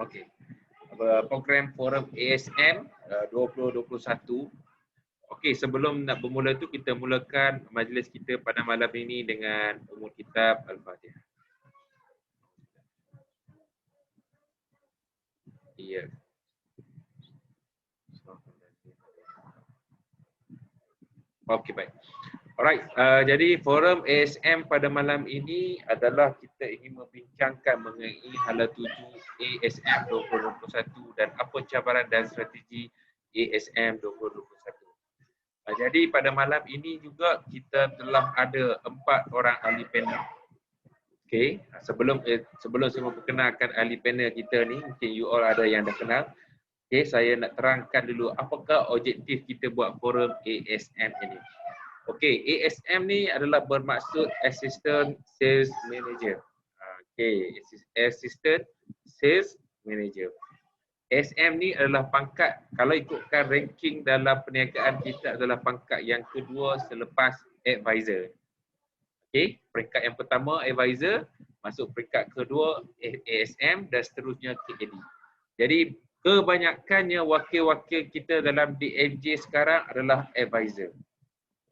Okey. Program Forum ASM 2021. Okey, sebelum nak bermula tu kita mulakan majlis kita pada malam ini dengan umul kitab Al-Fatihah. Ya. Okey, baik. Alright, jadi forum ASM pada malam ini adalah kita ingin membincangkan mengenai hala tuju ASM 2021 dan apa cabaran dan strategi ASM 2021. Jadi pada malam ini juga kita telah ada 4 orang ahli panel. Okey, sebelum saya memperkenalkan ahli panel kita ni, mungkin you all ada yang dah kenal. Okey, saya nak terangkan dulu apakah objektif kita buat forum ASM ini. Okey, ASM ni adalah bermaksud Assistant Sales Manager. Okey, Assistant Sales Manager. ASM ni adalah pangkat, kalau ikutkan ranking dalam perniagaan kita adalah pangkat yang kedua selepas advisor. Okey, peringkat yang pertama advisor, masuk peringkat kedua ASM dan seterusnya KAD. Jadi kebanyakannya wakil-wakil kita dalam DMJ sekarang adalah advisor.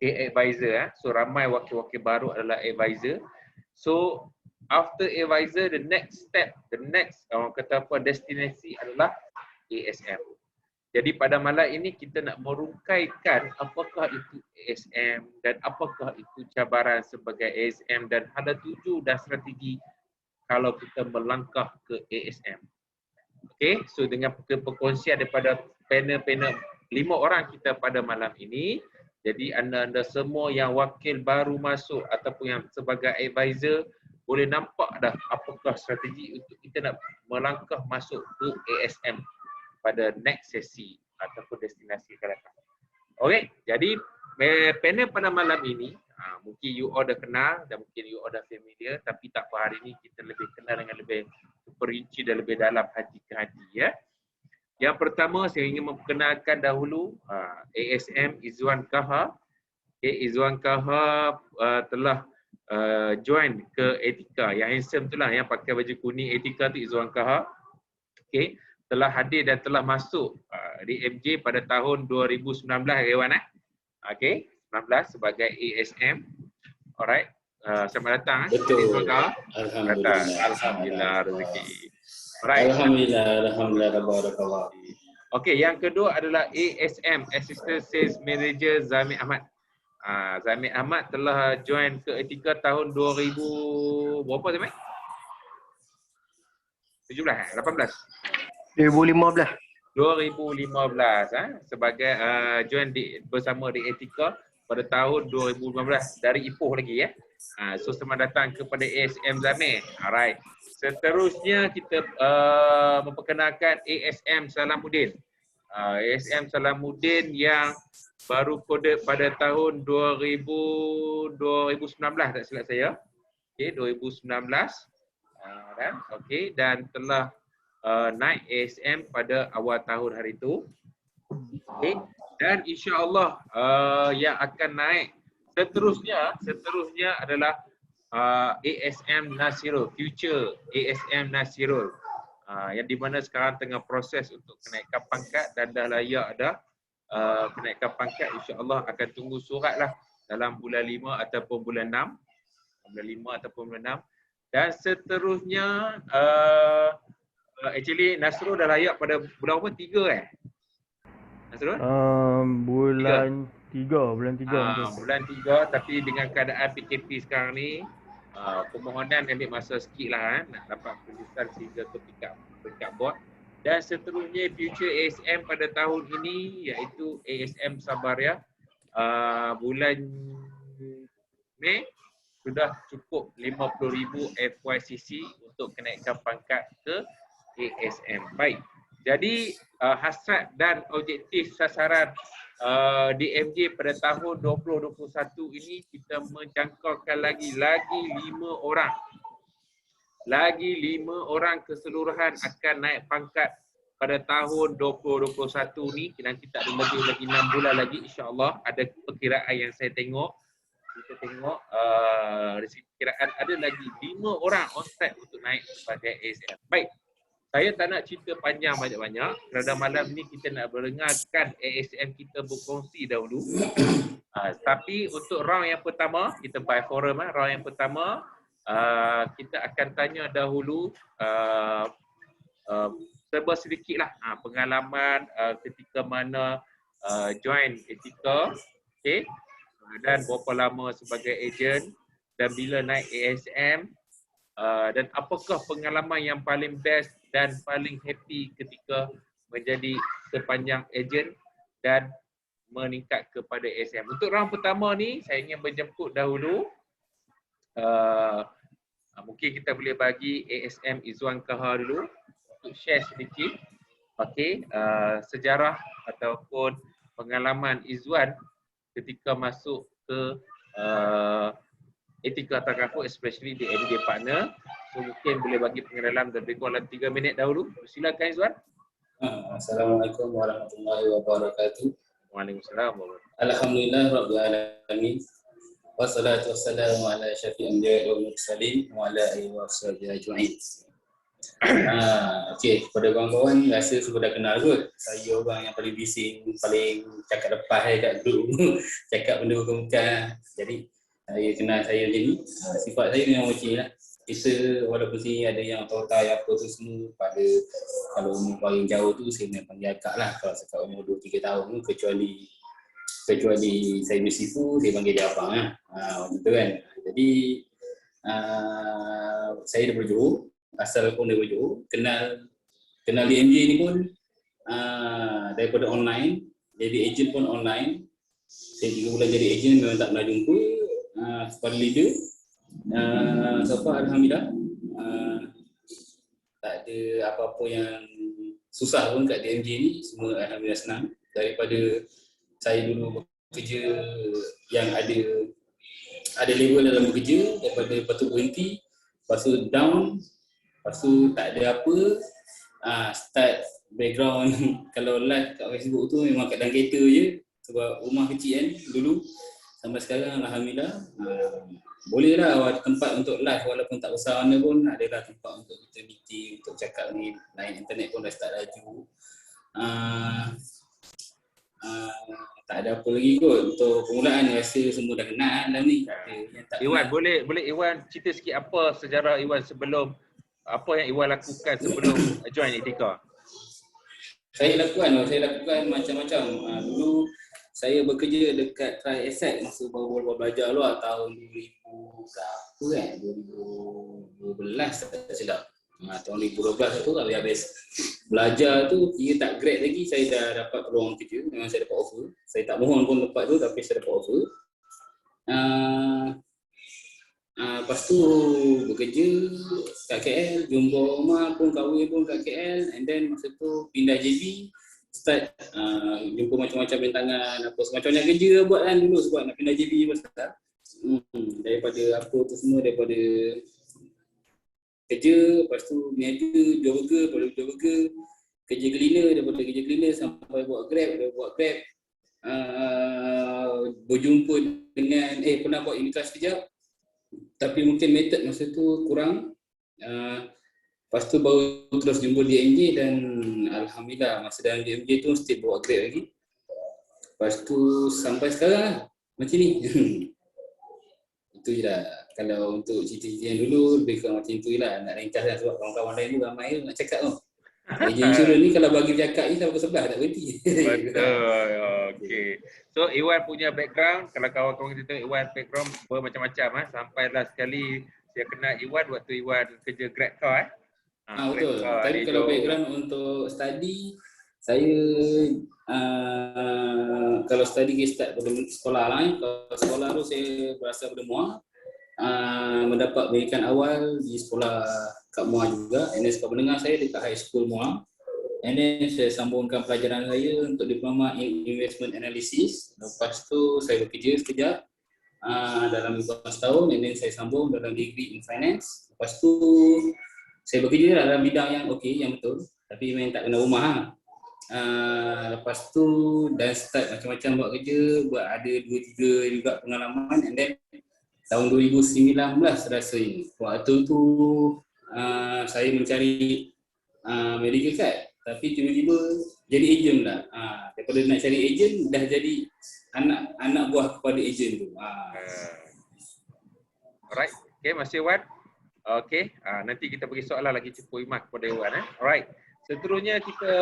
Okay, advisor. So ramai wakil-wakil baru adalah advisor. So after advisor, the next step, the next orang kata apa destinasi adalah ASM. Jadi pada malam ini kita nak merungkaikan apakah itu ASM dan apakah itu cabaran sebagai ASM dan hala tuju dan strategi kalau kita melangkah ke ASM. Okay, so dengan perkongsian daripada panel-panel 5 orang kita pada malam ini. Jadi anda semua yang wakil baru masuk ataupun yang sebagai advisor boleh nampak dah apakah strategi untuk kita nak melangkah masuk ke ASM pada next sesi ataupun destinasi akan datang. Okey, jadi panel pada malam ini mungkin you all dah kenal dan mungkin you all dah familiar, tapi tak apa, hari ini kita lebih kenal dengan lebih perinci dan lebih dalam hati ke hati ya. Yang pertama saya ingin memperkenalkan dahulu ASM Izwan Kaha. Okay, Izwan Kaha telah join ke Etika. Yang handsome tu lah yang pakai baju kuning Etika tu, Izwan Kaha. Okay, telah hadir dan telah masuk di MJ pada tahun 2019 kawan Okay, 19 sebagai ASM. Alright. Selamat datang. Betul. Izwan Kaha. Alhamdulillah. Rezeki. Alright. Alhamdulillah. Barakallah. Okey, yang kedua adalah ASM, Assistant Sales Manager Zamir Ahmad. Zamir Ahmad telah join ke Etika tahun 2000 berapa Zamir? 17 18 2015 sebagai join bersama di Etika pada tahun 2015 dari Ipoh lagi ya. So selamat datang kepada ASM Zamir. Alright. Seterusnya kita memperkenalkan ASM Salamuddin. ASM Salamuddin yang baru kode pada tahun 2019 tak silap saya. Okey, 2019. Okey, dan telah naik ASM pada awal tahun hari itu. Okey, dan insya-Allah yang akan naik seterusnya adalah ASM Nasirul, future ASM Nasirul, yang di mana sekarang tengah proses untuk kenaikan pangkat dan dah layak dah kenaikan pangkat. InsyaAllah akan tunggu surat lah dalam bulan 5 ataupun bulan 6. Dan seterusnya actually Nasrul dah layak pada bulan apa? 3 Nasrul? Bulan 3 bulan 3, tapi dengan keadaan PKP sekarang ni permohonan ambil masa sikit lah nak dapat keputusan sehingga ke peringkat board. Dan seterusnya future ASM pada tahun ini iaitu ASM Sabaria, bulan Mei sudah cukup 50,000 FYCC untuk kenaikan pangkat ke ASM. Baik, jadi hasrat dan objektif sasaran DMJ pada tahun 2021 ini kita menjangkaukan lagi 5 orang. Lagi 5 orang keseluruhan akan naik pangkat pada tahun 2021 ni. Nanti tak ada lebih lagi 6 bulan lagi, insya-Allah. Ada perkiraan yang saya tengok. Kita tengok dari perkiraan ada lagi 5 orang on track untuk naik sebagai ASM. Baik. Saya tak nak cerita panjang banyak-banyak kerana malam ni kita nak mendengarkan ASM kita berkongsi dahulu. Tapi untuk round yang pertama, kita by forum round yang pertama, kita akan tanya dahulu serba sedikitlah pengalaman ketika mana join Etika, okay? Dan berapa lama sebagai ejen dan bila naik ASM, dan apakah pengalaman yang paling best dan paling happy ketika menjadi sepanjang ejen dan meningkat kepada ASM. Untuk round pertama ni, saya ingin menjemput dahulu, mungkin kita boleh bagi ASM Izwan Kahar dulu untuk share sedikit, okay, sejarah ataupun pengalaman Izwan ketika masuk ke Etika Takaful, especially di everyday partner. So mungkin boleh bagi pengenalan lebih kurang 3 minit dahulu. Silakan Izwan. Assalamualaikum warahmatullahi wabarakatuh. Waalaikumsalam warahmatullahi wabarakatuh. Alhamdulillah rabbil alamin. Wassalatu wassalamu ala syafi'il anbiya'i wal mursalin wa ala alihi washabihi ajma'in. Okey, kepada kawan-kawan rasa sudah dah kenal kot. Saya orang yang paling bising, paling cakap lepas kat grup. Cakap benda bukan-bukan. Jadi saya kenal saya macam ni. Sifat saya memang macam ni lah. Kita walaupun sini ada yang otak apa tu semua, pada kalau umur paling jauh tu saya memang panggil akak lah. Kalau sekat umur 2-3 tahun tu, kecuali saya bersifu, saya panggil dia abang lah. Macam tu kan. Jadi saya daripada Johor, asal pun daripada Johor. Kenal di MJ ni pun daripada online, jadi ejen pun online. Saya 3 bulan jadi ejen memang tak pernah jumpa. Kepada leader, so far alhamdulillah tak ada apa-apa yang susah pun kat DMJ ni, semua alhamdulillah senang. Daripada saya dulu bekerja yang ada level dalam bekerja, daripada patut berhenti, lepas tu down, lepas tu tak ada apa, start background kalau live kat Facebook tu memang kat dalam kereta je, sebab rumah kecil kan dulu. Sampai sekarang alhamdulillah boleh lah ada tempat untuk live, walaupun tak besar mana pun adalah tempat untuk kita meeting, untuk cakap ni. Lain internet pun dah start laju. Tak ada apa lagi kot untuk permulaan. Rasa semua dah kenal dalam ni. Iwan, boleh Iwan cerita sikit apa sejarah Iwan sebelum, apa yang Iwan lakukan sebelum join Etika? Saya lakukan macam-macam. Dulu saya bekerja dekat Tri Asset masa baru belajar luar tahun 2000 berapa kan? 2012 tak silap. Tahun 2012 tu habis belajar tu, kira tak grad lagi, saya dah dapat peluang kerja. Memang saya dapat offer. Saya tak mohon pun tempat tu, tapi saya dapat offer. Lepas tu bekerja kat KL, jumpa rumah pun, kahwin pun kat KL, and then masa tu pindah JB, start jumpa macam-macam bintangan, apa semacamnya kerja buat kan dulu, sebab nak pindah JB pasal daripada apa tu semua, daripada kerja, lepas tu niaga, jual burger, daripada jual burger, kerja cleaner, daripada kerja cleaner sampai buat Grab, berjumpa dengan, pernah buat unit trust sekejap, tapi mungkin method masa tu kurang. Lepas tu baru terus jumpa DMJ dan alhamdulillah masa dalam DMJ tu still bawa Grab lagi. Lepas tu sampai sekarang lah, macam ni. Itu je lah. Kalau untuk cerita-cerita yang dulu lebih kurang macam tu je lah. Nak ringkas lah sebab kawan-kawan lain tu ramai nak cakap tu. Ejen insurans ni kalau bagi bercakap ni sampai sebelah tak berhenti. Betul. Okey. So Iwan punya background, kalau kawan-kawan kita tengok Iwan background bermacam-macam sampailah sekali saya kenal Iwan waktu Iwan kerja Grab car betul. Tapi kalau background untuk study, saya kalau study kita start pada sekolah lah. Kalau sekolah tu saya berasal dari Muar. Mendapat pendidikan awal di sekolah kat Muar juga. And then sekolah menengah saya dekat high school Muar. And then saya sambungkan pelajaran saya untuk diploma in investment analysis. Lepas tu saya bekerja sekejap dalam 15 tahun. And then saya sambung dalam degree in finance. Lepas tu saya bekerja dalam bidang yang okey, yang betul. Tapi memang tak kena rumah. Lepas tu dah start macam-macam buat kerja. Buat ada 2-3 juga pengalaman. And then tahun 2019 rasanya. Waktu tu saya mencari medical card, tapi tiba-tiba jadi ejen pula. Daripada nak cari ejen, dah jadi anak buah kepada ejen tu. Alright, okay, masih Wan. Okay, nanti kita bagi soalan lagi cepu imak kepada Wan. Alright, seterusnya kita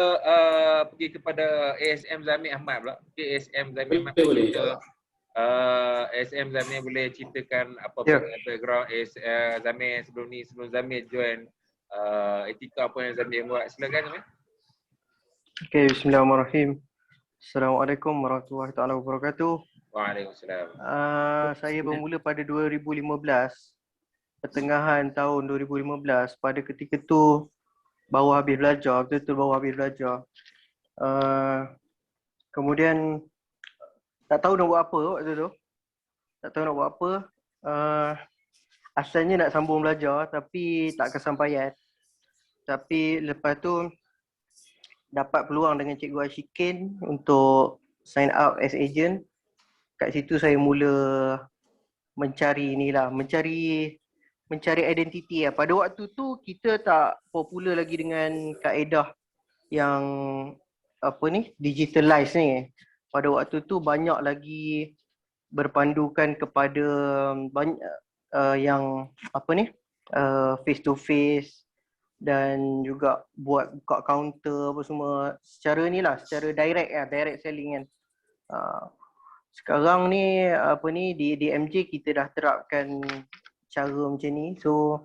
pergi kepada ASM Zamir Ahmad pula. Okay, ASM Zamir Ahmad Boleh. ASM Zamir boleh ceritakan apa background Zamir sebelum Zamir join etika, apa yang Zamir buat. Silakan Zamir. Okay, bismillahirrahmanirrahim. Assalamualaikum warahmatullahi wabarakatuh. Waalaikumsalam. Saya bermula pada 2015, pertengahan tahun 2015. Pada ketika tu baru habis belajar, betul-betul baru habis belajar. Kemudian tak tahu nak buat apa waktu tu. Tak tahu nak buat apa. Asalnya nak sambung belajar tapi tak kesampaian. Tapi lepas tu dapat peluang dengan Cikgu Ashikin untuk sign up as agent. Kat situ saya mula mencari identiti lah. Pada waktu tu kita tak popular lagi dengan kaedah yang digitalize ni. Pada waktu tu banyak lagi berpandukan kepada yang face to face dan juga buka counter apa semua secara direct selling kan. Sekarang ni di MJ kita dah terapkan cara macam ni, so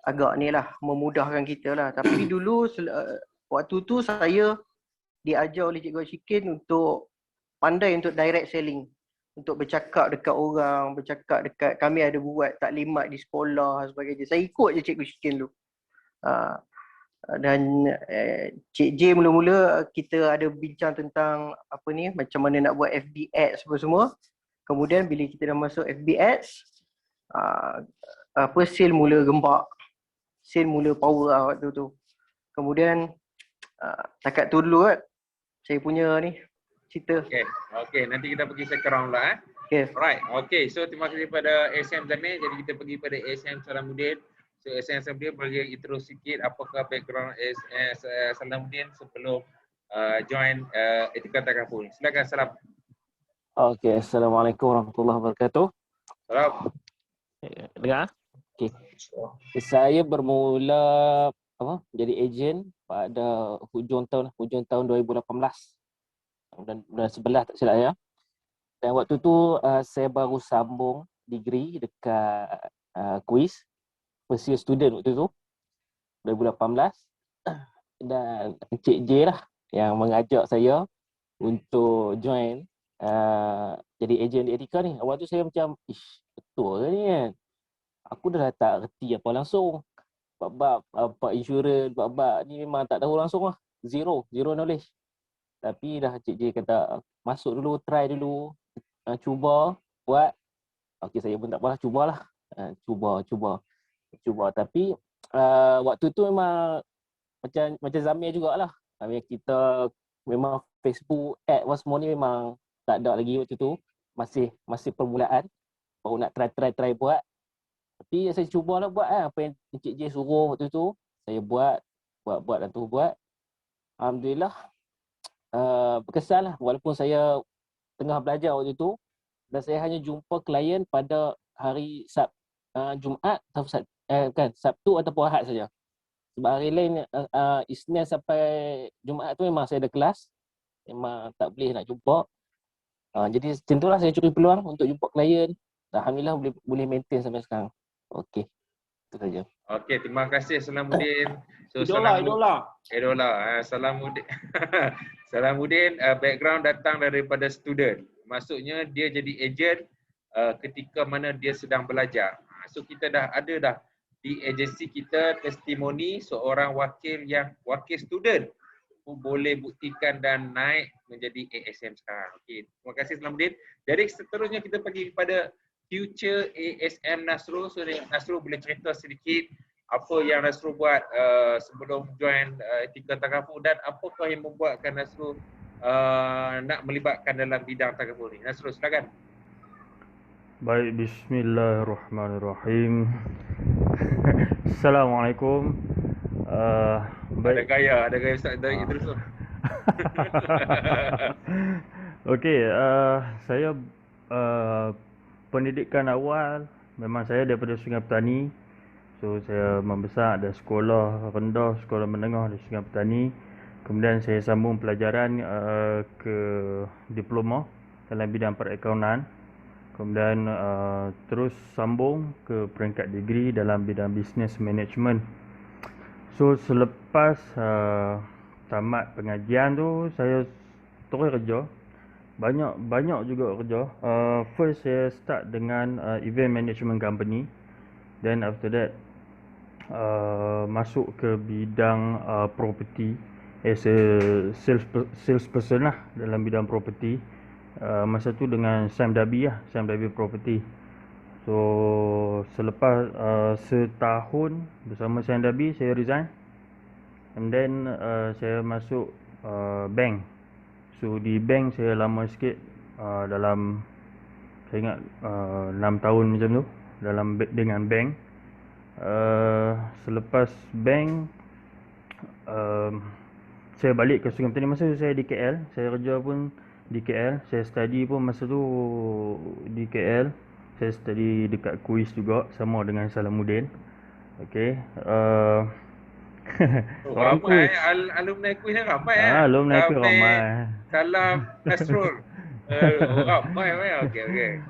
agak memudahkan kita lah. Tapi dulu waktu tu saya diajar oleh Cikgu Ashikin untuk pandai untuk direct selling, untuk bercakap dekat orang, kami ada buat taklimat di sekolah sebagainya. Saya ikut je Cikgu Ashikin dulu. Dan Cik J mula-mula kita ada bincang tentang macam mana nak buat FB ads semua. Kemudian bila kita dah masuk FB ads, sale mula gembak, sale mula power lah waktu tu. Kemudian takat tu dulu saya punya cerita. Okay, nanti kita pergi second round lah. Okay. Alright, okay, so terima kasih kepada ASM Zamir. Jadi kita pergi pada ASM Salamuddin. So ASM Salamuddin boleh intro sikit apakah background Salamuddin sebelum join Etika Takaful. Silakan Salam. Okay, Assalamualaikum warahmatullahi wabarakatuh. Salam. Dengar? Okay. Saya bermula jadi ejen pada hujung tahun 2018. Bulan 11 tak silap saya. Dan waktu tu saya baru sambung degree dekat quiz first year student waktu tu 2018, dan Encik J lah yang mengajak saya untuk join jadi ejen di Etika ni. Waktu tu saya macam betul ke ni kan, aku dah tak reti apa langsung bab apa insurans, bab ni memang tak tahu langsung lah, zero knowledge. Tapi dah Cik J kata masuk dulu, try dulu, cuba buat. Okey, saya pun tak apalah, cubalah. Cuba. Tapi waktu tu memang macam Zamir jugalah. Kita memang Facebook ad semua ni memang tak ada lagi waktu tu. Masih permulaan. Baru nak try buat. Tapi saya cubalah buat apa yang Cik J suruh waktu tu. Saya buat Alhamdulillah berkesan lah, walaupun saya tengah belajar waktu tu dan saya hanya jumpa klien pada hari Jumaat, Sabtu ataupun Ahad saja. Sebab hari lain Isnin sampai Jumaat tu memang saya ada kelas, memang tak boleh nak jumpa. Jadi macam itulah saya curi peluang untuk jumpa klien. Alhamdulillah boleh maintain sampai sekarang. Okey, itu saja. Okey, terima kasih Salamuddin. So, Idola. Salamuddin. Salamuddin background datang daripada student. Maksudnya dia jadi ejen ketika mana dia sedang belajar. So kita dah ada di agensi kita testimoni seorang wakil student pun boleh buktikan dan naik menjadi ASM sekarang. Okey, terima kasih Salamuddin. Jadi seterusnya kita pergi kepada future ASM Nasrul. So Nasrul boleh cerita sedikit apa yang Nasrul buat sebelum join Etika Takaful dan apakah yang membuatkan Nasrul nak melibatkan dalam bidang takaful ni. Nasrul, silakan. Baik, bismillahirrahmanirrahim. Assalamualaikum. Ada Baik. gaya Ustaz dari Idrus tu. Okey, saya pendidikan awal memang saya daripada Sungai Petani. So saya membesar ada sekolah rendah, sekolah menengah di Sungai Petani. Kemudian saya sambung pelajaran ke diploma dalam bidang perakaunan. Kemudian terus sambung ke peringkat degree dalam bidang business management. So selepas tamat pengajian tu saya terus kerja. Banyak juga kerja. First saya start dengan event management company. Then after that masuk ke bidang property as a sales person lah dalam bidang property. Masa tu dengan Sam Dabi lah, Sam Dabi Property. So selepas setahun bersama Sam Dabi saya resign. And then saya masuk bank. So di bank saya lama sikit, dalam saya ingat 6 tahun macam tu dalam dengan bank. Selepas bank saya balik ke Sungai Petani. Masa tu saya di KL, saya kerja pun di KL, saya study pun masa tu di KL. Saya study dekat kuis juga sama dengan Salamuddin. Okey. Orang Ramai kuis. alumni kuis ni ramai Alumni kuis ramai. Salam Nasrul. Ramai. Okey.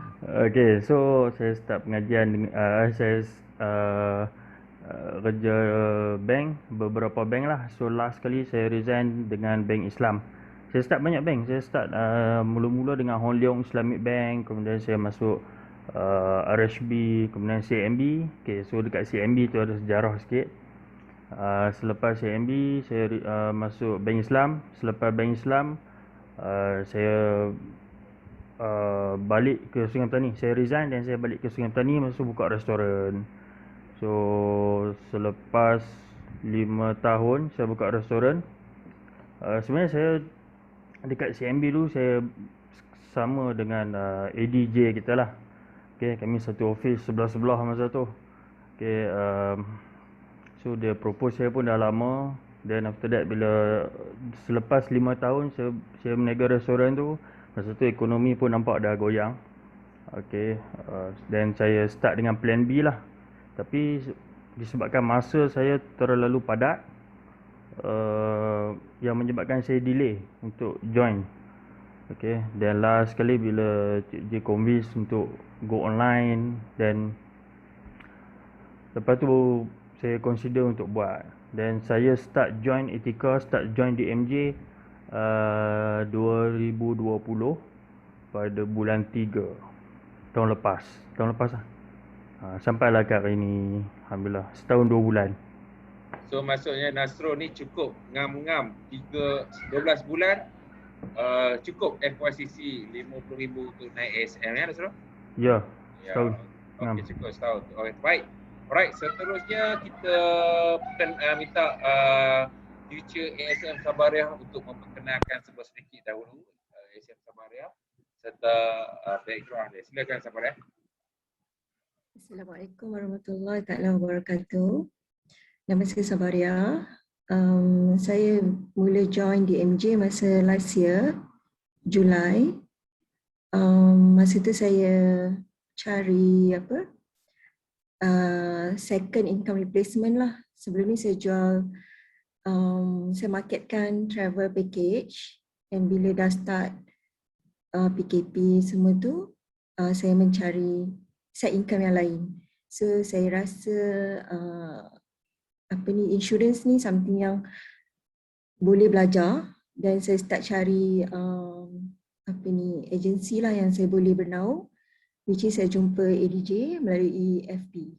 Okey, so saya start pengajian saya kerja bank, beberapa bank lah. So last kali saya resign dengan Bank Islam. Saya start banyak bank. Saya start mula-mula dengan Hong Leong Islamic Bank, kemudian saya masuk RHB, kemudian CMB. Okay, so dekat CMB tu ada sejarah sikit. Selepas CMB saya masuk Bank Islam. Selepas Bank Islam saya balik ke Sungai Petani. Saya resign dan saya balik ke Sungai Petani, masa tu buka restoran. So selepas 5 tahun saya buka restoran. Sebenarnya saya dekat CMB dulu saya sama dengan ADJ kita lah. Okay, kami satu office sebelah-sebelah masa tu. Okay, so dia propose saya pun dah lama. Then after that bila selepas 5 tahun saya meniaga restoran tu, masa tu ekonomi pun nampak dah goyang. Okay, then saya start dengan plan B lah. Tapi disebabkan masa saya terlalu padat, yang menyebabkan saya delay untuk join. Okay, dan last kali bila Cik J convince untuk go online, dan lepas tu saya consider untuk buat. Dan saya start join Etika, start join DMJ 2020 pada bulan 3 tahun lepas lah. Sampailah ke hari ni, alhamdulillah setahun 2 bulan. So maksudnya Nasrul ni cukup ngam-ngam 12 bulan, cukup FYCC 50,000 untuk naik ASM ya Nasrul? Ya, setahun. Okey, cukup setahun. Alright, baik. Alright, seterusnya kita minta future ASM Sabariah untuk memperkenalkan sedikit dahulu ASM Sabariah serta background dia. Silakan Sabariah. Assalamualaikum warahmatullahi wabarakatuh. Nama saya Sabariah. Saya mula join DMJ masa last year, Julai. Masa tu saya cari second income replacement lah. Sebelum ni saya jual, saya marketkan travel package, dan bila dah start PKP semua tu, saya mencari side income yang lain. So saya rasa insurance ni something yang boleh belajar, dan saya start cari agensi lah yang saya boleh bernaung, which is saya jumpa ADJ melalui FB.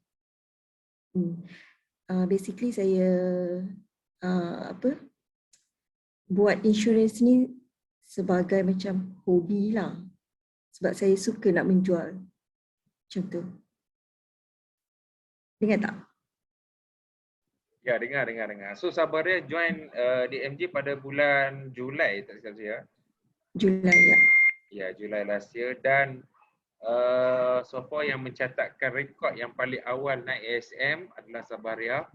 Basically saya buat insurance ni sebagai macam hobi lah, sebab saya suka nak menjual. Macam tu. Dengar tak? Ya, dengar. So Sabariah join DMJ pada bulan Julai tak silap saya. Julai, ya. Ya, Julai last year, dan so far yang mencatatkan rekod yang paling awal naik ASM adalah Sabariah.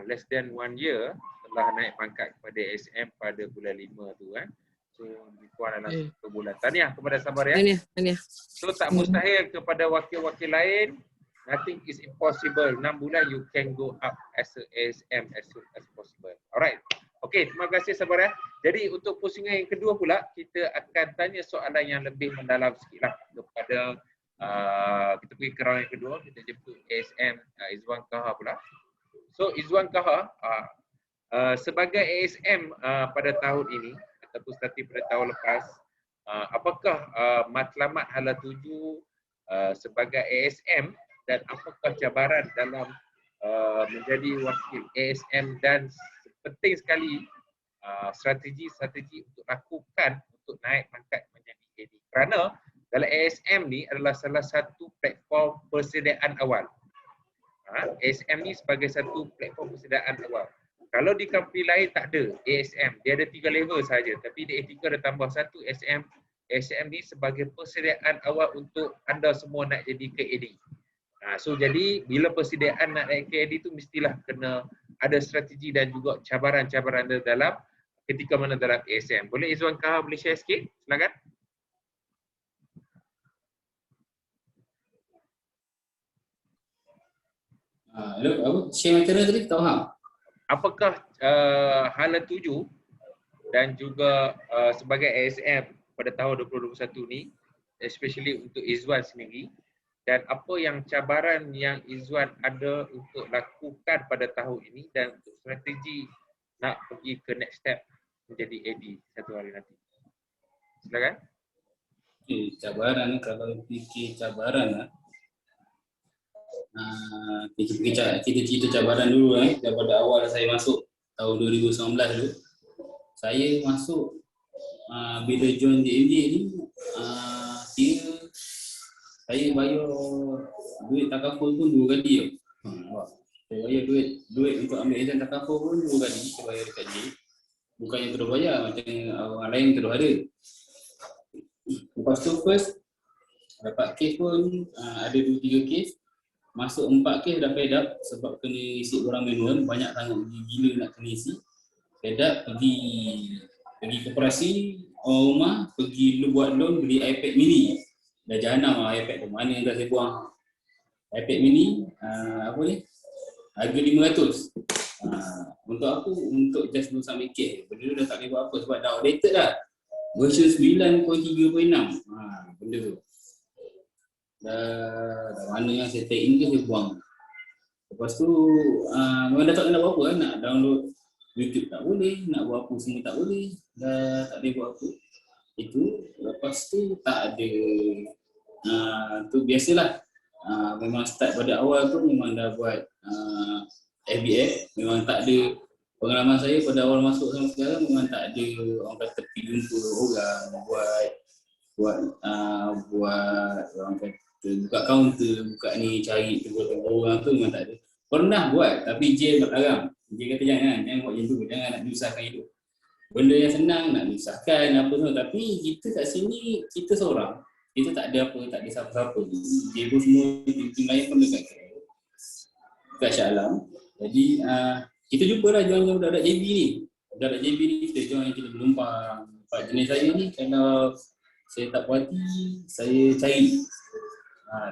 less than 1 year telah naik pangkat kepada ASM pada bulan 5 tu kan. So lebih kurang dalam 1 bulan. Tahniah kepada Sabar ya. Tahniah. So tak mustahil kepada wakil-wakil lain. Nothing is impossible. 6 bulan you can go up as a ASM as soon as possible. Alright. Okey, terima kasih Sabar ya. Jadi untuk pusingan yang kedua pula, kita akan tanya soalan yang lebih mendalam sikit lah kepada kita pergi ke round yang kedua. Kita jemput ASM Izwan Kahar pula. So Izwan Kahar sebagai ASM pada tahun ini ataupun starting pada tahun lepas, apakah matlamat hala tuju sebagai ASM dan apakah cabaran dalam menjadi wakil ASM dan penting sekali strategi-strategi untuk lakukan untuk naik pangkat menjadi AD. Kerana dalam ASM ni adalah salah satu platform persediaan awal. ASM ni sebagai satu platform persediaan awal. Kalau di company lain tak ada ASM, dia ada 3 level saja. Tapi di Etika ada tambah satu ASM. ASM ni sebagai persediaan awal untuk anda semua nak jadi ke AD. So jadi bila persediaan nak naik ke AD tu mestilah kena ada strategi dan juga cabaran-cabaran dalam ketika mana dalam ASM. Boleh Izwan Kahar boleh share sikit? Silakan. Apa? Share material tadi tak faham. Apakah hala tuju dan juga sebagai ASM pada tahun 2021 ni, especially untuk Izwan sendiri, dan apa yang cabaran yang Izwan ada untuk lakukan pada tahun ini dan untuk strategi nak pergi ke next step menjadi AD satu hari nanti. Silakan. Okay, cabaran kalau fikir cabaran lah. Kita cerita cabaran dulu daripada awal saya masuk tahun 2019 dulu. Saya masuk bila join DMJ ni saya bayar duit takaful pun 2 kali. Saya bayar duit untuk ambil exam takaful pun 2 kali saya bayar dekat dia. Bukannya terus bayar macam orang lain terus ada. Lepas tu first dapat case pun ada 2-3 case. Masuk 4 kes dah fed up sebab kena isi orang manual, banyak sangat gila nak kena isi. Fed up pergi koperasi, orang rumah, pergi buat loan beli iPad mini. Dah jahanam lah iPad tu, mana yang dah saya buang. iPad mini, apa ni? Harga 500. Untuk aku, untuk just untuk submit case. Benda tu dah tak boleh buat apa sebab dah outdated dah. Version 9.3.6. Benda tu. Dah mana yang saya take in ke saya buang. Lepas tu memang dah tak nak buat apa kan, nak download YouTube tak boleh, nak buat apa semua tak boleh, dah tak boleh buat apa. Itu lepas tu tak ada tu biasalah. Memang start pada awal tu memang dah buat FBF, memang tak ada pengalaman saya pada awal masuk sampai sekarang memang tak ada orang kata pergi jumpa orang buat orang kata buka kaunter, buka ni cari tengok orang tu memang tak ada. Pernah buat tapi J larang. J kata jangan buat macam tu, jangan nak menyusahkan hidup. Benda yang senang nak menyusahkan apa semua, tapi kita kat sini kita seorang. Kita tak ada apa, tak ada siapa-siapa. J pun semua tim lain pun dekat Shah Alam. Jadi kita jumpalah join budak-budak JB ni. Budak-budak JB ni kita join, kita berlumpang. Empat jenis saya ni kalau saya tak puas hati, saya cari.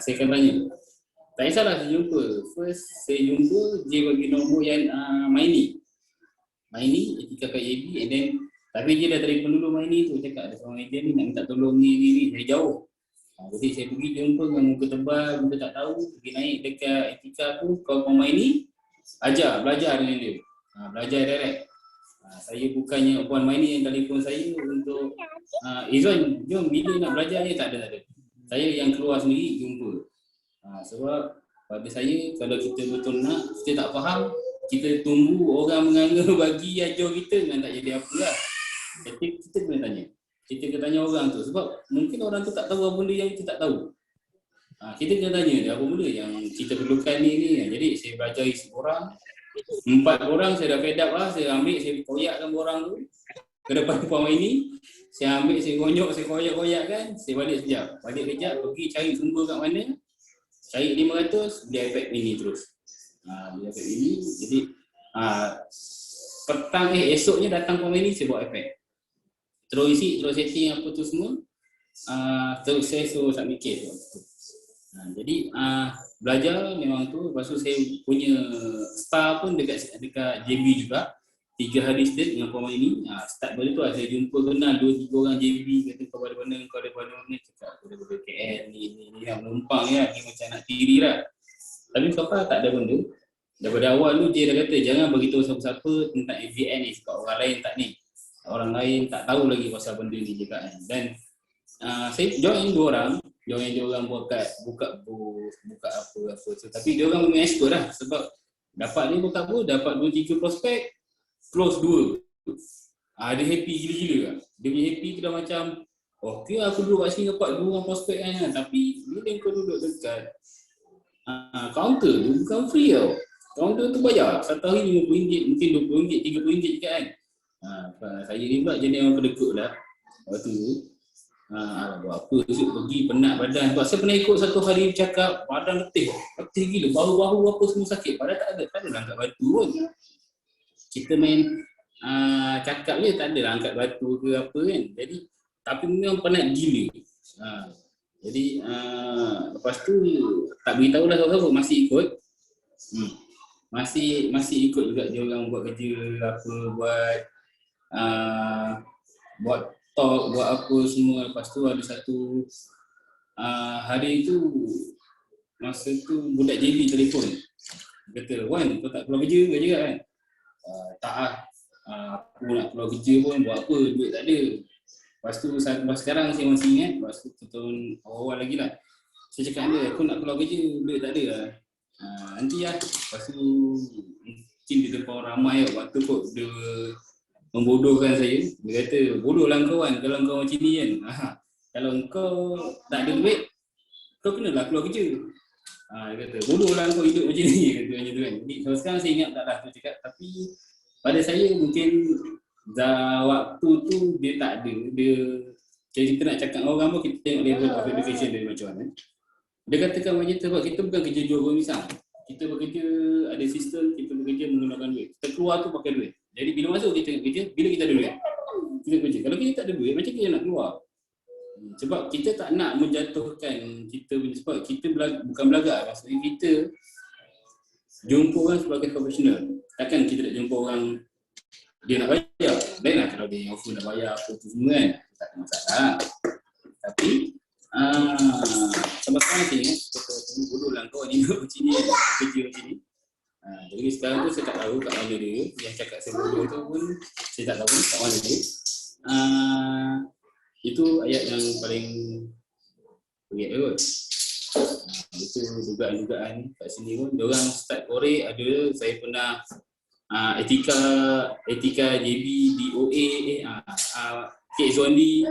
Saya akan tanya. Tak kisahlah saya jumpa. First saya jumpa, dia bagi nombor yang Maini, Etika kat JB, and then tapi dia dah telefon dulu Maini tu, cakap ada seorang agent ni nak minta tolong ni, dari jauh. Jadi saya pergi jumpa dengan muka tebal, muka tak tahu, pergi naik dekat Etika tu, kawan-kawan Maini, belajar dengan dia. Belajar direct. Saya bukannya Puan Maini yang telefon saya untuk Izwan, jom bila nak belajar ni, tak ada. Saya yang keluar sendiri jumpa. Sebab pada saya kalau kita betul nak, kita tak faham, kita tunggu orang menganga bagi ajar kita memang tak jadi apa lah. Jadi kita kena tanya. Kita kena tanya orang tu sebab mungkin orang tu tak tahu apa benda yang kita tak tahu. Kita kena tanya dia apa benda yang kita perlukan ni. Jadi saya belajar isi orang. 4 orang saya dah fed up lah, saya ambil, saya koyakkan orang tu ke depan Puan ini. Saya ambil, saya gonyok, saya koyak-koyak kan, saya balik kejap, pergi cari sumber kat mana, cari 500, beli iPad mini terus. Dia dapat ini, jadi petang esoknya datang komen ni saya buat iPad. Terus isi, terus setting apa tu semua. Terus saya suruh submit case tu. Jadi belajar memang tu. Lepas tu saya punya star pun dekat JB juga. 3 hari straight dengan komen ini. Start balik tu saya jumpa kenal 2-3 orang JB, kata kau dari mana, kau dari mana ni, cakap aku dari KL ni yang menumpang ni macam nak tiri lah. Tapi sampai tak ada benda. Daripada awal tu dia dah kata jangan beritahu siapa-siapa tentang AVN ni, sebab orang lain tak ni. Orang lain tak tahu lagi pasal benda ni juga kan. Dan saya join 2 orang, buka apa. So, tapi dia orang memang expert lah, sebab dapat ni buka apa, dapat 2-3 prospek, close 2. Dia happy gila-gila kan. Dia punya happy tu dah macam, okey aku duduk kat sini dapat 2 orang prospek kan. Tapi bila kau duduk dekat counter tu bukan free tau. Counter tu bayar. Satu hari RM50, mungkin RM20, RM30 je kan. Saya ni pula jenis orang kedekut lah. Waktu tu buat apa esok pergi penat badan. Sebab saya pernah ikut satu hari bercakap, badan letih gila, bahu-bahu apa semua sakit. Padahal tak ada angkat batu pun. Kita main cakap je, tak ada lah angkat batu ke apa kan. Jadi tapi memang penat gila. Jadi lepas tu tak beritahu dah siapa-siapa, masih ikut. Masih ikut juga dia orang buat kerja apa, buat talk, buat apa semua. Lepas tu ada satu hari tu, masa tu budak JB telefon. Dia kata, Wan, kau tak keluar kerja ke juga kan? Tak lah. Aku nak keluar kerja pun, buat apa, duit tak ada. Lepas tu sekarang saya masih ingat, lepas tu tahun awal lagi lah. Saya cakap dia, aku nak keluar kerja, duit tak ada lah. Nanti lah. Lepas tu mungkin di depan ramai lah. Waktu kot dia membodohkan saya. Dia kata, bodoh lah kau kan kalau kau macam ni kan. Kalau kau tak ada duit, kau kenalah keluar kerja. Dia kata, bodoh lah kau hidup macam ni. Kata macam tu kan. Jadi sekarang saya ingat tak lah tu cakap. Tapi pada saya mungkin waktu tu dia tak ada. Jadi kita nak cakap orang pun kita tengok level of education dia macam mana. Dia katakan macam tu sebab kita bukan kerja jual pisang. Kita bekerja ada sistem, kita bekerja menggunakan duit. Kita keluar tu pakai duit. Jadi bila masuk kita kerja, bila kita ada duit, kita kerja. Kalau kita tak ada duit, macam kita nak keluar. Sebab kita tak nak menjatuhkan kita punya, sebab kita bukan belagar. Maksudnya kita jumpa orang sebagai profesional. Takkan kita nak jumpa orang dia nak bayar. Lainlah kalau dia offer nak bayar apa tu semua kan. Tak ada masalah. Tapi sampai sekarang saya ingat kita bodoh lah kau ni macam ni, kerja macam ni. Jadi sekarang tu saya tak tahu kat mana dia. Yang cakap saya bodoh tu pun saya tak tahu kat mana dia. Itu ayat yang paling pelik kot. Itu dugaan-dugaan kat sini pun. Diorang start korek ada, saya pernah etika JB, DOA, Cik Zondi,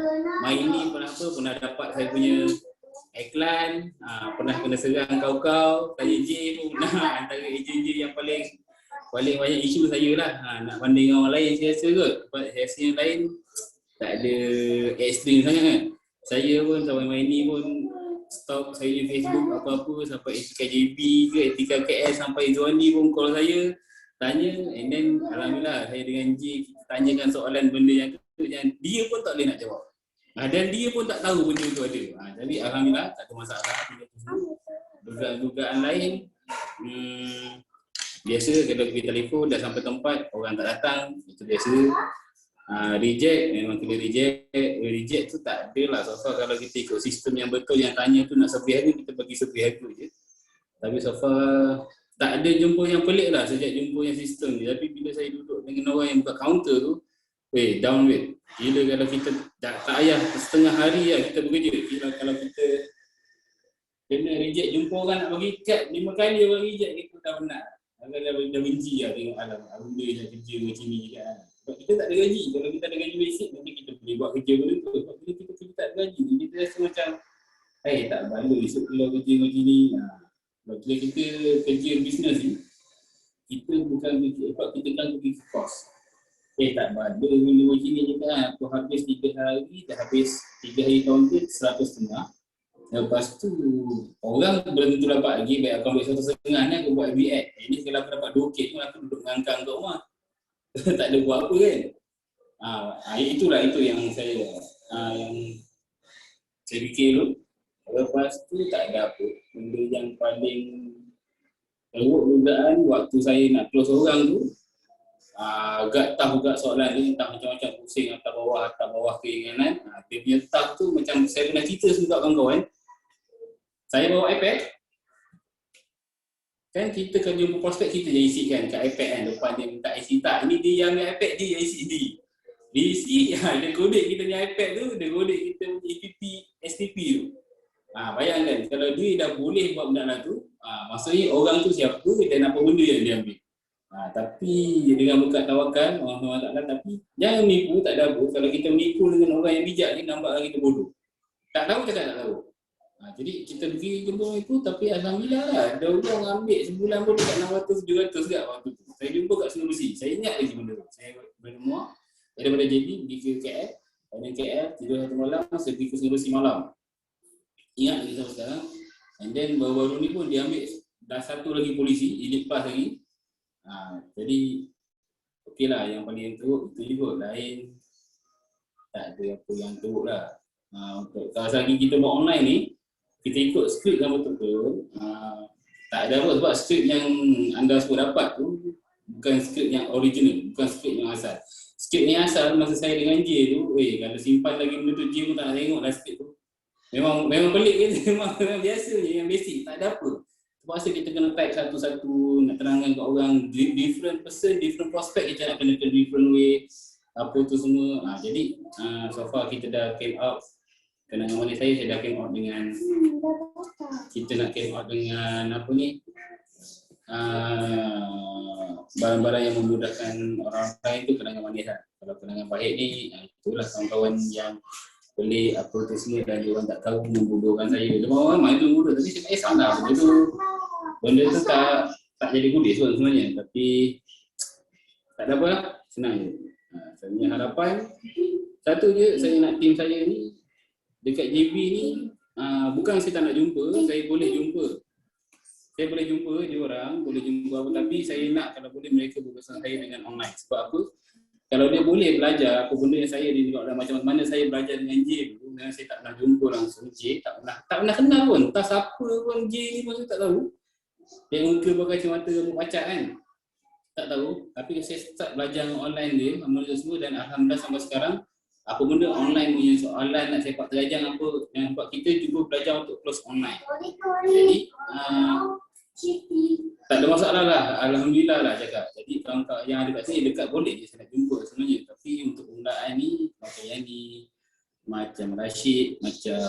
main ni pernah dapat saya punya iklan, pernah kena serang kau-kau, saya J pun pernah antara ejen yang paling banyak isu saya lah. Nak banding dengan orang lain saya rasa kot. Saya yang lain tak ada ekstrim sangat kan. Saya pun sampai main ni pun stalk saya di Facebook apa-apa sampai etika JB ke etika KS sampai Zondi pun call saya tanya, and then alhamdulillah saya dengan J kita tanyakan soalan benda yang dia pun tak boleh nak jawab. Dan dia pun tak tahu benda tu ada. Jadi alhamdulillah tak ada masalah. Dugaan lain biasa kalau pergi telefon dah sampai tempat orang tak datang, itu biasa. Reject memang kena reject tu tak ada lah. So far kalau kita ikut sistem yang betul yang tanya tu nak sepi harga, kita bagi sepi harga je. Tapi so far tak ada jumpa yang pelik lah sejak jumpa yang sistem ni. Tapi bila saya duduk dengan orang yang buka kaunter tu, down rate. Gila kalau kita tak payah setengah hari lah kita bekerja. Gila kalau kita kena reject, jumpa orang nak bagi kad 5 kali orang reject, kita dah penat. Dah benci lah tengok alam. Benda yang kerja macam ni kan. Sebab kita tak ada gaji. Kalau kita ada gaji basic, nanti kita boleh buat kerja benda tu. Sebab bila kita tak ada gaji, kita rasa macam tak balik esok keluar kerja macam ni. Bila kita kerja bisnes ni, kita bukan kerja, sebab kita kan pergi kos. Tak balik benda macam ni je kan. Aku habis 3 hari, dah habis 3 hari tahun tu 100.5. Lepas tu orang belum tentu dapat lagi, baik aku ambil 1,5 ni aku buat MBA. Ini kalau aku dapat 2K pun aku duduk ngangkang kat rumah. Tak ada buat apa kan. Itulah itu yang saya fikir dulu. Lepas tu tak ada apa. Benda yang paling teruk dugaan waktu saya nak close orang tu, agak tough juga soalan ni, entah macam-macam pusing atas bawah keinginan. Dia punya tough tu macam saya pernah cerita semua kawan-kawan. Saya bawa iPad, kan kita kalau jumpa prospek kita je isikan kat iPad kan, depan dia minta isi tak. Ini dia yang ambil iPad dia isi sendiri. Dia isi, dia kodek kita punya iPad tu, dia kodek kita punya EPP, STP tu. Bayangkan kalau dia dah boleh buat benda tu, maksudnya orang tu siapa dan apa benda yang dia ambil. Tapi dengan berkat tawakal Allah Taala, tapi jangan menipu, tak ada apa. Kalau kita menipu dengan orang yang bijak ni, nampak kita bodoh. Tak tahu cakap tak tahu. Jadi kita pergi jumpa itu, tapi alhamdulillah lah, ada orang ambil sebulan pun dekat 600-700 kat waktu tu. Saya jumpa kat Sungai Besi. Saya ingat lagi benda tu. Saya bermuak daripada JB pergi ke KL. Dari KL tidur satu malam, saya pergi ke Sungai Besi malam. Ingat lagi sampai sekarang. And then baru-baru ni pun dia ambil dah satu lagi polisi, dia lepas lagi. Jadi okey lah, yang paling teruk itu juga, lain tak ada apa yang teruk lah. Kalau lagi kita buat online ni, kita ikut skrip yang betul-betul, tak ada apa, sebab skrip yang anda semua dapat tu bukan skrip yang original, bukan skrip yang asal. Skrip yang asal masa saya dengan J tu, kalau simpan lagi benda tu, J pun tak nak tengok dah skrip tu. Memang pelik kan, memang biasa je, yang basic, tak ada apa. Sebab kita kena type satu-satu, nak terangkan ke orang, different person, different prospect, kita nak kena different way, apa tu semua. Jadi so far kita dah came out. Kenangan manis saya dah came out dengan, kita nak came out dengan apa ni, barang-barang yang memudahkan orang lain tu kenangan manis lah. Kalau kenangan baik ni, itulah kawan-kawan yang pelik apa tu semua dan dia orang tak tahu membodohkan saya. Dia orang ramai tu bodoh, tapi saya salah benda tu tak jadi kudis pun sebenarnya, tapi tak ada apa lah, senang je. Saya punya harapan satu je, saya nak tim saya ni dekat JB ni, bukan saya tak nak jumpa, saya boleh jumpa dia orang, boleh jumpa apa, tapi saya nak kalau boleh mereka berurusan saya dengan online. Sebab apa? Kalau dia boleh belajar apa benda yang saya dia tengok dah, macam mana saya belajar dengan J dulu, dengan saya tak pernah jumpa langsung J, tak pernah kenal pun, entah siapa pun J ni pun saya tak tahu. Dia muka pakai kacamata rambut pacak kan, tak tahu. Tapi saya start belajar online dia, benda semua, dan alhamdulillah sampai sekarang apa benda online punya soalan nak sepak terjang apa yang buat kita cuba belajar untuk close online. Jadi tak ada masalah lah, alhamdulillah lah cakap. Jadi kawan-kawan yang ada kat sini dekat boleh je saya nak jumpa sebenarnya. Tapi untuk penggunaan ni, macam Yani, macam Rashid, macam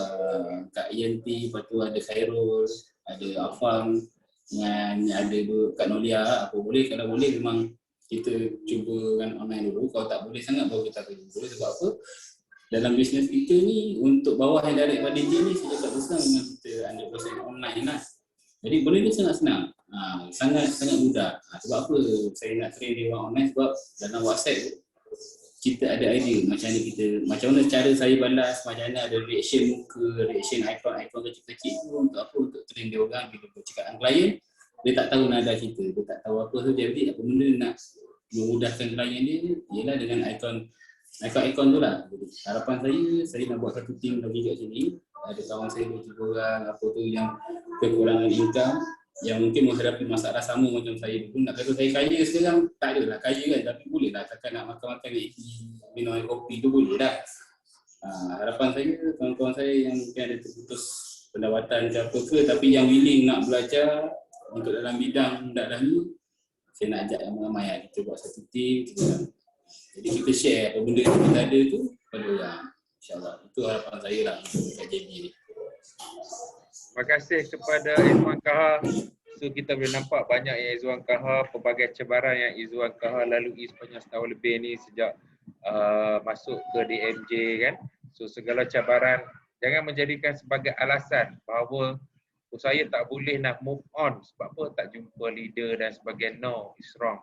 Kak Yanti, lepas tu ada Khairul, ada Afam, dengan ada Kak Nolia, apa boleh, kalau boleh memang kita cuba kan online dulu. Kalau tak boleh sangat baru kita akan jumpa. Sebab apa? Dalam bisnes kita ni, untuk bawah yang direct pada J ni, saya cakap senang memang kita 100% online lah. Jadi benda ni sangat senang. Sangat mudah. Sebab apa saya nak train dia orang online? Sebab dalam WhatsApp kita ada idea macam mana cara saya balas, macam mana ada reaction muka, reaction ikon kecil-kecil tu untuk apa? Untuk train dia orang bila bercakap dengan klien. Dia tak tahu nada kita, dia tak tahu apa tu, jadi apa benda nak memudahkan klien dia ialah dengan ikon tu lah. Jadi, harapan saya nak buat satu team lagi kat sini. Ada kawan saya 2-3 orang apa tu yang kekurangan income, yang mungkin menghadapi masalah sama macam saya dulu. Nak kata saya kaya sekarang, tak adalah kaya kan, tapi boleh lah takkan nak makan-makan minum air kopi tu boleh lah. Harapan saya, kawan-kawan saya yang mungkin ada terputus pendapatan ke apa ke, tapi yang willing nak belajar untuk dalam bidang dakwah ni, saya nak ajak yang ramai lah. Kita buat satu team, jadi kita share apa benda yang kita ada tu pada orang. InsyaAllah, itu harapan saya lah untuk JB ni. Terima kasih kepada Izwan Kahar. So kita boleh nampak banyak yang Izwan Kahar, pelbagai cabaran yang Izwan Kahar lalui sepanjang setahun lebih ni sejak masuk ke DMJ kan. So segala cabaran jangan menjadikan sebagai alasan bahawa saya tak boleh nak move on sebab apa tak jumpa leader dan sebagainya. No, it's wrong.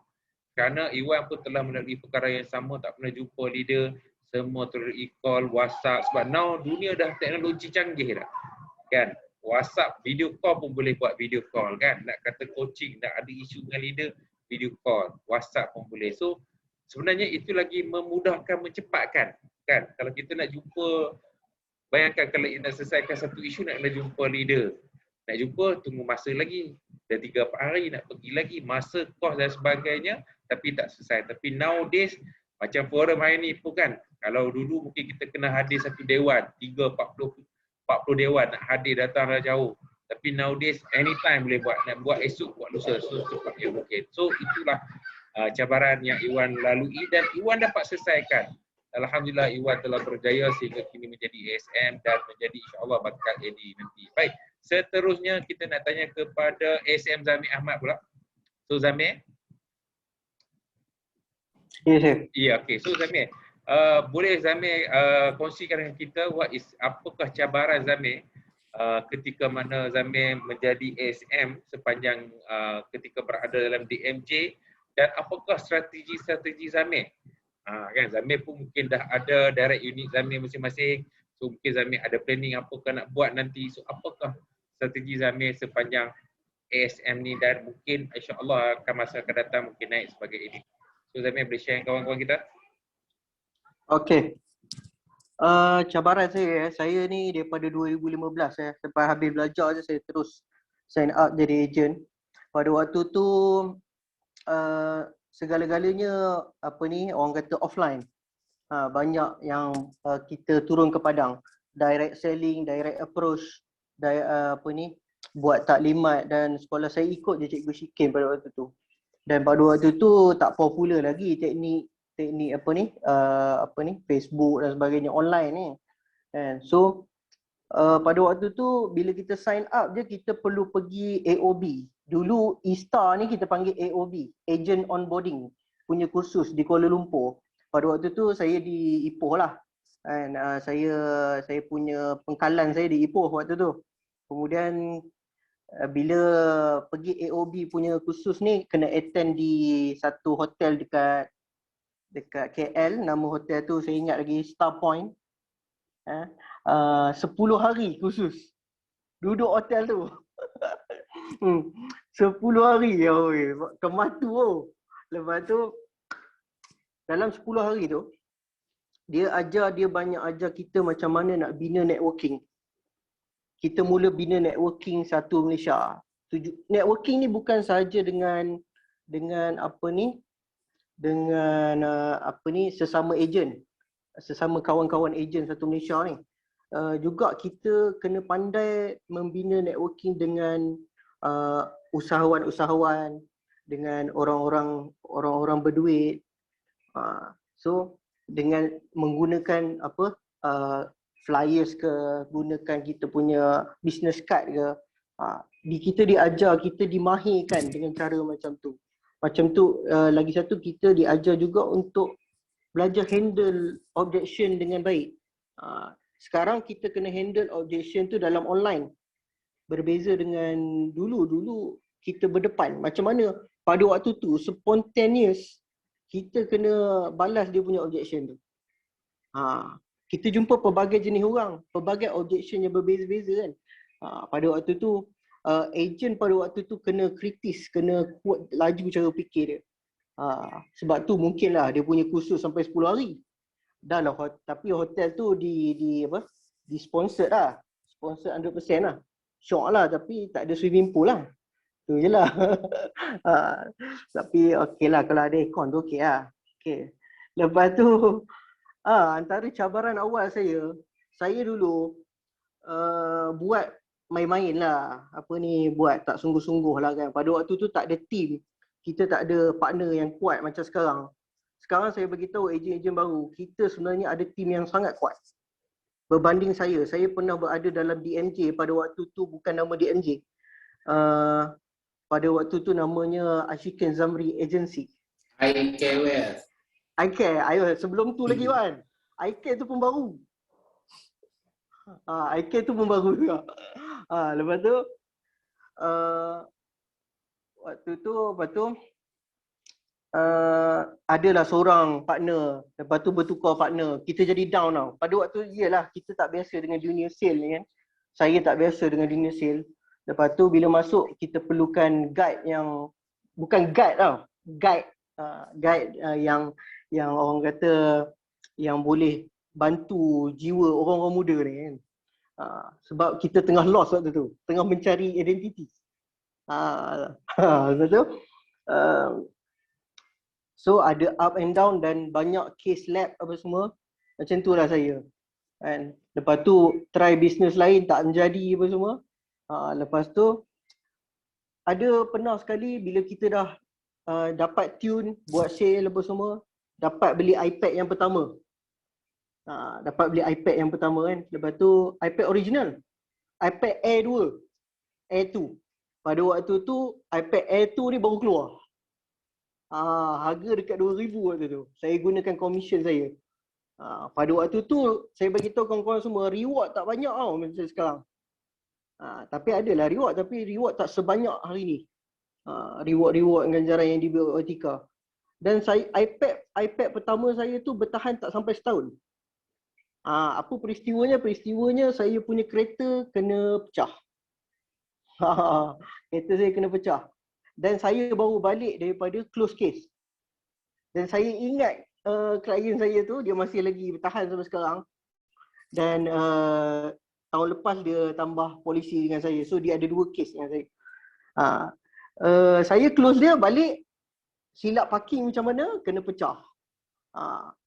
Kerana Iwan pun telah melalui perkara yang sama, tak pernah jumpa leader, semua terus e-call, WhatsApp, sebab now dunia dah teknologi canggih dah. kan. WhatsApp video call pun boleh buat video call kan. Nak kata coaching, nak ada isu dengan leader, video call. WhatsApp pun boleh. So sebenarnya itu lagi memudahkan, mencepatkan kan. Kalau kita nak jumpa, bayangkan kalau nak selesaikan satu isu nak jumpa leader. Nak jumpa tunggu masa lagi. Dah 3-4 hari nak pergi lagi, masa, kos dan sebagainya, tapi tak selesai. Tapi nowadays macam forum hari ni pun kan, kalau dulu mungkin kita kena hadir satu dewan, 40 dewan nak hadir datang dari jauh. Tapi nowadays anytime boleh buat, nak buat esok buat lusa, so cepat yang mungkin. So itulah cabaran yang Iwan lalui dan Iwan dapat selesaikan. Alhamdulillah Iwan telah berjaya sehingga kini menjadi ASM dan menjadi insya-Allah bakal AD nanti. Baik, seterusnya kita nak tanya kepada ASM Zamir Ahmad pula. So Zamir. Ya, Chef. Ya, okey. So Zamir, boleh Zamir kongsikan dengan kita apakah cabaran Zamir ketika mana Zamir menjadi ASM sepanjang ketika berada dalam DMJ dan apakah strategi-strategi Zamir? Kan Zamir pun mungkin dah ada direct unit Zamir masing-masing. So mungkin Zamir ada planning apakah nak buat nanti. So apakah strategi Zamir sepanjang ASM ni dan mungkin insya-Allah akan masa akan datang mungkin naik sebagai editor. So Zamir boleh share dengan kawan-kawan kita? Okey. Cabaran saya ni daripada 2015 lepas habis belajar je saya terus sign up jadi agent. Pada waktu tu segala-galanya orang kata offline. Banyak yang kita turun ke padang, direct selling, direct approach, buat taklimat dan sekolah saya ikut je Cikgu Syikin pada waktu tu. Dan pada waktu tu tak popular lagi teknik Facebook dan sebagainya online ni. And so pada waktu tu bila kita sign up je kita perlu pergi AOB. Dulu E-Star ni kita panggil AOB, Agent Onboarding, punya kursus di Kuala Lumpur. Pada waktu tu saya di Ipoh lah. And saya punya pengkalan saya di Ipoh waktu tu. Kemudian bila pergi AOB punya kursus ni kena attend di satu hotel dekat KL, nama hotel tu saya ingat lagi, Star Point. 10 hari kursus duduk hotel tu. 10 hari ya, kematu. Lepas tu dalam 10 hari tu dia banyak ajar kita macam mana nak bina networking. Kita mula bina networking satu Malaysia. Networking ni bukan sahaja dengan sesama ejen, sesama kawan-kawan ejen satu Malaysia ni. Juga kita kena pandai membina networking dengan usahawan-usahawan, dengan orang-orang berduit. So dengan menggunakan flyers ke, gunakan kita punya business card ke, kita diajar, kita dimahirkan dengan cara macam tu. Lagi satu kita diajar juga untuk belajar handle objection dengan baik. Sekarang kita kena handle objection tu dalam online. Berbeza dengan dulu kita berdepan. Macam mana pada waktu tu spontaneous kita kena balas dia punya objection tu. Kita jumpa pelbagai jenis orang, pelbagai objection yang berbeza-beza kan. Pada waktu tu agent pada waktu tu kena kritis, kena kuat laju cara fikir dia. Sebab tu mungkinlah dia punya kursus sampai 10 hari. Dah lah, tapi hotel tu di sponsor lah. Sponsor 100% lah. Syok lah tapi tak ada swimming pool lah. Tu je lah. Tapi okey lah kalau ada aircon tu okey lah. Okay. Lepas tu antara cabaran awal saya dulu buat main-main lah. Buat tak sungguh-sungguh lah kan. Pada waktu tu tak ada team. Kita tak ada partner yang kuat macam sekarang. Sekarang saya beritahu ejen-ejen baru, kita sebenarnya ada team yang sangat kuat. Berbanding saya pernah berada dalam DMJ pada waktu tu bukan nama DMJ. Pada waktu tu namanya Ashikin Zamri Agency. iCare. Sebelum tu lagi Wan. iCare tu pun baru. iCare tu pun baru juga. Lepas tu lepas tu adalah seorang partner, lepas tu bertukar partner, kita jadi down tau. Pada waktu iyalah kita tak biasa dengan junior sale ni kan. saya tak biasa dengan dunia sale. Lepas tu bila masuk kita perlukan guide yang bukan guide tau, guide yang orang kata yang boleh bantu jiwa orang-orang muda ni kan. Sebab kita tengah lost waktu tu, tengah mencari identiti. Betul. So ada up and down dan banyak case lab apa semua. Macam tu lah saya. Kan. Lepas tu try bisnes lain tak menjadi apa semua. Lepas tu ada pernah sekali bila kita dah dapat tune, buat sale apa semua, dapat beli iPad yang pertama. Dapat beli iPad yang pertama kan. Lepas tu iPad original. iPad Air 2. Air 2. Pada waktu tu iPad Air 2 ni baru keluar. Harga dekat 2,000 waktu tu. Saya gunakan commission saya. Pada waktu tu saya bagi tahu kawan-kawan semua reward tak banyak tau macam sekarang. Tapi adalah reward, tapi reward tak sebanyak hari ni. Reward ganjaran yang diberi oleh Tika. Dan saya iPad pertama saya tu bertahan tak sampai setahun. Apa peristiwanya? Peristiwanya saya punya kereta kena pecah. Kereta saya kena pecah. Dan saya baru balik daripada close case. Dan saya ingat klien saya tu dia masih lagi bertahan sampai sekarang. Dan tahun lepas dia tambah polisi dengan saya. So dia ada 2 case dengan saya. Saya close dia balik, silap parking macam mana, kena pecah.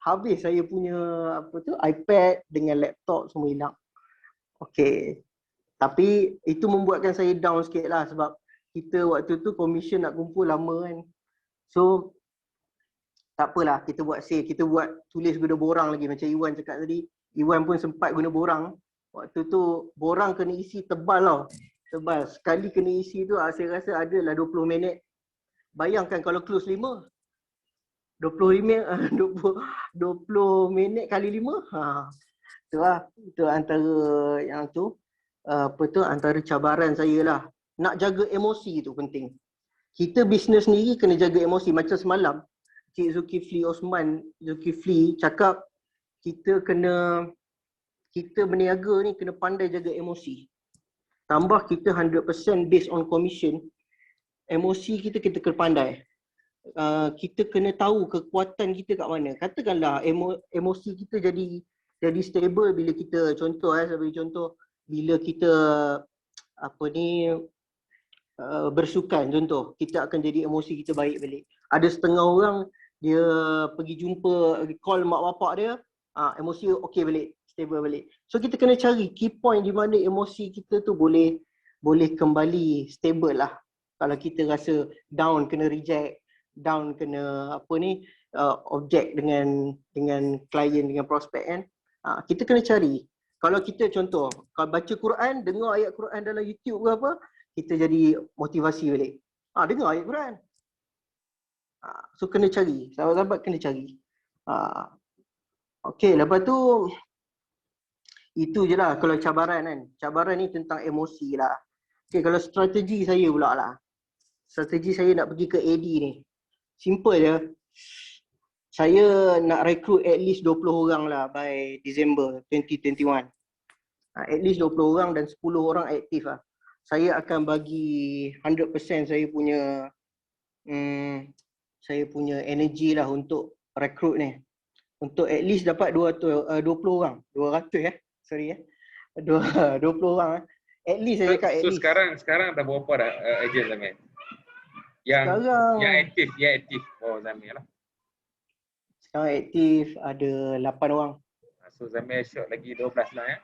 Habis saya punya iPad dengan laptop semua hilang. Okay. Tapi itu membuatkan saya down sikit lah sebab kita waktu tu commission nak kumpul lama kan. So tak apalah, kita buat sale, kita buat tulis guna borang lagi macam Iwan cakap tadi. Iwan pun sempat guna borang. Waktu tu borang kena isi tebal tau. Tebal. Sekali kena isi tu saya rasa adalah 20 minit. Bayangkan kalau close 5. 20 minit kali 5. Tu lah. Itu antara yang tu. Antara cabaran saya lah. Nak jaga emosi tu penting. Kita bisnes sendiri kena jaga emosi. Macam semalam Cik Zulkifli cakap kita berniaga ni kena pandai jaga emosi. Tambah kita 100% based on commission. Emosi kita kena pandai. Kita kena tahu kekuatan kita kat mana. Katakanlah emosi kita jadi stable bila kita contoh bila kita bersukan contoh, kita akan jadi emosi kita baik balik. Ada setengah orang dia pergi jumpa call mak bapak dia, emosi okey balik, stable balik. So kita kena cari key point di mana emosi kita tu boleh kembali stable lah. Kalau kita rasa down kena reject, down kena objek dengan klien, dengan prospek kan. Kita kena cari. Kalau kita contoh, kalau baca Quran, dengar ayat Quran dalam YouTube ke apa, kita jadi motivasi balik. Dengar ayat Quran. So kena cari, sahabat-sahabat kena cari. Okey, lepas tu itu je lah kalau cabaran kan. Cabaran ni tentang emosi lah. Okey, kalau strategi saya pula lah. Strategi saya nak pergi ke AD ni. Simple je. Saya nak rekrut at least 20 orang lah by December 2021. At least 20 orang dan 10 orang aktif lah. Saya akan bagi 100% saya punya energi lah untuk rekrut ni. Untuk at least dapat 20 orang. 200 sorry 20 orang. At least saya cakap at least. Sekarang dah berapa dah agent Zamir? Yang aktif Zamir lah. Sekarang aktif ada 8 orang. So Zamir short lagi 12 lah ya.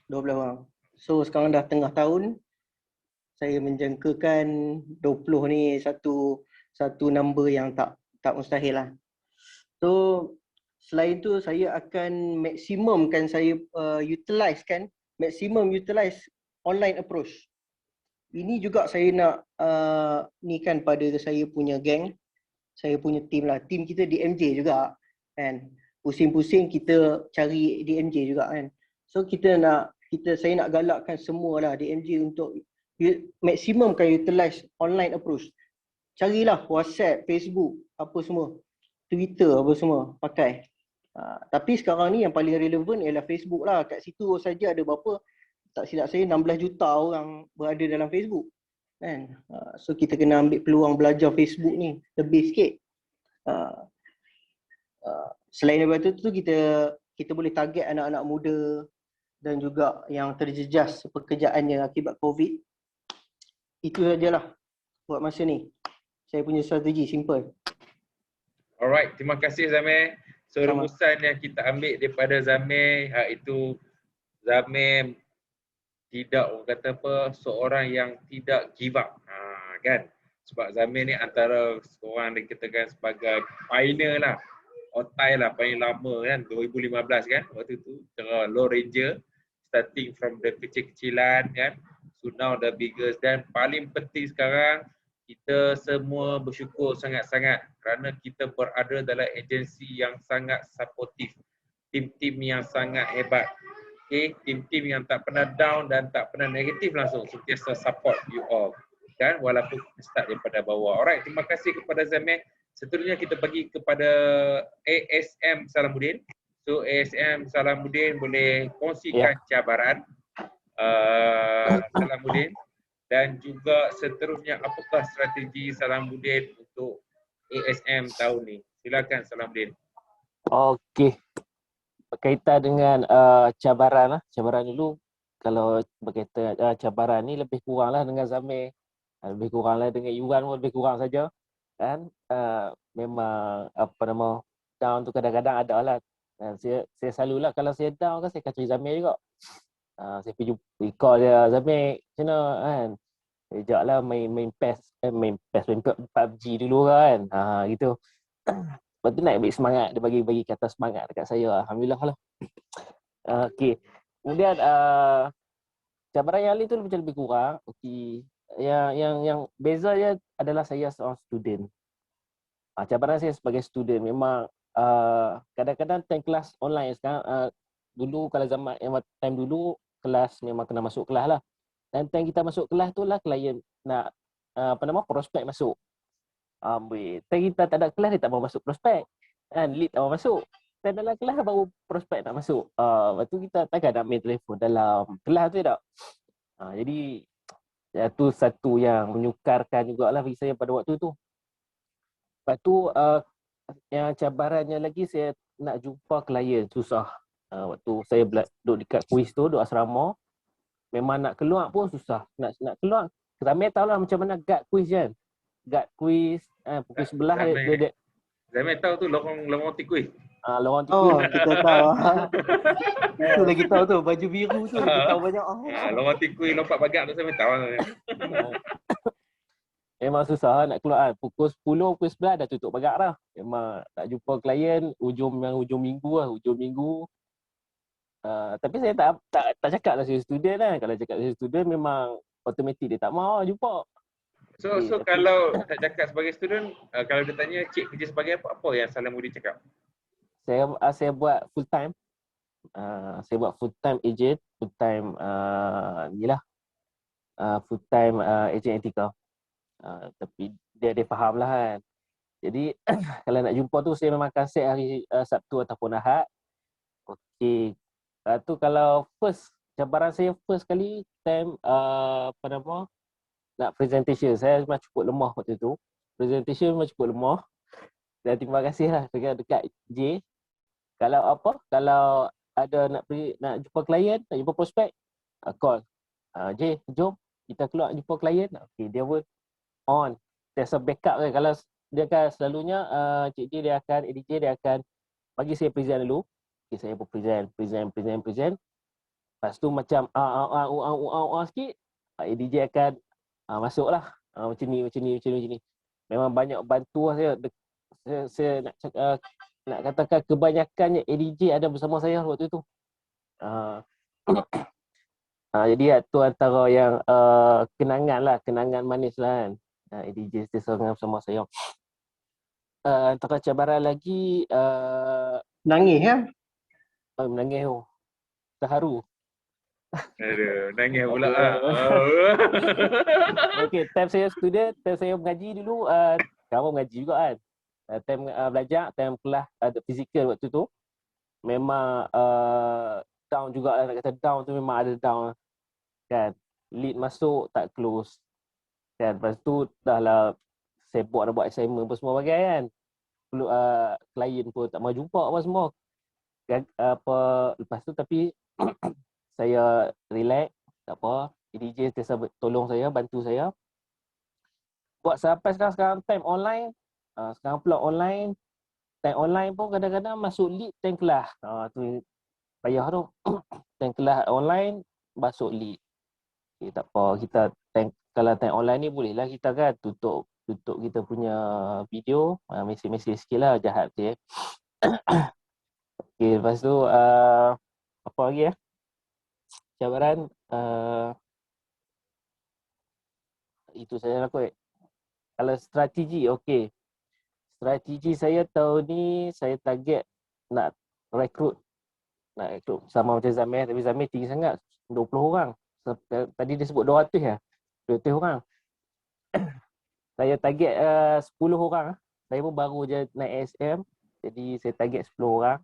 12 orang. So sekarang dah tengah tahun. Saya menjangkakan 20 ni satu number yang tak mustahil lah. So selain tu saya akan maksimumkan saya utilize online approach. Ini juga saya nak ni kan pada saya punya gang, saya punya team lah. Team kita DMJ juga kan. Pusing-pusing kita cari DMJ juga kan. So saya nak galakkan semualah DMJ untuk maksimumkan utilize online approach. Carilah WhatsApp, Facebook, apa semua. Twitter apa semua pakai. Tapi sekarang ni yang paling relevan ialah Facebook lah. Kat situ saja ada berapa tak silap saya 16 juta orang berada dalam Facebook kan. So kita kena ambil peluang belajar Facebook ni lebih sikit. Selain daripada tu kita boleh target anak-anak muda dan juga yang terjejas pekerjaannya akibat COVID. Itu sajalah buat masa ni. Saya punya strategi simple. Alright, terima kasih Zamir. So Sama. rumusan yang kita ambil daripada Zamir iaitu Zamir tidak orang kata apa, seorang yang tidak give up. Kan? Sebab Zamir ni antara seorang yang dikatakan sebagai pioneer lah. Otai lah paling lama kan, 2015 kan waktu tu. Cara Low Ranger, starting from the kecil-kecilan kan. So now the biggest, dan paling penting sekarang kita semua bersyukur sangat-sangat kerana kita berada dalam agensi yang sangat supportive. Tim-tim yang sangat hebat. Okay, tim-tim yang tak pernah down dan tak pernah negatif langsung. Sentiasa support you all. Kan, walaupun start daripada bawah. Alright, terima kasih kepada Zamir. Seterusnya kita bagi kepada ASM Salamuddin. So ASM Salamuddin boleh kongsikan cabaran Salamuddin. Dan juga seterusnya apakah strategi Salamuddin untuk ASM tahun ni? Silakan Salamuddin. Okey. Berkaitan dengan cabaran lah. Cabaran dulu, kalau berkaitan cabaran ni lebih kurang lah dengan Zamir. Lebih kurang lah dengan Yuan pun lebih kurang saja. Kan? Memang apa nama, down tu kadang-kadang ada lah. Saya selalu lah kalau saya down kan saya akan cari Zamir juga. Saya pergi call dia, Zamir macam mana kan? Sekejap lah main PUBG dulu kan. Gitu. Lepas tu nak ambil semangat, dia bagi kata semangat dekat saya. Alhamdulillah lah. Okey. Kemudian cabaran yang lain tu macam lebih kurang. Okey. Yang beza dia adalah saya seorang student. Cabaran saya sebagai student memang kadang-kadang time kelas online sekarang. Dulu kalau zaman time dulu kelas memang kena masuk kelas lah. Dan time kita masuk kelas tu lah klien nak prospek masuk. Time kita tak ada kelas dia tak mau masuk prospek. Kan lead tak mau masuk. Time dalam kelas baru prospek nak masuk. Lepas tu kita takkan nak main telefon dalam kelas tu tak. Jadi itu satu yang menyukarkan jugalah bagi saya pada waktu tu. Lepas tu yang cabarannya lagi saya nak jumpa klien susah. Waktu saya duduk dekat kuis tu, duduk asrama. Memang nak keluar pun susah. Nak keluar, Zamir tahu lah macam mana guard quiz kan. Guard quiz, pukul 11 dia Zamir tahu tu lorong tikus. Lorong tikus. Kita tahu. Itu lagi tahu tu, baju biru tu kita tahu banyak. Lorong tikus lompat pagar tu Zamir tahu. Memang susah nak keluar. Pukul 10, pukul 11 dah tutup pagar dah. Memang tak jumpa klien, hujung minggu lah, hujung minggu. Tapi saya tak cakap lah saya student lah. Kalau cakap saya student memang automatik dia tak mahu jumpa. So kalau tak cakap sebagai student, kalau dia tanya cik kerja sebagai apa yang Salamuddin cakap? Saya buat full time. Saya buat full time agent, full time full time agent etika. Tapi dia faham lah kan. Jadi kalau nak jumpa tu saya memang akan set hari Sabtu ataupun Ahad. Okey. Tu kalau cabaran saya first kali time nak presentation. Saya memang cukup lemah waktu tu. Presentation memang cukup lemah. Dan terima kasih lah dekat J. Kalau ada nak jumpa klien, nak jumpa prospek, call. J, jom kita keluar jumpa klien. Okey, dia pun on. There's a backup kan. Kalau dia akan selalunya Cik J dia akan, ADJ dia akan bagi saya present dulu. Okay, saya pun present. Lepas tu macam sikit, ADJ akan masuklah. Macam ni. Memang banyak bantu lah saya nak katakan kebanyakannya ADJ ada bersama saya waktu tu. Jadi itu antara yang kenangan manis lah kan. ADJ setiap bersama saya. Antara cabaran lagi Nangis ya? Menangis tu. Terharu. Aduh, nangis pula. Okey, time saya student, time saya mengaji dulu, kamu mengaji juga kan. Time belajar, time kelas ada fizikal waktu tu. Memang down jugalah, nak kata down tu memang ada down. kan. Lead masuk tak close. Kan, lepas tu dah buat assignment apa semua bagai kan. Perlu klien pun tak mau jumpa apa semua. Lepas tu tapi saya relax, tak apa. DJ sentiasa tolong saya, bantu saya. Buat sampai sekarang time online. Sekarang pula online. Time online pun kadang-kadang masuk lead time kelas. Tu payah tu. Time kelas online masuk lead. Okay, tak apa, kita kalau time online ni bolehlah kita kan tutup kita punya video, mesej-mesej sikit lah, jahat je. Okay, lepas tu apa lagi cabaran itu saya lakukan. Kalau strategi, okey. Strategi saya tahun ni saya target nak rekrut sama macam Zamir, tapi Zamir tinggi sangat, 20 orang. Tadi dia sebut 200 ya. 200 orang. Saya target 10 orang. Saya pun baru je naik SM, jadi saya target 10 orang.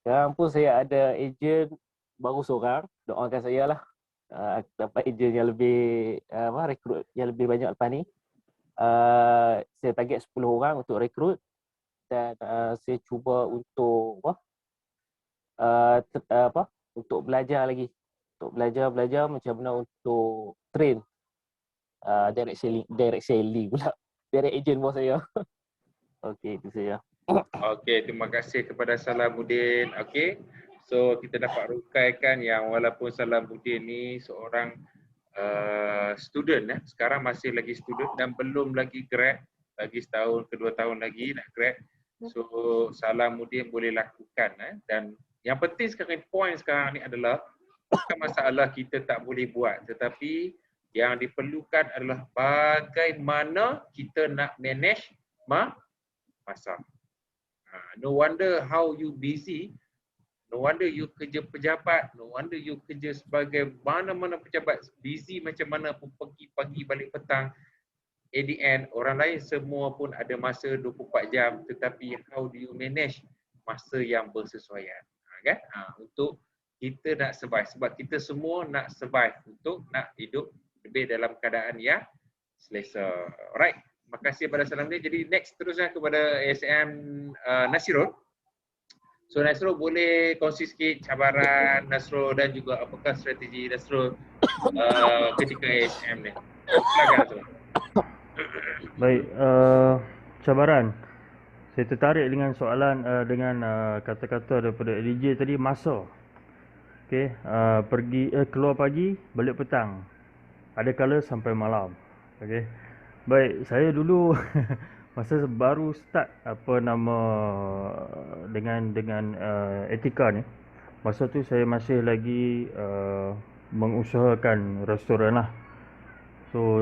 Sekarang pun saya ada ejen baru seorang. Doakan saya lah dapat ejen yang lebih rekrut yang lebih banyak lepas ni. Saya target 10 orang untuk rekrut dan saya cuba untuk untuk belajar lagi. Untuk belajar macam mana untuk train direct selling pula. Direct agent bos saya. Okey, itu saya. Okey, terima kasih kepada Salamuddin. Okey. So kita dapat rukaikan yang walaupun Salamuddin ni seorang student sekarang masih lagi student dan belum lagi grad, lagi setahun ke 2 tahun lagi nak grad. So Salamuddin boleh lakukan dan yang penting sekarang point sekarang ni adalah bukan masalah kita tak boleh buat, tetapi yang diperlukan adalah bagaimana kita nak manage masa. No wonder how you busy, no wonder you kerja pejabat, no wonder you kerja sebagai mana-mana pejabat, busy macam mana pun pergi pagi balik petang. At the end, orang lain semua pun ada masa 24 jam, tetapi how do you manage masa yang bersesuaian, kan? Untuk kita nak survive, sebab kita semua nak survive untuk nak hidup lebih dalam keadaan yang selesa. Alright, terima kasih kepada Salamuddin. Jadi next terusnya kepada ASM Nasirul. So Nasrul boleh kongsi sikit cabaran Nasrul dan juga apakah strategi Nasrul ketika ASM ni. Silakan Nasrul. Baik, cabaran. Saya tertarik dengan soalan dengan kata-kata daripada DJ tadi, masa. Okey, keluar pagi, balik petang. Ada kala sampai malam. Okey. Baik, saya dulu masa baru start dengan etika ni. Masa tu saya masih lagi mengusahakan restoran lah. So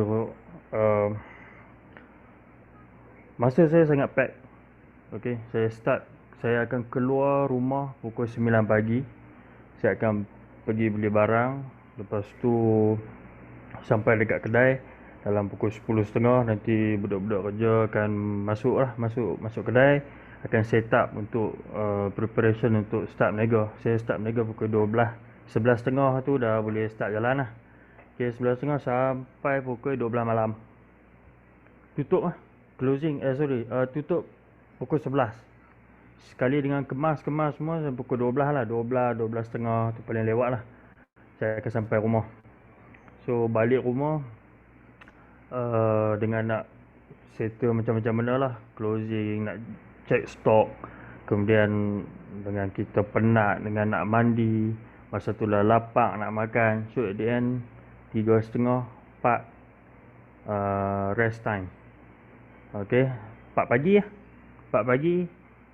masa saya sangat pack. Okey, saya akan keluar rumah pukul 9 pagi. Saya akan pergi beli barang, lepas tu sampai dekat kedai dalam pukul 10.30. Nanti budak-budak kerja akan masuk kedai, akan set up untuk preparation untuk start berniaga. Saya start berniaga pukul 12. 11.30 tu dah boleh start jalan lah. Okay, 11.30 sampai pukul 12 malam. Tutup lah. Tutup pukul 11. Sekali dengan kemas semua sampai pukul 12 lah. 12.30 tu paling lewat lah. Saya akan sampai rumah. So balik rumah dengan nak settle macam-macam benda lah. Closing, nak check stok. Kemudian dengan kita penat, dengan nak mandi. Masa tu lah lapar nak makan. So at the end 3.30, 4 rest time. Okay, 4 pagi lah. 4 pagi.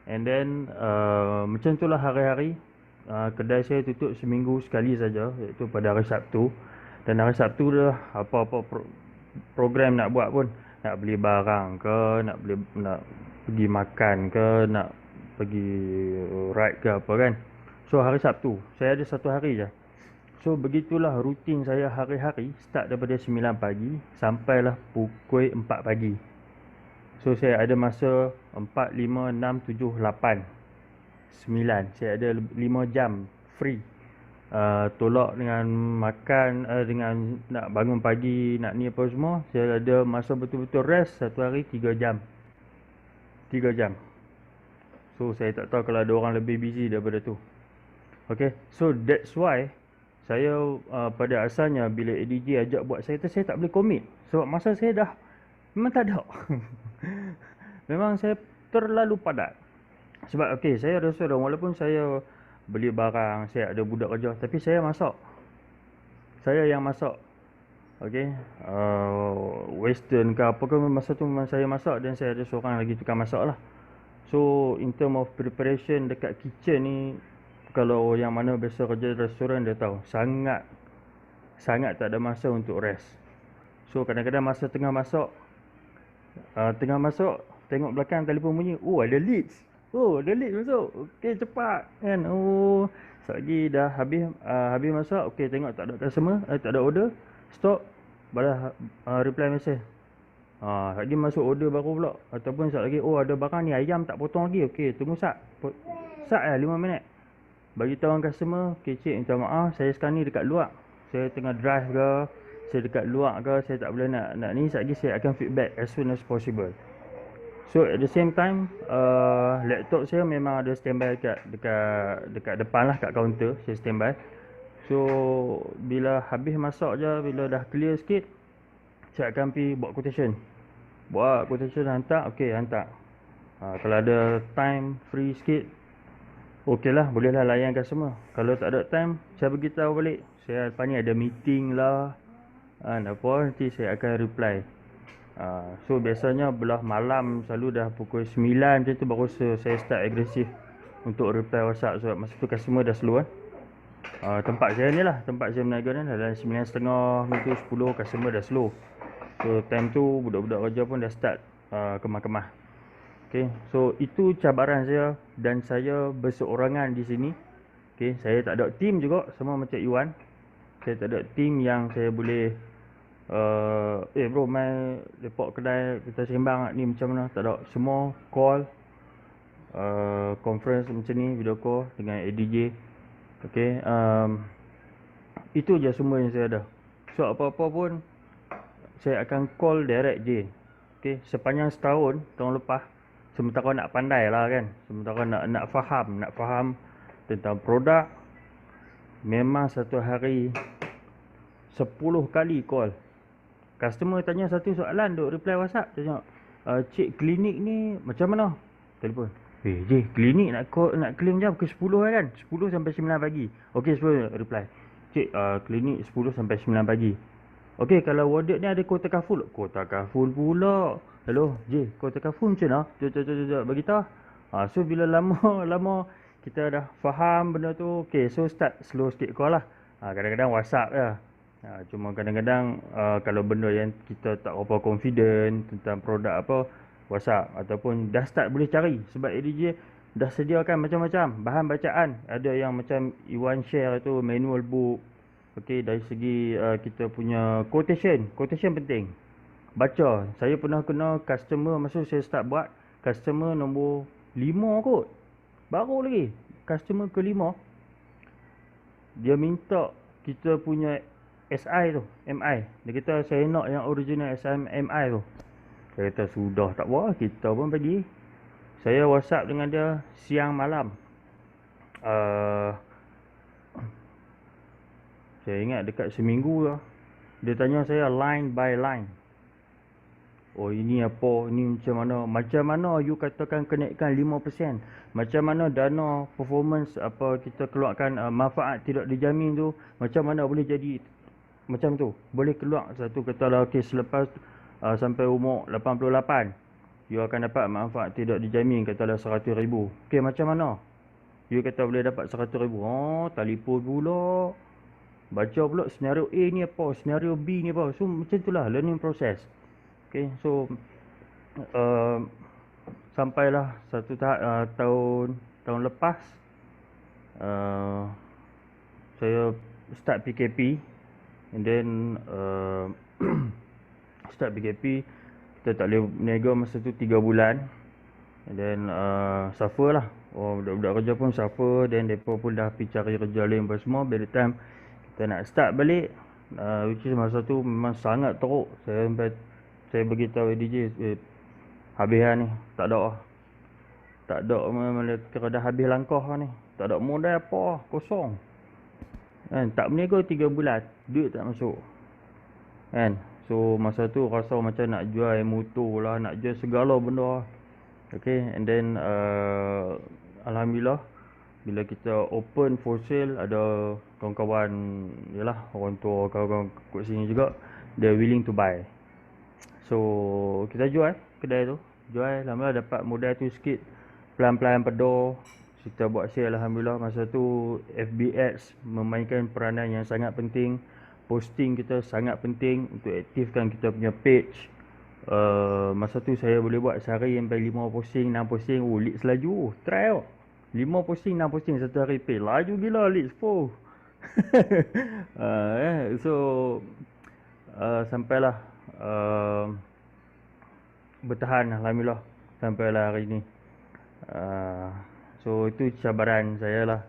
And then macam tu lah hari-hari. Kedai saya tutup seminggu sekali saja, iaitu pada hari Sabtu. Dan hari Sabtu dah apa-apa program nak buat pun, nak beli barang ke, nak pergi makan ke, nak pergi ride ke apa kan. So hari Sabtu saya ada satu hari je. So begitulah rutin saya hari-hari, start daripada 9 pagi sampailah pukul 4 pagi. So saya ada masa 4, 5, 6, 7, 8, 9. Saya ada 5 jam free tolak dengan makan, dengan nak bangun pagi, nak ni apa semua, saya ada masa betul-betul rest satu hari 3 jam. 3 jam. So saya tak tahu kalau ada orang lebih busy daripada tu. Okay, so that's why saya pada asalnya bila ADJ ajak buat saya tu, saya tak boleh commit. Sebab masa saya dah memang tak ada. Memang saya terlalu padat. Sebab okay, saya restoran, walaupun saya beli barang, saya ada budak kerja, tapi saya masak. Saya yang masak. Okay, western ke apa ke, masa tu memang saya masak, dan saya ada seorang lagi tukang masak lah. So in term of preparation dekat kitchen ni, kalau yang mana biasa kerja restoran dia tahu, sangat tak ada masa untuk rest. So kadang-kadang masa tengah masak, tengok belakang telefon bunyi, oh ada leads masuk, okey cepat kan. Oh, sekejap dah habis masak, okey tengok tak ada customer, tak ada order, stop, balas reply message. Lagi masuk order baru pula, ataupun sekejap lagi, oh ada barang ni, ayam tak potong lagi, okey tunggu sat 5 minit. Bagi tahu customer, okey cik minta maaf, saya sekarang ni dekat luar, saya tengah drive ke, saya dekat luar ke, saya tak boleh nak ni, sekejap lagi saya akan feedback as soon as possible. So at the same time, laptop saya memang ada standby dekat depan lah, kat kaunter saya standby. So bila habis masak je, bila dah clear sikit, saya akan pergi buat quotation, hantar, okey hantar. Kalau ada time free sikit, okey lah, bolehlah layan customer. Kalau tak ada time, saya beritahu balik, saya lepas ni ada meeting lah, apa, nanti saya akan reply. So biasanya belah malam, selalu dah pukul 9 macam tu baru saya start agresif untuk reply WhatsApp. Sebab masa tu customer dah slow kan. Tempat saya ni lah, tempat saya meniaga ni dalam 9.30 macam tu 10 customer dah slow. So time tu budak-budak kerja pun dah start kemah-kemah. Okay, so itu cabaran saya, dan saya berseorangan di sini. Okay, saya tak ada team juga, sama macam Iwan. Saya tak ada team yang saya boleh bro mai report kedai kita sembang ni macam mana, tak ada. Semua call, conference macam ni, video call dengan ADJ. Okay, itu je semua yang saya ada. So apa-apa pun saya akan call direct je. Okay, sepanjang setahun, tahun lepas, sementara nak pandai lah kan, sementara nak faham tentang produk, memang satu hari 10 kali call. Customer tanya satu soalan, duk reply WhatsApp, tanya, cik klinik ni macam mana? Telefon, je klinik nak claim jam ke 10 kan, 10 sampai 9 pagi. Okey 10 reply, cik klinik 10 sampai 9 pagi. Okey, kalau warded ni ada kota kaful pula. Hello je, kota kaful macam mana? Jom bagi tahu. So bila lama kita dah faham benda tu, okey, so start slow sikit call lah. Kadang-kadang WhatsApp je. Cuma kadang-kadang kalau benda yang kita tak berapa confident tentang produk apa, WhatsApp, ataupun dah start boleh cari. Sebab ADJ dah sediakan macam-macam bahan bacaan. Ada yang macam Iwan share tu, manual book. Okey, dari segi kita punya quotation penting. Baca. Saya pernah kena customer masa saya start buat, customer nombor 5 kot. Baru lagi. Customer ke-5, dia minta kita punya SI tu, MI. Dia kata saya nak yang original SI MI tu. Saya kata sudah tak apa, kita pun pergi. Saya WhatsApp dengan dia siang malam. Saya ingat dekat seminggu lah. Dia tanya saya line by line. Oh ini apa, ini macam mana you katakan kenaikan 5%. Macam mana dana performance apa kita keluarkan manfaat tidak dijamin tu, macam mana boleh jadi macam tu. Boleh keluar satu katalah, okey selepas sampai umur 88 you akan dapat manfaat tidak dijamin katalah 100,000. Okey macam mana you kata boleh dapat 100,000? Oh telefon pula, baca pula senario A ni apa, senario B ni apa. So macam itulah learning process. Okay, so sampailah satu tahap tahun lepas saya start PKP, and then start PKP, kita tak boleh berniaga masa tu 3 bulan, and then suffer lah. budak-budak kerja pun suffer, then mereka pun dah pergi cari kerja lain apa semua. By the time kita nak start balik, which is masa tu memang sangat teruk. Saya beritahu DJ, habis lah ni, tak ada lah. Tak ada, kira dah habis langkah lah ni. Tak ada modal apa lah, kosong. Kan, tak berniaga 3 bulan, duit tak masuk. Kan, so masa tu rasa macam nak jual motor lah, nak jual segala benda lah. Okay, and then Alhamdulillah, bila kita open for sale, ada kawan-kawan, yalah, orang tua, kawan-kawan kat sini juga, they're willing to buy. So kita jual kedai tu, jual, Alhamdulillah dapat modal tu sikit, pelan-pelan pedor. Kita buat sale, Alhamdulillah. Masa tu FB Ads memainkan peranan yang sangat penting. Posting kita sangat penting untuk aktifkan kita punya page. Masa tu saya boleh buat sehari sampai 5 posting, 6 posting. Leads laju, try out 5 posting, 6 posting satu hari pay. Laju gila leads po. So sampailah bertahan, Alhamdulillah, sampailah hari ni. So itu cabaran saya lah.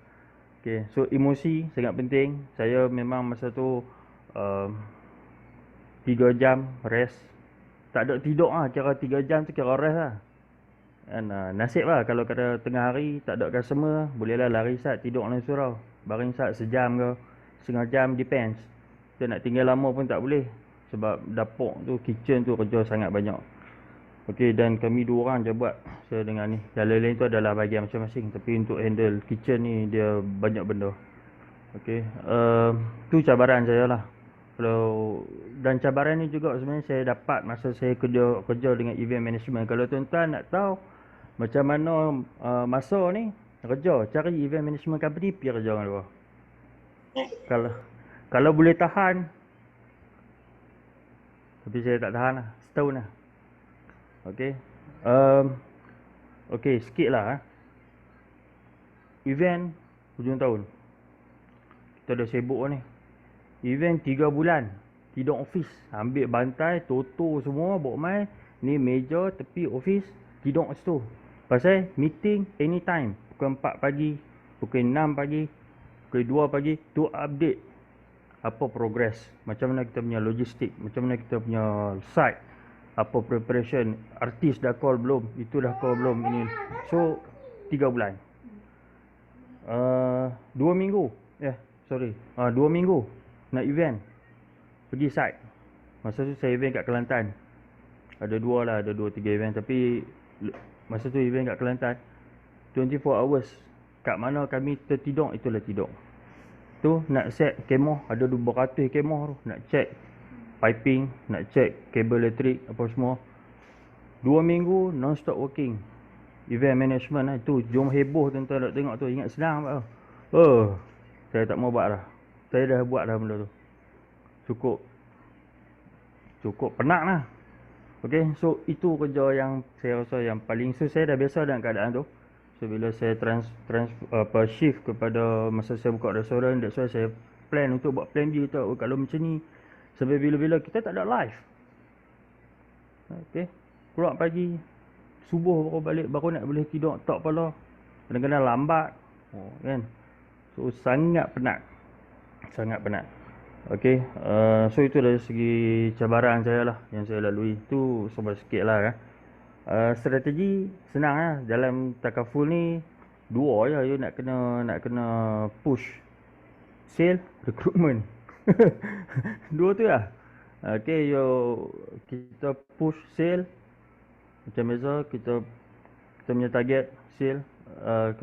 Okay, so emosi sangat penting. Saya memang masa tu 3 jam rest. Tak ada tidur lah, kira 3 jam tu kira rest lah. Dan nasib lah kalau kata tengah hari tak ada customer, bolehlah lari sat tidur dalam surau. Baring sat sejam ke setengah jam, depends. Kita nak tinggal lama pun tak boleh. Sebab dapur tu, kitchen tu kerja sangat banyak. Okey, dan kami 2 orang je buat. Saya dengan ni. Yang lain-lain tu adalah bahagian masing-masing. Tapi untuk handle kitchen ni, dia banyak benda. Okey, tu cabaran saya lah. Dan cabaran ni juga sebenarnya saya dapat masa saya kerja dengan event management. Kalau tuan-tuan nak tahu macam mana masa ni kerja, cari event management company, pergi kerja dengan luar. Kalau boleh tahan. Tapi saya tak tahan lah, setahun lah. Okey, okey, sikit lah. Event hujung tahun, kita dah sibuk ni. Event 3 bulan, tidur office, ambil bantai, toto semua, bawa mai. Ni meja, tepi office, tidur kat situ. Pasal meeting anytime, pukul 4 pagi, pukul 6 pagi, pukul 2 pagi, tu update apa progress, macam mana kita punya logistik, macam mana kita punya site, apa preparation, artis dah call belum, itu dah call belum, ini. So 3 bulan, 2 minggu, 2 minggu nak event, pergi site. Masa tu saya event kat Kelantan, ada 2-3 event. Tapi masa tu event kat Kelantan 24 hours, kat mana kami tertidur, itulah tidur. Tu nak set kemah, ada 200 kemah tu, nak check piping, nak check kabel elektrik apa semua. 2 minggu non-stop working. Event management lah, itu jom heboh tuan-tuan nak tengok tu. Ingat senang tak? Saya tak mau buat dah. Saya dah buat dah benda tu. Cukup penat lah. Okay, so itu kerja yang saya rasa yang paling, so saya dah biasa dengan keadaan tu. So bila saya shift kepada masa saya buka restoran, that's why saya plan untuk buat plan B tu. Kalau macam ni sampai bila-bila kita tak ada live. Okay, keluar pagi, subuh baru balik, baru nak boleh tidur, tak kepala. Kadang-kadang lambat. Kan? So sangat penat. Okay, so itu dari segi cabaran saya lah yang saya lalui. Itu sebab sikit lah kan. Strategi senang lah dalam takaful ni, 2 je you nak kena push sale, recruitment. 2 tu lah. Okay, kita push sale macam biasa, kita punya target sale,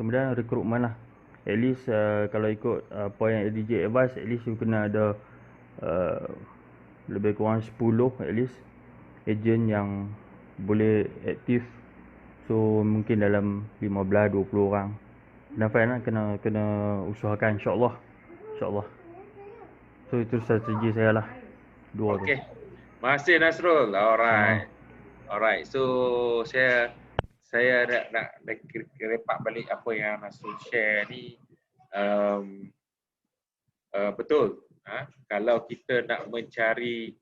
kemudian recruitment lah. At least kalau ikut apa yang DJ advice, at least you kena ada lebih kurang 10 at least agent yang boleh aktif. So mungkin dalam 15-20 orang. Nampak nak kena usahakan, insyaAllah. So itu strategi saya lah, 2 tu. Okay, terima kasih Nasrul. Alright, so saya nak repak balik apa yang Nasrul share ni. Betul. Kalau kita nak mencari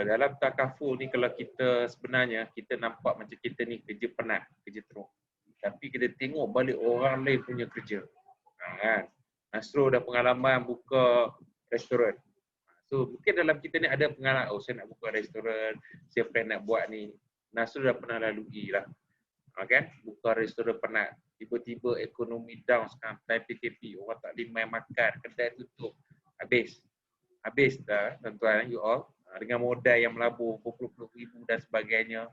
dalam takaful ni, kalau kita sebenarnya kita nampak macam kita ni kerja penat, kerja teruk. Tapi kita tengok balik orang lain punya kerja. Kan? Nasrul dah pengalaman buka restoran. So mungkin dalam kita ni ada pengalaman, oh saya nak buka restoran, saya plan nak buat ni. Nasrul dah pernah lalui lah. Kan? Buka restoran penat. Tiba-tiba ekonomi down sekarang, time PKP, orang tak boleh main makan, kedai tutup. Habis dah tuan-tuan, you all. Dengan modal yang melabur berpuluh-puluh ribu dan sebagainya.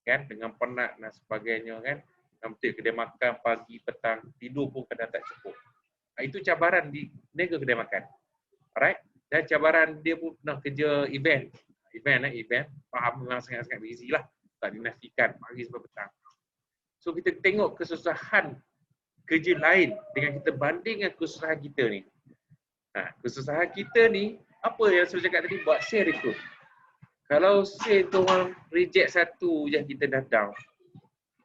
Kan? Dengan penat dan sebagainya kan. Nanti kedai makan pagi, petang, tidur pun kadang tak cukup. Itu cabaran di niaga kedai makan. Alright? Dan cabaran dia pun pernah kerja event. Event. Faham memang sangat-sangat busy lah. Tak dinafikan pagi sampai petang. So kita tengok kesusahan kerja lain dengan kita bandingkan kesusahan kita ni. Kesusahan kita ni, apa yang saya cakap tadi, buat sale rekrut. Kalau sale tu orang reject satu je kita dah down.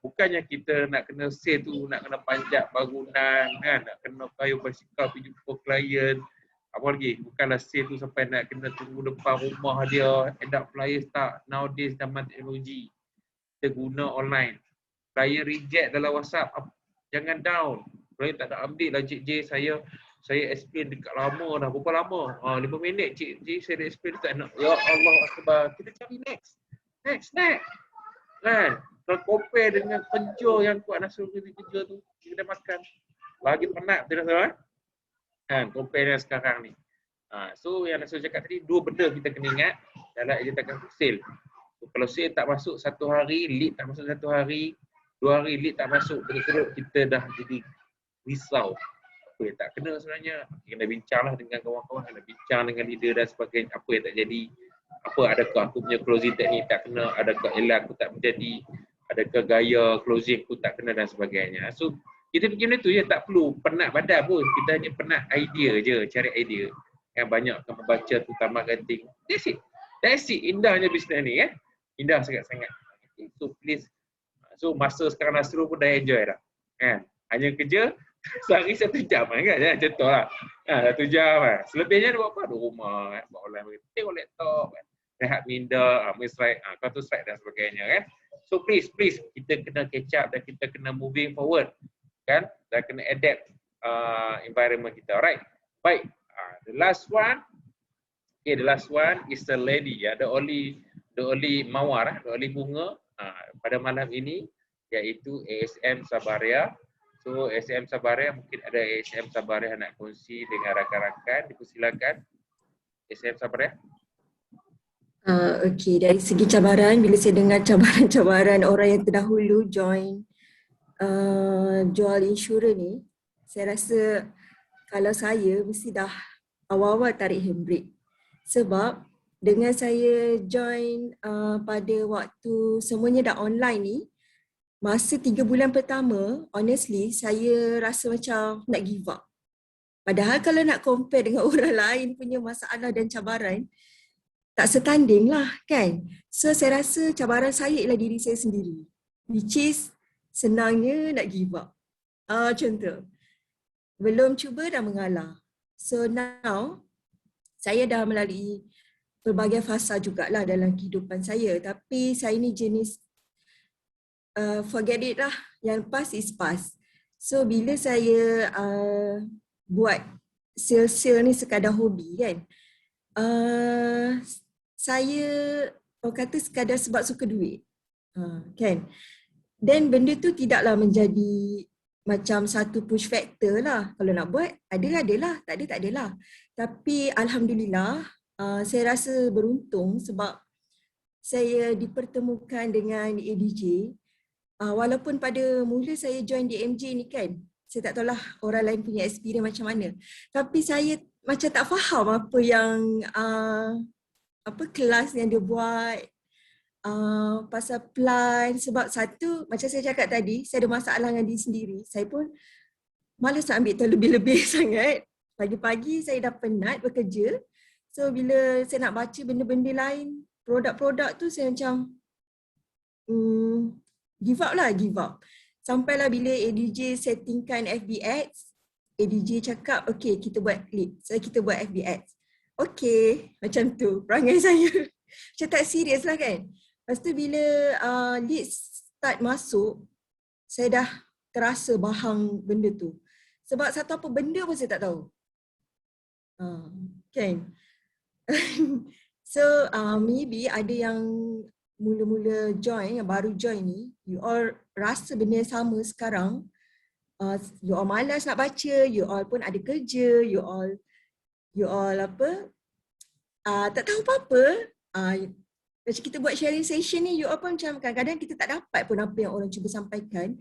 Bukannya kita nak kena sale tu, nak kena panjat bangunan, kan? Nak kena kayu basikal pergi jumpa klien. Apa lagi? Bukanlah sale tu sampai nak kena tunggu depan rumah dia, end up flyer tak. Nowadays zaman teknologi. Kita guna online. Flyer reject dalam WhatsApp, jangan down. Flyer tak ada ambil lah Cik J, saya explain dekat lama dah. Berapa lama? 5 minit Cik J saya dah explain tak nak. Ya Allah Akbar. Kita cari next. Kan? Kalau compare dengan kerja yang kuat Nasrul kerja tu, kita dah makan. Lagi penat betul tak? Kan? Compare dengan sekarang ni. So yang Nasrul cakap tadi, dua benda kita kena ingat dalam ajakan sale. So, kalau sale tak masuk satu hari, lead tak masuk satu hari, 2 hari lead tak masuk, terus-terus kita dah jadi risau. Apa yang tak kena sebenarnya? Kena bincanglah dengan kawan-kawan, kena bincang dengan leader dan sebagainya. Apa yang tak jadi? Apa, adakah aku punya closing teknik tak kena? Adakah elan aku tak menjadi? Adakah gaya closing aku tak kena dan sebagainya? So kita fikir benda tu je, tak perlu penat badan pun. Kita hanya penat idea je, cari idea. Yang banyak akan membaca tu tamat ganting. That's it. Indahnya bisnes ni kan. Indah sangat-sangat. So please. So masa sekarang Nasrul pun dah enjoy dah. Kan? Hanya kerja sehari 1 jam kan. Jangan contohlah. 1 jam kan. Selebihnya dia buat apa? Di rumah kan. Buat online. Tengok laptop kan. Rehat minda, slide, counter strike dan sebagainya kan. So please kita kena catch up dan kita kena moving forward kan. Dan kena adapt environment kita. Alright. Baik. The last one. Okay, the last one is the lady. The only mawar, the only bunga pada malam ini, iaitu ASM Sabaria. So ASM Sabaria, mungkin ada ASM Sabaria nak kongsi dengan rakan-rakan, dipersilakan. ASM Sabaria. Okey, dari segi cabaran, bila saya dengar cabaran-cabaran orang yang terdahulu join jual insurans ni, saya rasa kalau saya mesti dah awal-awal tarik handbrake. Sebab dengan saya join pada waktu semuanya dah online ni, masa 3 bulan pertama, honestly saya rasa macam nak give up. Padahal kalau nak compare dengan orang lain punya masalah dan cabaran, tak setanding lah kan. So saya rasa cabaran saya ialah diri saya sendiri. Which is senangnya nak give up. Macam tu. Belum cuba dah mengalah. So now, saya dah melalui pelbagai fasa jugalah dalam kehidupan saya. Tapi saya ni jenis forget it lah. Yang past is past. So bila saya buat sale-sale ni sekadar hobi kan. Saya orang kata sekadar sebab suka duit. Kan. Dan benda tu tidaklah menjadi macam satu push factor lah. Kalau nak buat, adalah. Tak adalah. Tapi Alhamdulillah, saya rasa beruntung sebab saya dipertemukan dengan ADJ. Walaupun pada mula saya join DMJ ni kan, saya tak tahulah orang lain punya experience macam mana. Tapi saya macam tak faham apa yang, kelas yang dia buat. Pasal plan, sebab satu macam saya cakap tadi, saya ada masalah dengan diri sendiri. Saya pun malas nak ambil terlebih-lebih sangat. Pagi-pagi saya dah penat bekerja. So bila saya nak baca benda-benda lain, produk-produk tu saya macam give up. Sampailah bila ADJ settingkan FBX, ADJ cakap okay kita buat lead. So kita buat FBX. Okay, macam tu perangai saya. Macam tak serius lah kan. Lepas tu bila lead start masuk, saya dah terasa bahang benda tu. Sebab satu apa benda pun saya tak tahu. Kan? So maybe ada yang mula-mula join, yang baru join ni, you all rasa benda yang sama sekarang. You all malas nak baca, you all pun ada kerja, you all apa, tak tahu apa-apa. Macam kita buat sharing session ni, you all pun macam kadang-kadang kita tak dapat pun apa yang orang cuba sampaikan.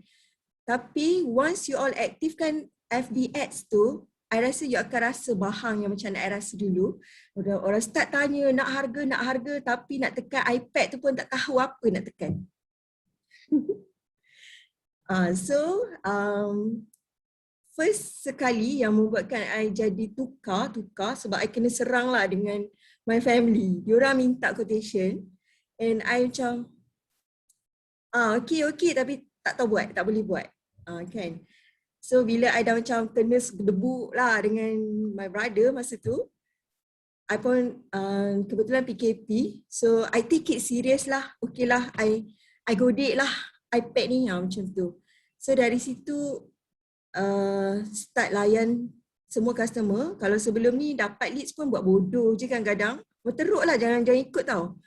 Tapi once you all aktifkan FB Ads tu, I rasa you akan rasa bahang yang macam I rasa dulu. Orang start tanya nak harga, tapi nak tekan iPad tu pun tak tahu apa nak tekan. First sekali yang membuatkan I jadi tukar sebab I kena serang lah dengan my family. Diorang minta quotation and I macam okay tapi tak tahu buat, tak boleh buat. Kan? So bila I dah macam kena debu lah dengan my brother masa tu, I pun kebetulan PKP, so I take it serious lah. Okay lah, I godek lah iPad ni macam tu. So dari situ start layan semua customer. Kalau sebelum ni dapat leads pun buat bodoh je kadang-kadang. Berteruk lah, jangan ikut tau.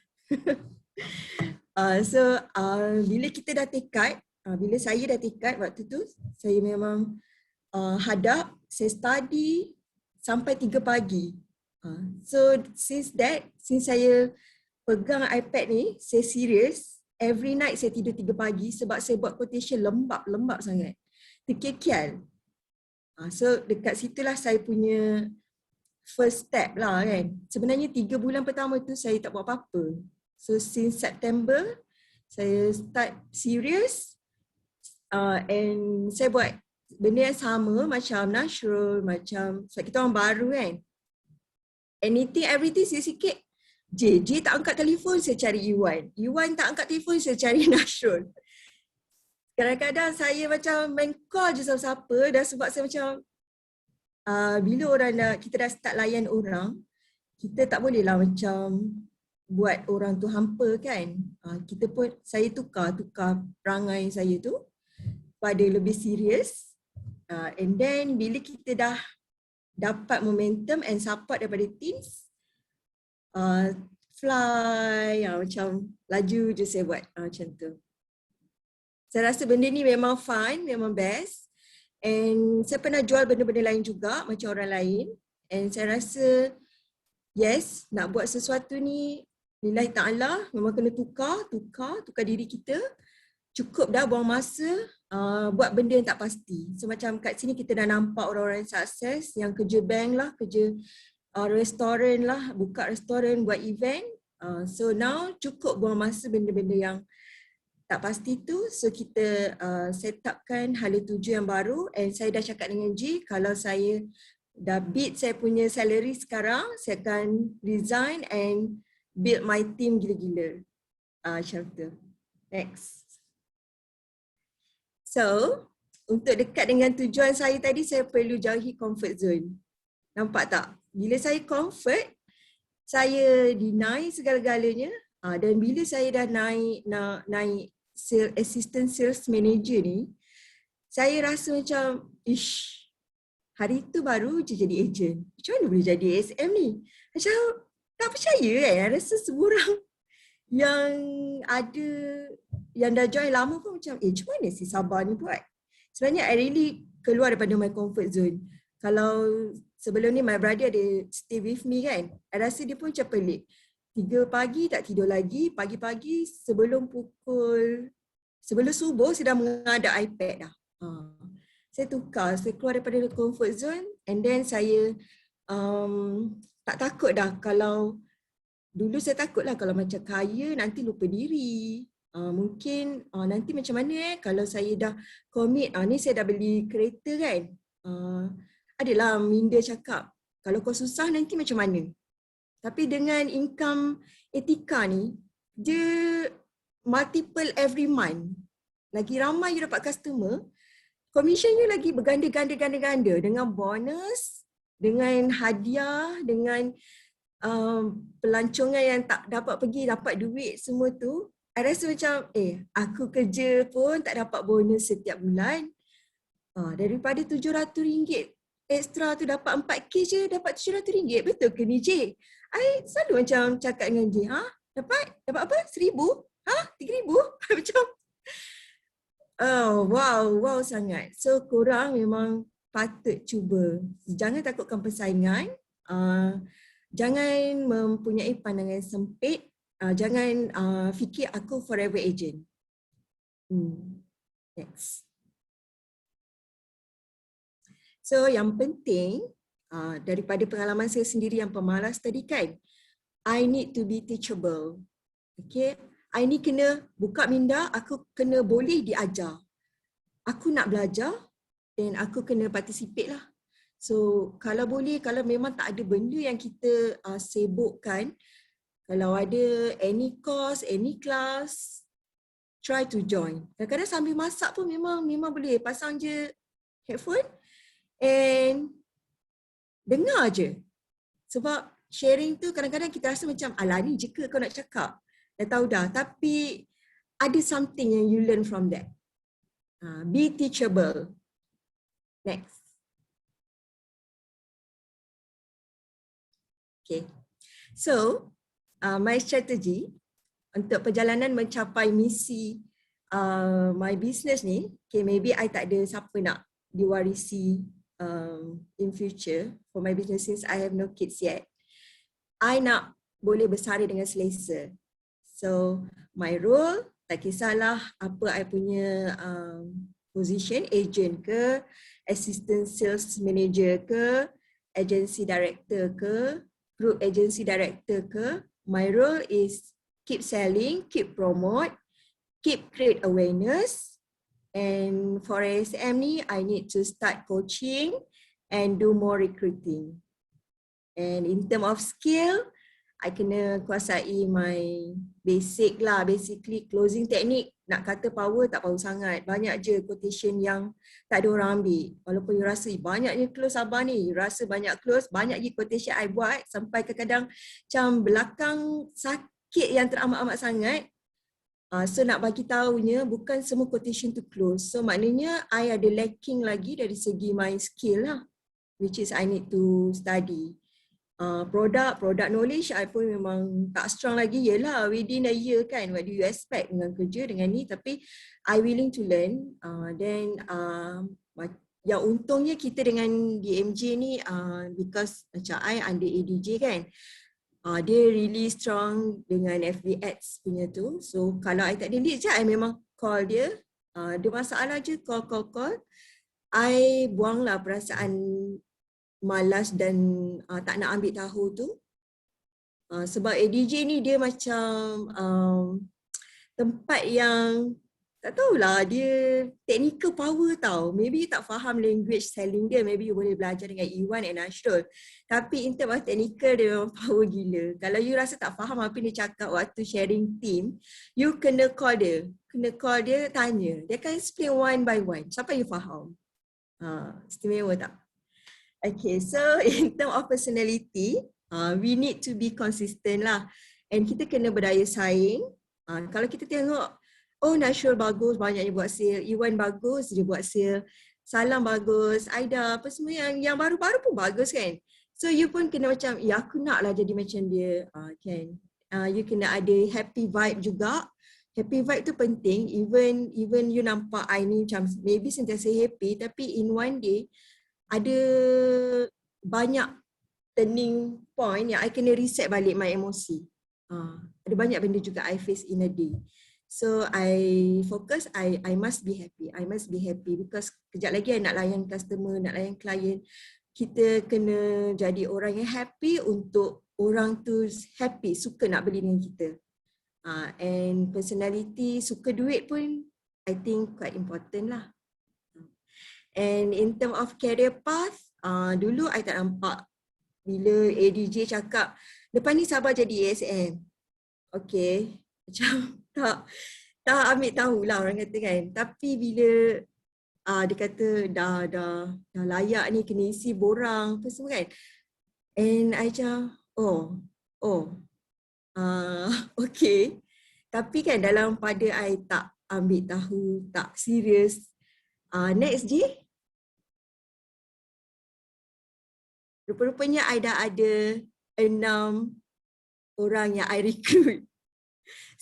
Bila kita dah tekad, bila saya dah tekad waktu tu, saya memang hadap, saya study sampai 3 pagi. So since saya pegang iPad ni, saya serius. Every night saya tidur 3 pagi sebab saya buat quotation lembab sangat. Terkekial. So dekat situlah saya punya first step lah kan. Sebenarnya 3 bulan pertama tu saya tak buat apa-apa. So since September, saya start serious. And saya buat benda yang sama macam Nashrul, macam sebab kita orang baru kan. Everything sikit-sikit. JJ tak angkat telefon, saya cari Iwan. Iwan tak angkat telefon, saya cari Nashrul. Kadang-kadang saya macam main call je siapa-siapa dah sebab saya macam bila kita dah start layan orang, kita tak boleh lah macam buat orang tu hampa kan. Saya tukar perangai saya tu pada lebih serius. And then bila kita dah dapat momentum and support daripada teams, macam laju je saya buat macam tu. Saya rasa benda ni memang fun, memang best. And saya pernah jual benda-benda lain juga macam orang lain. And saya rasa yes, nak buat sesuatu ni lillahi ta'ala memang kena tukar diri kita. Cukup dah buang masa buat benda yang tak pasti. So macam kat sini kita dah nampak orang-orang yang sukses, yang kerja bank lah, kerja restoran lah, buka restoran, buat event. So now cukup buang masa benda-benda yang tak pasti tu. So kita set upkan hala tuju yang baru. And saya dah cakap dengan G, kalau saya dah beat saya punya salary sekarang, saya akan resign and build my team gila-gila. Macam tu. Next. So, untuk dekat dengan tujuan saya tadi, saya perlu jauhi comfort zone. Nampak tak? Bila saya comfort, saya deny segala-galanya. Dan bila saya dah naik assistant sales manager ni, saya rasa macam, hari tu baru je jadi agent. Macam mana boleh jadi ASM ni? Macam tak percaya kan? Rasa semua orang yang dah join lama pun macam, macam mana si Sabah ni buat? Sebenarnya I really keluar daripada my comfort zone. Kalau sebelum ni my brother ada stay with me kan, I rasa dia pun macam pelik. 3 pagi tak tidur lagi, pagi-pagi sebelum subuh saya dah mengadap iPad dah. Saya tukar, saya keluar daripada comfort zone and then saya tak takut dah. Kalau dulu saya takut lah kalau macam kaya nanti lupa diri. Mungkin nanti macam mana kalau saya dah commit, ni saya dah beli kereta kan. Adalah minda cakap, kalau kau susah nanti macam mana. Tapi dengan income Etika ni, dia multiple every month. Lagi ramai you dapat customer, commission you lagi berganda-ganda dengan bonus, dengan hadiah, dengan pelancongan yang tak dapat pergi, dapat duit semua tu. I rasa macam, aku kerja pun tak dapat bonus setiap bulan. Daripada RM700 extra tu dapat 4K je, dapat RM700. Betul ke ni J? I selalu macam cakap dengan J, dapat apa? 1,000? 3,000? Macam wow sangat. So korang memang patut cuba. Jangan takutkan persaingan. Jangan mempunyai pandangan sempit. Jangan fikir aku forever agent. Next. So yang penting daripada pengalaman saya sendiri yang pemalas tadi kan, I need to be teachable. Okay, I ni kena buka minda, aku kena boleh diajar. Aku nak belajar dan aku kena participate lah. So kalau boleh, kalau memang tak ada benda yang kita sibukkan, kalau ada any course, any class, try to join. Kadang-kadang sambil masak pun memang boleh. Pasang je headphone and dengar je. Sebab sharing tu kadang-kadang kita rasa macam alah ni je ke kau nak cakap. Dah tahu dah. Tapi ada something yang you learn from that. Be teachable. Next. Okay. So, my strategy untuk perjalanan mencapai misi my business ni, okay, maybe I tak ada siapa nak diwarisi in future for my business since I have no kids yet. I nak boleh bersara dengan selesa. So, my role, tak kisahlah apa I punya position, agent ke, assistant sales manager ke, agency director ke, group agency director ke, my role is keep selling, keep promote, keep create awareness. And for ASM ni, I need to start coaching and do more recruiting. And in term of skill, I kena kuasai my basic lah, basically closing technique. Nak kata power, tak power sangat. Banyak je quotation yang tak ada orang ambil. Walaupun you rasa banyaknya close abang ni, you rasa banyak close, banyak je quotation I buat sampai kadang-kadang macam belakang sakit yang teramat-amat sangat. So nak bagi tahunya bukan semua quotation tu close. So maknanya I ada lacking lagi dari segi my skill lah, which is I need to study. Product knowledge I pun memang tak strong lagi. Yelah within a year kan, what do you expect dengan kerja dengan ni, tapi I willing to learn. Then yang untungnya kita dengan DMJ ni because macam I under ADJ kan, dia really strong dengan FB Ads punya tu. So kalau I tak ada lead je, I memang call dia. Dia masalah je, call. I buanglah perasaan malas dan tak nak ambil tahu tu. Sebab ADJ ni dia macam tempat yang tak tahulah, dia technical power tau. Maybe you tak faham language selling dia, maybe you boleh belajar dengan Iwan and Ashrul. Tapi in term of technical dia memang power gila. Kalau you rasa tak faham apa dia cakap waktu sharing team, you kena call dia. Tanya. Dia akan explain one by one sampai you faham. Istimewa tak? Okay, so in term of personality, we need to be consistent lah. And kita kena berdaya saing. Kalau kita tengok, oh Nashul bagus, banyaknya buat sale. Iwan bagus, dia buat sale. Salam bagus, Aida, apa semua yang baru-baru pun bagus kan. So you pun kena macam, ya aku nak lah jadi macam dia. Kan. You kena ada happy vibe juga. Happy vibe tu penting. Even you nampak I ni macam maybe sentiasa happy, tapi in one day, ada banyak turning point yang I kena reset balik my emosi. Ada banyak benda juga I face in a day. So I focus, I must be happy. I must be happy because kejap lagi I nak layan customer, nak layan klien. Kita kena jadi orang yang happy untuk orang tu happy, suka nak beli dengan kita. And personality, suka duit pun I think quite important lah. And in term of career path, dulu I tak nampak bila ADJ cakap, lepas ni sabar jadi ASM. Okay, macam tak ambil tahulah orang kata kan. Tapi bila dia kata dah layak ni kena isi borang apa semua kan. And I macam, okay. Tapi kan dalam pada I tak ambil tahu, tak serius. Next je, Rupa-rupanya I dah ada 6 orang yang I recruit.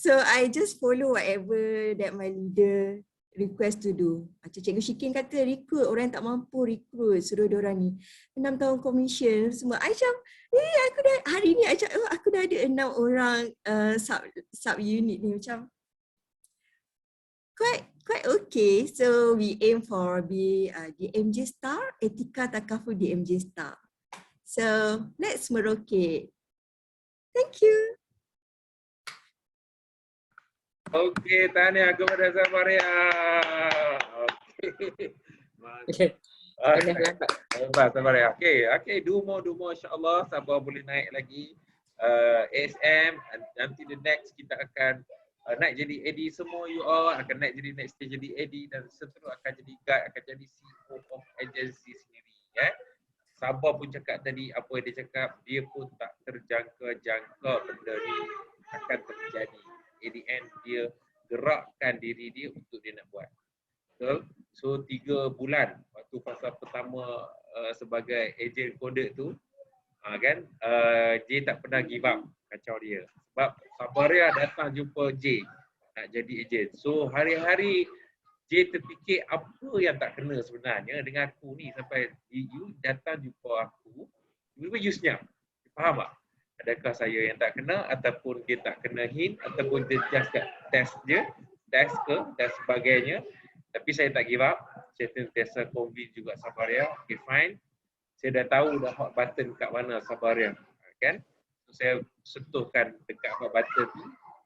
So I just follow whatever that my leader request to do. Macam Cikgu Shikin kata rekrut orang yang tak mampu rekrut, suruh diorang ni 6 tahun commission semua. I macam aku dah hari ni aku dah ada 6 orang sub unit ni, macam quite okay. So we aim for be DMJ star, etika takaful DMJ star. So let's Merauke. Thank you. Okey, tahniah kepada Sabaria. Okey. Hebat Sabaria. Okey, do more insya-Allah. Sabar boleh naik lagi. ASM, nanti the next kita akan naik jadi AD semua, you all akan naik jadi next stage jadi AD, dan seterusnya akan jadi guide, akan jadi CEO of agency sendiri. Sabar pun cakap tadi, apa yang dia cakap, dia pun tak terjangka-jangka benda ni akan terjadi. At the end, dia gerakkan diri dia untuk dia nak buat. Betul? So 3 bulan waktu fasa pertama sebagai ejen kode tu, kan, J tak pernah give up kacau dia. Sebab Sabaria datang jumpa J nak jadi ejen. So hari-hari J terfikir apa yang tak kena sebenarnya dengan aku ni sampai you datang jumpa aku, you senyap. Faham tak? Adakah saya yang tak kena ataupun dia tak kena hint ataupun dia just test je, test dan sebagainya. Tapi saya tak give up. Saya sentiasa convince juga Sabaria. Okay, fine. Saya dah tahu dah hot button kat mana Sabaria. Kan? So, saya sentuhkan dekat hot button tu.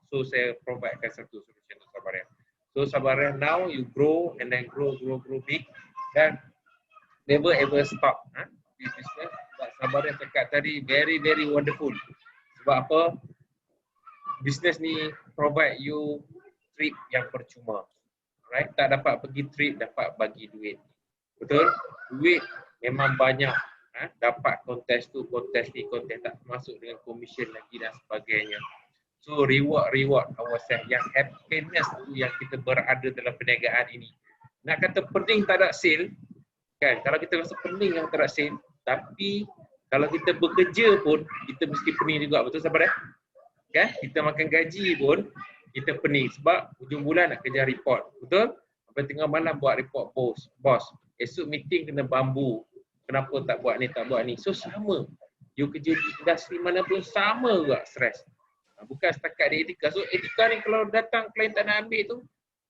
So saya providekan satu solution untuk Sabaria. So Sabaria now you grow and then grow big dan never ever stop. Business. Sabaria cakap tadi very wonderful. Sebab apa? Business ni provide you trip yang percuma. Right? Tak dapat pergi trip, dapat bagi duit. Betul? Duit memang banyak. Dapat kontes tu, kontes ni, kontes tak masuk dengan commission lagi dan sebagainya. So reward ourselves. Yang happiness tu yang kita berada dalam perniagaan ini. Nak kata pening tak ada sale, kan? Kalau kita rasa pening yang tak ada sale, tapi kalau kita bekerja pun kita mesti pening juga, betul sahabat? Kan? Kita makan gaji pun kita pening sebab hujung bulan nak kerja report, betul? Sampai tengah malam buat report bos. Esok meeting kena bambu. Kenapa tak buat ni, tak buat ni. So sama. You kerja di industri mana pun sama juga stres. Bukan setakat di etika. So etika ni kalau datang klien tak nak ambil tu,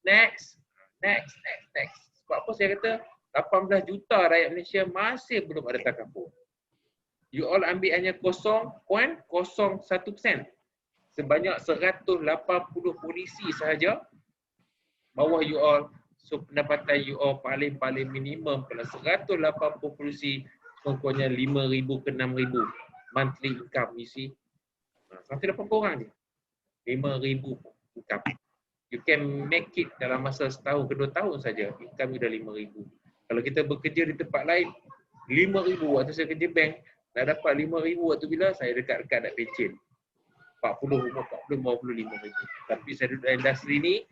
next. Sebab apa saya kata 18 juta rakyat Malaysia masih belum ada takaful. You all ambil hanya 0.01%. Sebanyak 180 polisi sahaja bawah you all. So pendapatan you all paling minimum kalau 180 polisi kurangnya 5,000 ke 6,000 monthly income, you see. 180 orang je. 5,000 income. You can make it dalam masa setahun ke 2 tahun saja. Income you dah 5,000. Kalau kita bekerja di tempat lain, 5,000 waktu saya kerja bank, dah dapat 5,000 waktu bila saya dekat-dekat nak pencen. 40, 55,000. Tapi saya duduk dalam industri ni,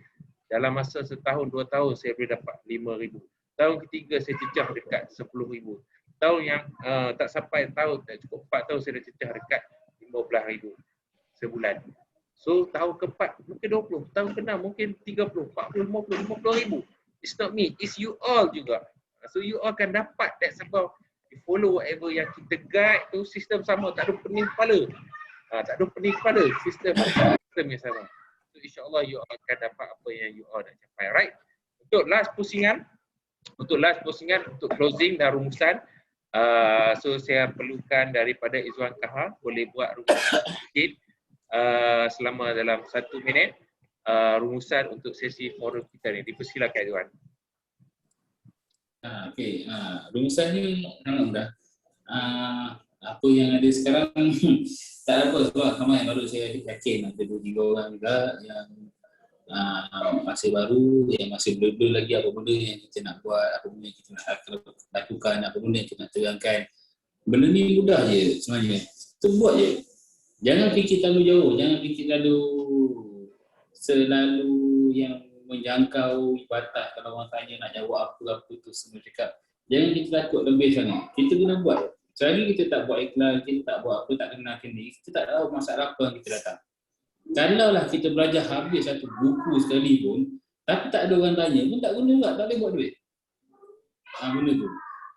dalam masa setahun, 2 tahun saya boleh dapat 5,000. Tahun ketiga saya cecah dekat 10,000. Tahun yang tak sampai tahun, tak cukup 4 tahun saya dah cecah dekat 15,000 sebulan. So tahun keempat mungkin 20, tahun ke-6 mungkin 30, 40, 50, 50,000. It's not me, it's you all juga. So you all akan dapat that sebab you follow whatever yang kita guide tu, sistem sama, tak ada pening kepala. Tak ada pening kepala, sistem yang sama. So insyaAllah you all akan dapat apa yang you all nak capai. Right? Untuk last pusingan, untuk closing dan rumusan, so saya perlukan daripada Izwan Kahar boleh buat rumusan sikit selama dalam 1 minit rumusan untuk sesi forum kita ni. Dipersilakan Izwan. Okey, rumusan ni mudah. Apa yang ada sekarang tak apa sebab ramai baru saya yakin ada 2-3 orang juga yang masih baru, yang masih belum lagi apa benda yang kita nak buat, apa benda yang kita nak lakukan, apa benda yang kita nak terangkan. Benda ni mudah je sebenarnya. Kita buat je. Jangan fikir terlalu jauh, jangan fikir selalu yang menjangkau batas. Kalau orang tanya nak jawab apa tu semua cakap. Jangan kita takut lebih sangat. Kita kena buat. Selagi kita tak buat iklan, kita tak buat apa, tak kenalkan diri, kita tak tahu masalah apa yang kita datang. Kalaulah kita belajar habis satu buku sekali pun, tapi tak ada orang tanya pun tak guna juga, tak boleh buat duit. Benda tu.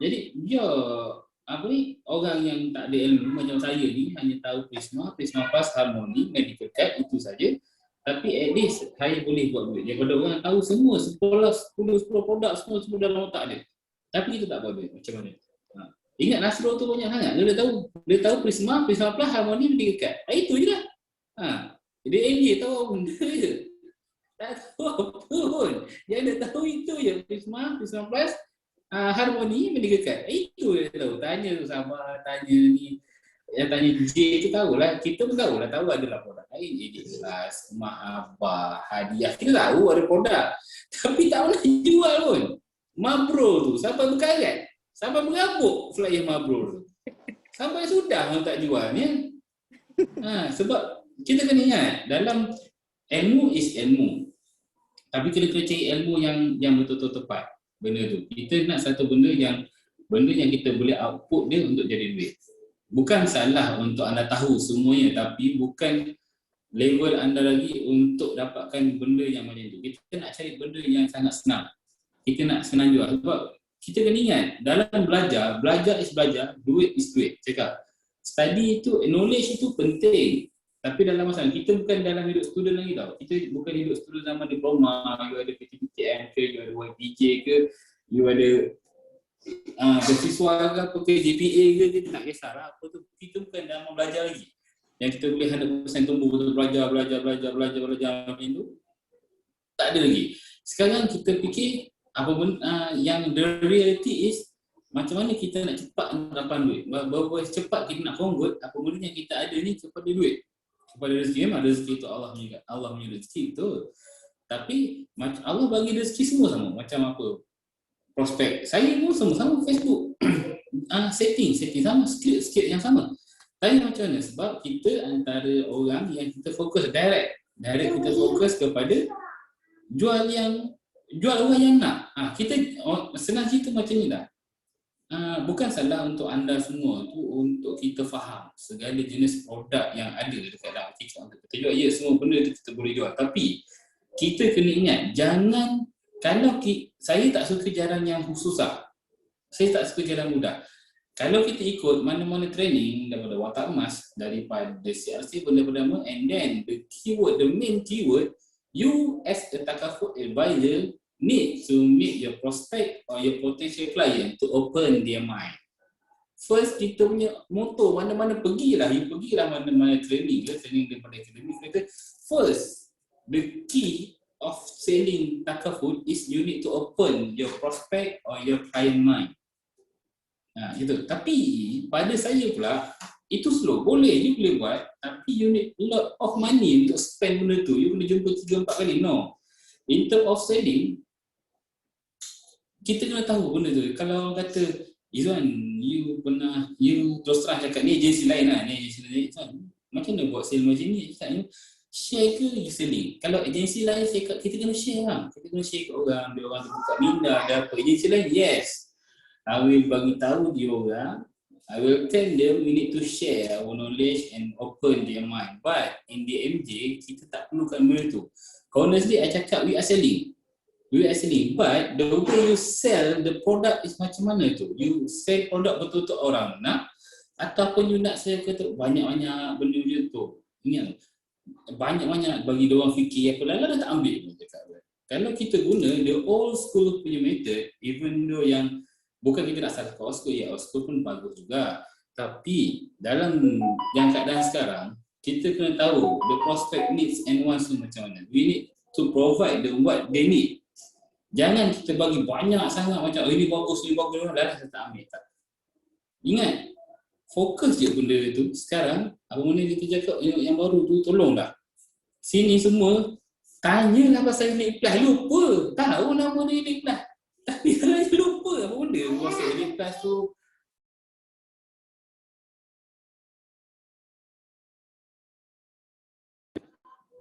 Jadi dia orang yang tak ada ilmu macam saya ni hanya tahu Prisma Plus, Harmoni, Medical Card, itu saja. Tapi at least saya boleh buat duit. Daripada orang tahu semua 10 produk semua dalam otak dia. Tapi kita tak buat duit. Macam mana? Ingat Nasrul tu banyak sangat. Dia tahu Prisma Plus, Harmoni, Medical Card. Itu je lah. Dia MJ tahu benda je. Tak tahu apa pun. Yang dia tahu itu je. Prisma Plus, Harmoni, Medical Card. Itu dia tahu. Tanya sama, tanya ni. Yang tanya DJ tu tahulah. Kita pun tahulah. Tahu adalah produk lain. Jadi kelas, mahabah, hadiah. Kita tahu ada produk. Tapi tak pernah jual pun. Mabro tu. Sampai berkarat. Sampai berabuk flyer Mabro tu. Sampai sudah orang tak jual ni. Sebab kita kena ingat. Dalam ilmu is ilmu. Tapi kita kena cari ilmu yang betul-betul tepat. Benda tu. Kita nak satu benda yang kita boleh output dia untuk jadi duit. Bukan salah untuk anda tahu semuanya, tapi bukan level anda lagi untuk dapatkan benda yang macam tu. Kita nak cari benda yang sangat senang. Kita nak senang jual. Sebab kita kena ingat, dalam belajar is belajar, duit is duit. Cakap, study itu, knowledge itu penting. Tapi dalam masalah, kita bukan dalam hidup student lagi tau. Kita bukan hidup student zaman diploma, you ada PTPTN ke, you ada YPJ ke, you ada beasiswa ke apa ke, GPA ke, kita tak kisahlah apa tu. Kita bukan dalam belajar lagi. Yang kita boleh 100% tumbuh betul belajar macam tu. Tak ada lagi. Sekarang kita fikir apa benda yang the reality is macam mana kita nak cepat dapat duit. Berapa cepat kita nak convert apa benda yang kita ada ni kepada duit. Kepada rezeki, memang rezeki itu Allah punya rezeki betul. Tapi Allah bagi rezeki semua sama. Macam apa? Prospek. Saya pun sama-sama Facebook. Setting sama, skill yang sama. Tapi macam mana? Sebab kita antara orang yang kita fokus direct kita fokus kepada jual orang yang nak. Kita senang cerita macam ni dah. Bukan salah untuk anda semua tu untuk kita faham segala jenis produk yang ada dekat dalam TikTok untuk kita jual. Ya, semua benda tu kita boleh jual. Tapi kita kena ingat, jangan kalau saya tak suka jalan yang susah. Saya tak suka jalan mudah. Kalau kita ikut mana-mana training daripada watak emas, daripada CRC benda-benda, and then the main keyword, you as a Takaful advisor need to meet your prospect or your potential client to open their mind. First, kita punya motto, mana-mana pergilah mana-mana training daripada akademik kita. First, the key of selling Takaful is you need to open your prospect or your client mind. Gitu. Tapi pada saya pula, itu slow. Boleh, you boleh buat, tapi you need a lot of money untuk spend benda tu. You kena jumpa 3-4 kali. No. In terms of selling, kita kena tahu benda tu. Kalau orang kata, Izwan, you terus terang cakap, ni agensi lain lah. Ni agensi lain. Izwan, macam mana buat sale macam ni? Cakap, share ke you selling? Kalau agensi lain, kita kena share lah. Kita kena share ke orang. Dia orang tu buka minda, ada apa. Agensi lain, yes. I will bagi tahu dia orang. I will tell them we need to share our knowledge and open their mind. But in the MJ, kita tak perlukan benda tu. Honestly, I cakap we are selling. But the way you sell the product is macam mana tu? You sell produk betul-betul orang nak, ataupun you nak sell kata banyak-banyak benda macam tu. Ingat, banyak-banyak bagi dia orang fikir apa lalu dah tak ambil pun cakap. Kalau kita guna the old school punya method, even though yang bukan kita nak salahkan old school, ya old school pun bagus juga. Tapi dalam yang keadaan sekarang, kita kena tahu the prospect needs and wants tu macam mana. We need to provide what they need. Jangan kita bagi banyak sangat macam ini bagus, dah saya tak ambil. Tak. Ingat, fokus je benda tu. Sekarang, apa benda kita cakap yang baru tu, tolonglah. Sini semua, tanyalah pasal unit plus. Lupa, tahu nama dia unit plus. Tapi kalau lupa apa benda pasal unit plus tu.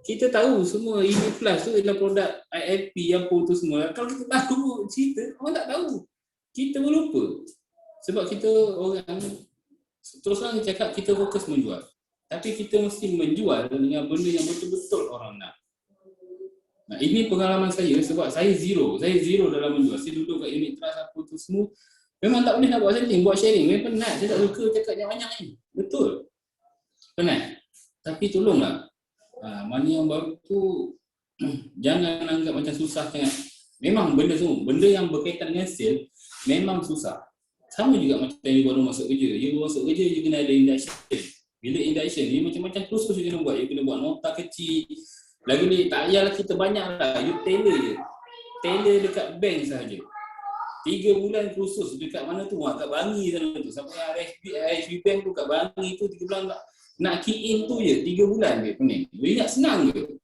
Kita tahu semua unit plus tu adalah produk ILP apa tu semua. Kalau kita tahu cerita, orang tak tahu. Kita pun lupa. Sebab kita orang Terus terang cakap kita fokus menjual. Tapi kita mesti menjual dengan benda yang betul-betul orang nak. Nah, ini pengalaman saya sebab saya zero dalam menjual. Saya duduk kat unit trust apa tu semua. Memang tak boleh nak buat sharing. Memang penat. Saya tak suka cakap yang banyak ni. Betul. Penat. Tapi tolonglah. Mana yang baru tu jangan anggap macam susah sangat. Memang benda semua. Benda yang berkaitan dengan sale memang susah. Sama juga macam you baru masuk kerja. You masuk kerja, you kena ada induction. Bila induction ni macam-macam kursus you kena buat. You kena buat nota kecil. Lagi ni tak payahlah kita banyak lah. You tailor je. Tailor dekat bank sahaja. 3 bulan kursus dekat mana tu? Kat Bangi sana tu. Sampai RHB Bank tu kat Bangi tu 3 bulan nak key in tu je. 3 bulan je pening. You ingat senang ke?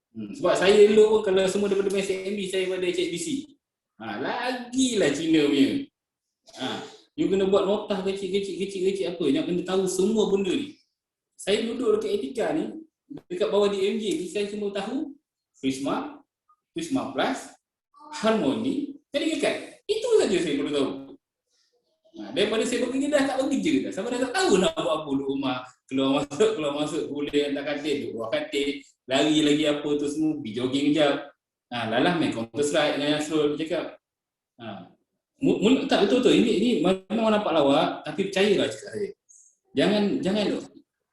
Sebab saya dulu pun kalau semua daripada SMB saya pada HSBC. Lagilah Cina punya. You kena buat nota kecil apa. Yang kena tahu semua benda ni. Saya duduk dekat Etika ni. Dekat bawah DMJ ni saya cuma tahu Prisma Plus, Harmoni, Medicacat. Itu saja saya perlu tahu. Daripada saya bekerja dah tak bekerja dah. Sampai dah tak tahu nak buat apa duduk rumah. Keluar masuk boleh hantar katil, duduk bawah katil. Lari lagi apa tu semua, pergi jogging kejap. Lalah main Counter Strike dengan Yasrul cakap. Tak betul-betul. Ini memang nampak lawak, tapi percayalah cakap saya. Jangan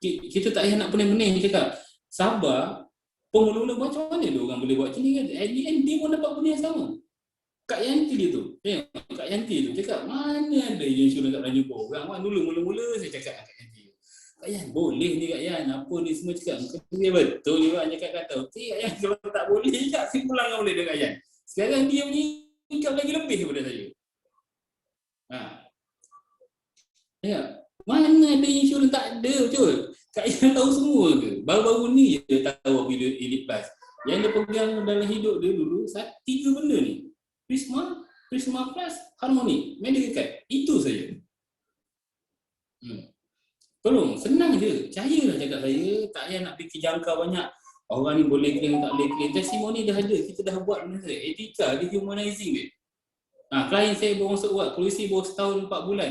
kita tak payah nak pening-pening cakap. Sabar. Pemula-mula macam mana dia orang boleh buat macam ni kan? At the end dia pun dapat benda yang sama. Kak Yanti dia tu. Kak Yanti tu cakap, mana ada insurans tak pernah jumpa orang. Dulu mula-mula saya cakap Kak Yanti. Kak Yan, boleh ni Kak Yan. Apa ni semua cakap. Dia betul juga cakap kata. Okey Kak Yan, kalau tak boleh cakap, saya pulang kan boleh dengan Kak Yan. Sekarang dia punya income lagi lebih daripada saya. Ya. Mana ada insurans tak ada betul. Kak Yan tahu semua ke? Baru-baru ni je dia tahu apa Elite Plus. Yang dia pegang dalam hidup dia dulu, 3 benda ni. Prisma Plus, Harmoni, Medicacat. Itu saja. Tolong, senang je. Percayalah cakap saya. Tak payah nak fikir jangka banyak. Orang ni boleh claim, tak boleh claim. Testimoni dah ada. Kita dah buat benda saya. Etika, dia humanizing dia. Klien saya baru masuk buat. Polisi baru setahun 4 bulan.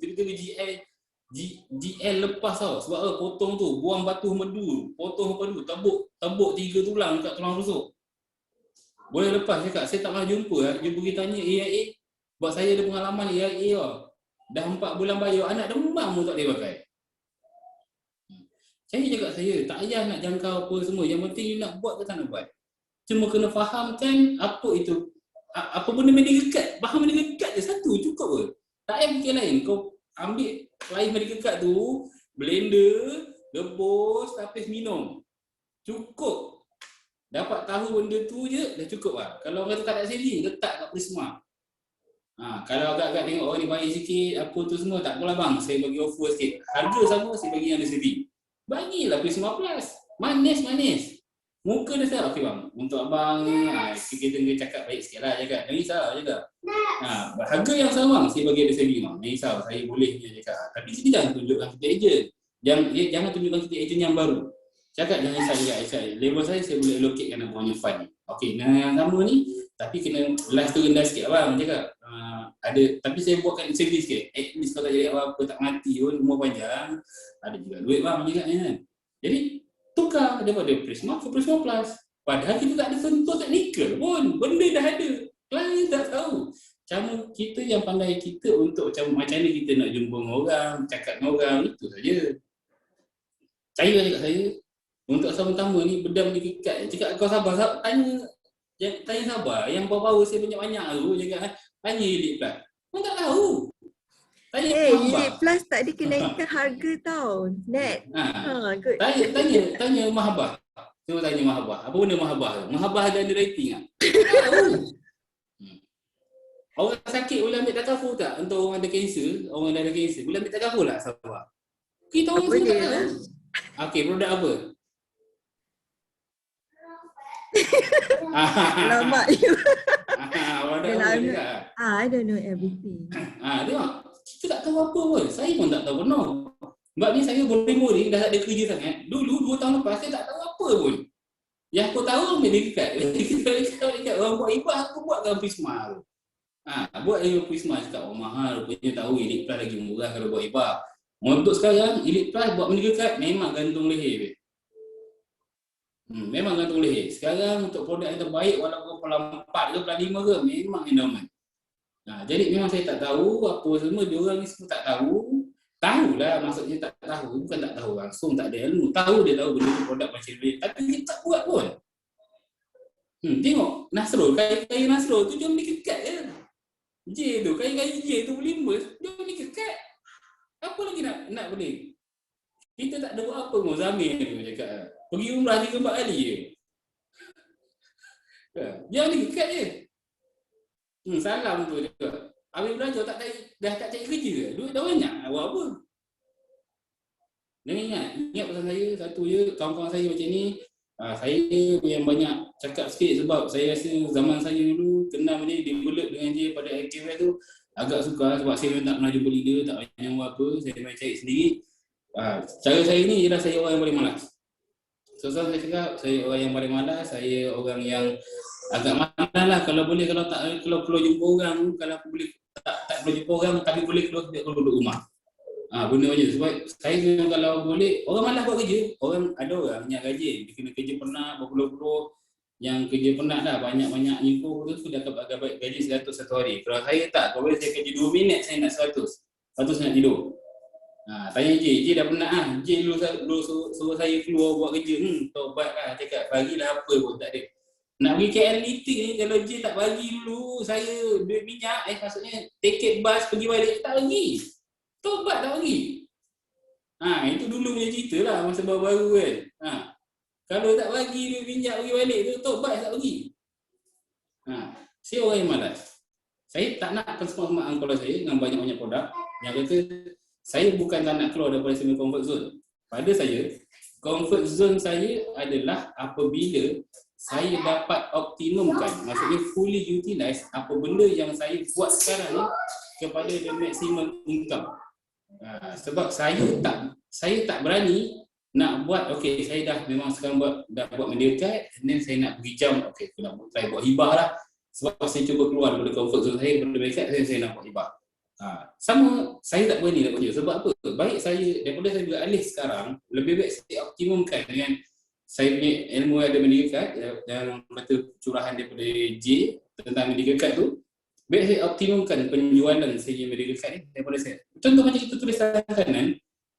Tiba-tiba GL lepas tau. Sebab potong tu. Buang batu medu. Potong padu. Tabuk 3 tulang dekat tulang rusuk. Boleh lepas cakap, saya tak pernah jumpa. Dia pergi tanya AIA. Sebab saya ada pengalaman AIA lah. Dah 4 bulan bayar, anak demam pun tak boleh pakai. Saya cakap saya, tak payah nak jangkau apa semua. Yang penting you nak buat ke tak nak buat. Cuma kena fahamkan apa itu. Apa benda Medicacat. Faham Medicacat je satu, cukup ke. Tak payah fikir lain. Kau ambil lain Medicacat tu, blender, rebus, tapis minum. Cukup. Dapat tahu benda tu je, dah cukup lah. Kalau orang tu tak ada saving, letak kat Prisma. Kalau agak-agak tengok orang ni baik sikit, apa tu semua, tak apalah bang, saya bagi offer sikit. Harga sama, saya bagi yang ada saving. Bagilah Prisma Plus. Manis. Muka dia saya, okey bang, untuk abang ni, kita cakap baik sikit lah, cakap. Jangan risau, cakap. Harga yang sama, saya bagi ada saving bang. Jangan risau, saya boleh je cakap. Tapi kita jangan tunjukkan kita ejen. Jangan tunjukkan kita ejen yang baru. Cakap jangan risau juga. Level saya boleh allocatekan apa punya fund ni. Okey, yang sama ni, tapi kena last tu rendah sikit abang, cakap. Ada, tapi saya buatkan insentif sikit. At least kalau tak jadi apa-apa, tak mati pun, umur panjang. Ada juga duit bang, cakap kan. Jadi, tukar daripada Prisma ke Prisma Plus. Padahal kita tak ada sentuh teknikal pun. Benda dah ada. Klien tak tahu. Cara kita yang pandai kita untuk macam mana kita nak jumpa dengan orang, cakap dengan orang, itu saja. Saya cakap saya, untuk sama-sama ni bedam Medicacat. Cakap kau sabar, tanya sabar. Yang power saya banyak-banyak tu, cakap tanya Elite Plus. Kau tak tahu. Elite Plus tak ada kenaikan harga tau. Net. Good. Tanya Mahabah. Cuba tanya Mahabah. Apa benda Mahabah tu? Mahabah ada underwriting tak? Tak tahu. Orang sakit boleh ambil takaful tak? Untuk orang ada kanser, orang dah ada kanser, boleh ambil takaful tak sabar? Kita orang semua tak tahu. Okey, produk apa? Lama you. Produk apa juga? I don't know everything. Tengok. Kita tak tahu apa pun. Saya pun tak tahu benar. Sebab ni saya boring dah tak ada kerja sangat. Dulu 2 tahun lepas saya tak tahu apa pun. Yang aku tahu Medicacat. Medicacat orang buat ibah, aku buatkan Prisma tu. Buat Prisma cakap mahal, rupanya tahu Elite Plus lagi murah kalau buat ibah. Untuk sekarang, Elite Plus buat medical card memang gantung leher. Memang gantung leher. Sekarang untuk produk yang terbaik walaupun pelan 4 ke pelan 5 ke, memang endowment. Jadi memang saya tak tahu apa semua, diorang ni semua tak tahu. Tahulah, maksudnya tak tahu, bukan tak tahu langsung, tak ada ilmu. Tahu dia tahu benda produk macam ni, tapi dia tak buat pun. Tengok, Nasrul, kain Nasrul tu dia medical card je. J tu, kain J tu beli emas, dia medical card. Apa lagi nak beli? Kita tak ada buat apa pun, Zamir tu cakap. Pergi umrah 3-4 kali je. Dia medical card je. Salam tu juga. Habis belajar dah tak cari kerja ke? Duit dah banyak, buat apa? Dan ingat pesan saya satu je, kawan-kawan saya macam ni, saya yang banyak cakap sikit sebab saya rasa zaman saya dulu kenal dia, develop dengan dia pada AKF tu agak suka sebab saya memang tak pernah jumpa leader, tak banyak buat apa, saya main cari sendiri. Cara saya ni ialah saya orang yang paling malas. So saya cakap, saya orang yang paling malas, saya orang yang agak malas lah kalau boleh, kalau keluar jumpa orang, kalau aku boleh tak keluar jumpa orang tapi boleh keluar duduk rumah. Benda macam tu. Sebab saya memang kalau boleh, orang malas buat kerja. Ada orang minyak gaji, dia kena kerja penat berpuluh-puluh, yang kerja penat dah banyak-banyak nyimpuh tu dah dapat gaji 100 satu hari. Kalau saya tak, kalau boleh saya kerja 2 minit saya nak 100. Lepas tu saya nak tidur. Tanya J dah penat J dulu suruh saya keluar buat kerja. Tobat lah, cakap bagilah apa pun tak ada. Nak pergi KL meeting ni, kalau J tak bagi dulu saya duit minyak, maksudnya tiket bas pergi balik, tak bagi. Tobat tak bagi. Itu dulu punya cerita lah masa baru-baru kan. Kalau tak bagi duit minyak pergi balik tu, tobat tak bagi. Saya orang yang malas. Saya tak nak semua angkola saya dengan banyak-banyak produk yang kata saya bukan tak nak keluar daripada semi comfort zone. Pada saya, comfort zone saya adalah apabila saya dapat optimumkan, maksudnya fully utilize apa benda yang saya buat sekarang ni kepada the maximum income. Sebab saya tak berani nak buat, okey saya dah memang sekarang dah buat medical card, then saya nak pergi jam, okey aku nak try buat hibah lah. Sebab saya cuba keluar daripada comfort zone saya daripada medical card, saya nak buat hibah. Sama, saya tak berani nak buat hibah. Sebab apa? Baik saya, daripada saya beralih sekarang, lebih baik saya optimumkan dengan saya punya ilmu ada medical card, yang kata curahan daripada J tentang medical card tu, baik saya optimumkan penjualan saya medical card ni daripada saya. Contoh macam kita tulis tangan kanan,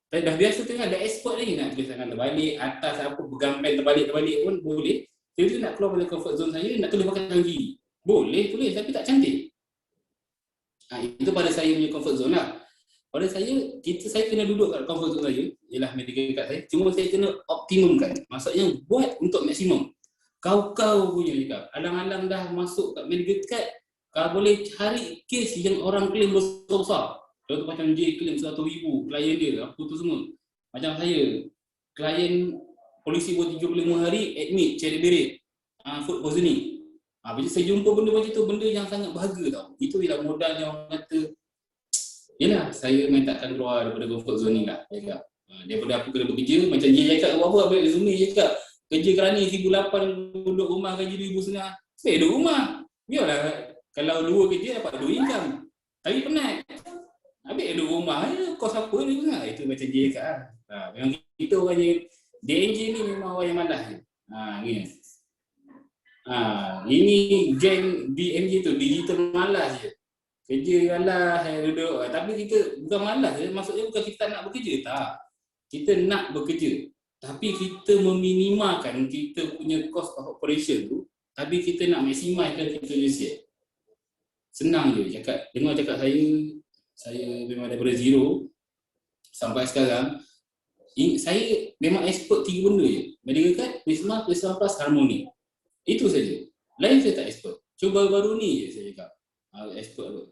dah biasa tengah ada expert lagi nak tulis tangan terbalik, atas apa, pegang pen terbalik pun boleh. Jadi nak keluar dari comfort zone saya, nak tulis pakai tangan kiri. Boleh tulis tapi tak cantik. Itu pada saya punya comfort zone lah. Pada saya kena duduk kat comfort zone saya, ialah medical card saya. Cuma saya kena optimumkan. Maksudnya buat untuk maksimum. Kau punya cakap, alang-alang dah masuk kat medical card, kalau boleh cari kes yang orang claim besar-besar. Contoh macam J claim 100,000, klien dia, apa tu semua. Macam saya, klien polisi buat 35 hari, admit, cerebral, food poisoning. Bila saya jumpa benda macam tu, benda yang sangat berharga tau. Itu ialah modal yang orang kata, yelah, saya main takkan keluar daripada comfort zone ni lah. Daripada aku kena bekerja, macam J cakap, apa ambil resume cakap, kerja kerani 1,800 duduk rumah gaji 2,500. Baik duduk rumah. Biarlah, kalau 2 kerja dapat 2 income. Tapi penat. Habis duduk rumah je, kos apa ni pun. Itu macam J cakap lah. Memang kita orang yang, DNJ ni memang orang yang malas je. Gini. Ini geng DNJ tu, digital malas je. Kerja malas, duduk. Tapi kita bukan malas je, maksudnya bukan kita nak bekerja, tak. Kita nak bekerja. Tapi kita meminimalkan kita punya cost of operation tu, tapi kita nak maksimalkan kita punya share. Senang je cakap. Dengar cakap saya memang daripada zero sampai sekarang, saya memang expert 3 benda je. Medical card, Prisma Plus, Harmony. Itu saja. Lain saya tak expert. Cuba baru ni je saya cakap. Expert tu.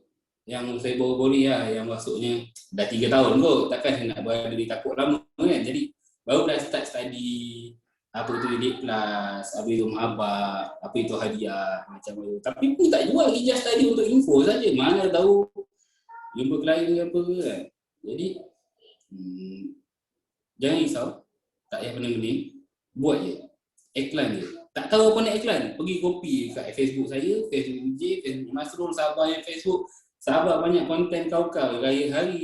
Yang saya baru-baru ni lah, yang masuknya dah 3 tahun kot. Takkan saya nak berada di takut lama kan. Jadi baru dah start study apa itu Elite Plus, apa itu Mahabat, apa itu hadiah macam tu. Tapi pun tak jual, just study untuk info saja. Mana tahu jumpa klien ke apa ke kan. Jadi jangan risau, tak payah pening-pening, buat je. Iklan je. Tak tahu apa nak iklan, pergi copy kat Facebook saya, Facebook J, Facebook Nasrul, sahabat yang Facebook, Sahabat banyak konten kau-kau, hari-hari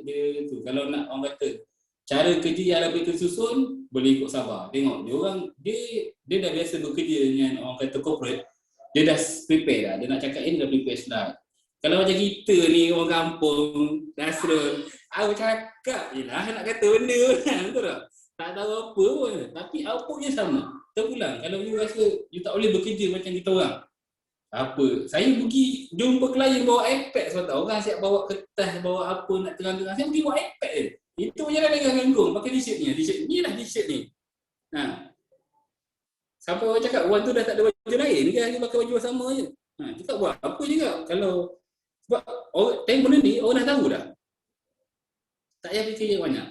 dia tu. Kalau nak orang kata, cara kerja yang lebih tersusun, boleh ikut Sabah. Tengok, dia dah biasa bekerja dengan orang kata corporate, dia dah prepare dah. Dia nak cakap ini dah prepare slide. Kalau macam kita ni, orang kampung, Nasrul, aku cakap je lah nak kata benda kan, betul tak? Tak tahu apa pun, tapi outputnya sama. Terpulang, kalau you rasa you tak boleh bekerja macam kita orang, apa, saya pergi jumpa klien bawa iPad sebab tak orang siap bawa kertas, bawa apa nak terang-terang, saya pergi bawa iPad je. Itu je lah dengan kangkung, pakai t-shirt ni lah t-shirt ni. Sampai orang cakap, orang tu dah tak ada baju lain ke, dia pakai baju sama je. Cakap buat apa juga kalau, sebab time benda ni orang dah tahu dah. Tak payah fikir yang banyak.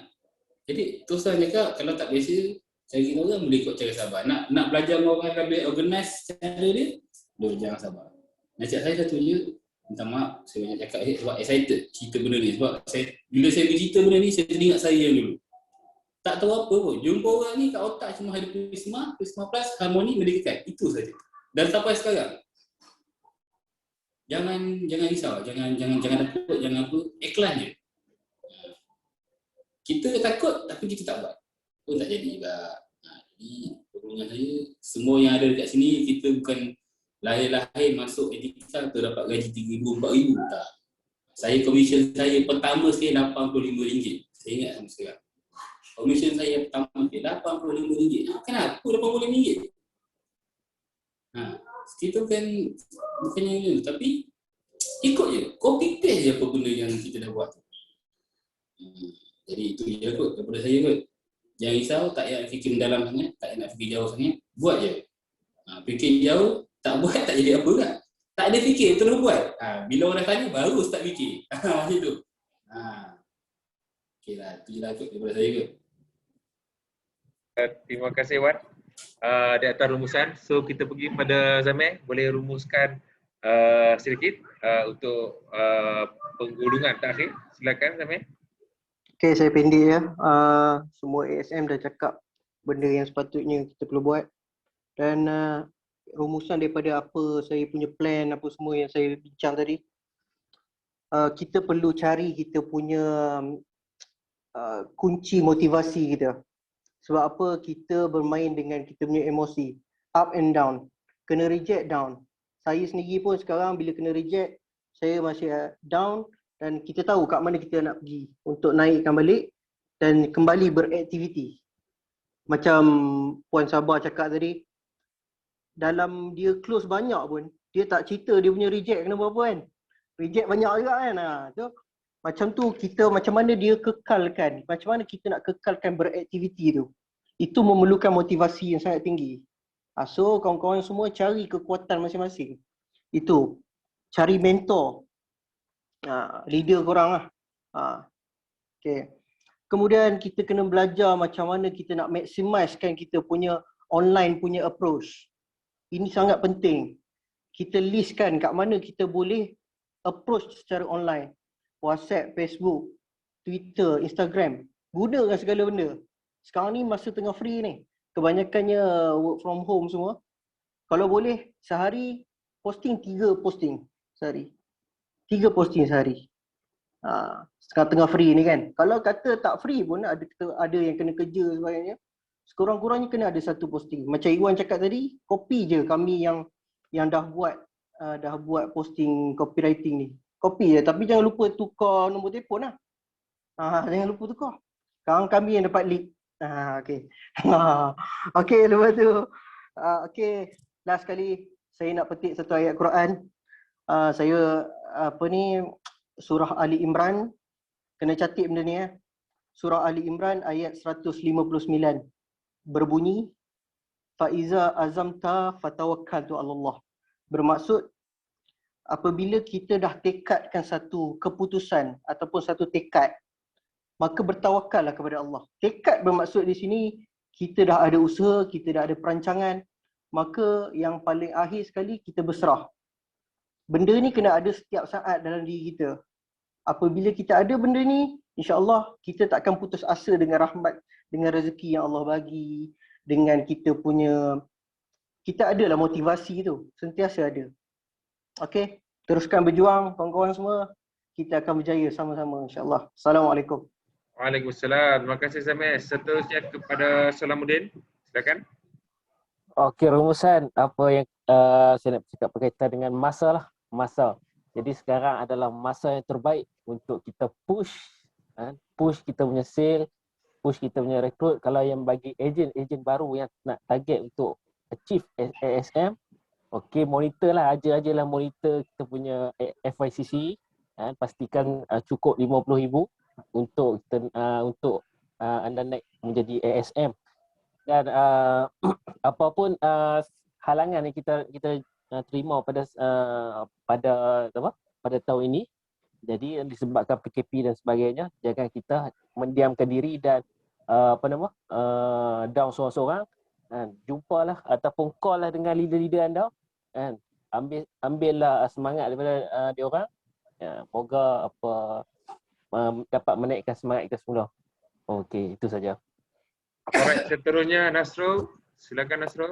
Jadi terus terang cakap, kalau tak biasa, cari orang boleh ikut cara Sabah. Nak belajar dengan orang lebih organize cara dia, jangan Sabah. Nasihat saya satu je, minta maaf, saya banyak cakap sebab excited cerita benda ni. Sebab bila saya bercerita benda ni, saya teringat saya yang dulu. Tak tahu apa pun, jumpa orang ni kat otak cuma ada Prisma Plus, harmoni, Medical. Itu saja. Dan sampai sekarang, jangan risau, jangan takut, jangan apa, ikhlas je. Kita takut tapi kita tak buat, pun tak jadi juga. Jadi pertanyaan saya, semua yang ada dekat sini, kita bukan lahir-lahir masuk etika tu dapat gaji 3,000, 4,000, tak. Saya komisen saya pertama sekali RM85. Saya ingat sama sekarang. Komisen saya pertama sekali RM85. Kenapa RM85? Kita kan bukannya ni, tapi ikut je, copy paste je apa benda yang kita dah buat. Jadi itu je kot daripada saya kot. Jangan risau, tak payah fikir mendalam sangat, tak payah nak fikir jauh sangat, buat je. Fikir jauh, tak buat tak jadi apa kan? Tak ada fikir, terus buat. Bila orang tanya, baru start fikir. Macam tu. Okey lah, itu je lah kot daripada saya kot. Terima kasih Wan. Di atas rumusan. So kita pergi pada Zamir, boleh rumuskan sedikit untuk penggulungan terakhir. Silakan Zamir. Okay, saya pendek ya. Semua ASM dah cakap benda yang sepatutnya kita perlu buat. Dan rumusan daripada apa saya punya plan, apa semua yang saya bincang tadi. Kita perlu cari kita punya kunci motivasi kita. Sebab apa, kita bermain dengan kita punya emosi. Up and down. Kena reject, down. Saya sendiri pun sekarang bila kena reject, saya masih down. Dan kita tahu kat mana kita nak pergi untuk naikkan balik dan kembali beraktiviti. Macam Puan Sabah cakap tadi, dalam dia close banyak pun, dia tak cerita dia punya reject kena berapa kan. Reject banyak juga kan. Macam tu kita macam mana dia kekalkan, macam mana kita nak kekalkan beraktiviti tu. Itu memerlukan motivasi yang sangat tinggi. So kawan-kawan semua cari kekuatan masing-masing. Itu, cari mentor. Leader korang lah. Okay. Kemudian kita kena belajar macam mana kita nak maximizekan kita punya online punya approach. Ini sangat penting. Kita listkan kat mana kita boleh approach secara online. WhatsApp, Facebook, Twitter, Instagram. Gunakan segala benda. Sekarang ni masa tengah free ni. Kebanyakannya work from home semua. Kalau boleh sehari posting 3 posting sehari. 3 posting sehari. Sekarang tengah free ni kan. Kalau kata tak free pun ada yang kena kerja sebagainya. Sekurang-kurangnya kena ada 1 posting. Macam Iwan cakap tadi, copy je kami yang dah buat posting copywriting ni. Copy je, tapi jangan lupa tukar nombor telefon lah. Jangan lupa tukar. Sekarang kami yang dapat lead. Okay. Okay, lepas tu. Okay, last kali saya nak petik satu ayat Quran. Saya surah Ali Imran, kena catat benda ni ya. Surah Ali Imran ayat 159 berbunyi, faiza azamta fatawakkaltu 'alallah. Bermaksud apabila kita dah tekadkan satu keputusan ataupun satu tekad, maka bertawakallah kepada Allah. Tekad bermaksud di sini kita dah ada usaha, kita dah ada perancangan, maka yang paling akhir sekali kita berserah. Benda ni kena ada setiap saat dalam diri kita. Apabila kita ada benda ni, insya-Allah kita tak akan putus asa dengan rahmat, dengan rezeki yang Allah bagi, dengan kita adalah motivasi tu, sentiasa ada. Okey. Teruskan berjuang kawan-kawan semua. Kita akan berjaya sama-sama insya-Allah. Assalamualaikum. Waalaikumsalam. Terima kasih Zames. Seterusnya kepada Salamuddin. Silakan. Okey, rumusan apa yang saya nak cakap berkaitan dengan masa lah. Masa. Jadi sekarang adalah masa yang terbaik untuk kita push kita punya sale, push kita punya rekrut. Kalau yang bagi ejen baru yang nak target untuk achieve ASM, okey, monitor lah, ajalah monitor kita punya FYCC. Pastikan cukup 50,000 untuk kita anda naik menjadi ASM. Dan apapun halangan yang kita terima pada tahun ini, jadi disebabkan PKP dan sebagainya, jangan kita mendiamkan diri dan down seorang-seorang. Jumpalah ataupun call lah dengan leader-leader anda, ambillah semangat daripada diorang. Moga dapat menaikkan semangat kita semula. Okey, itu saja. Alright, seterusnya Nasrul. Silakan Nasrul.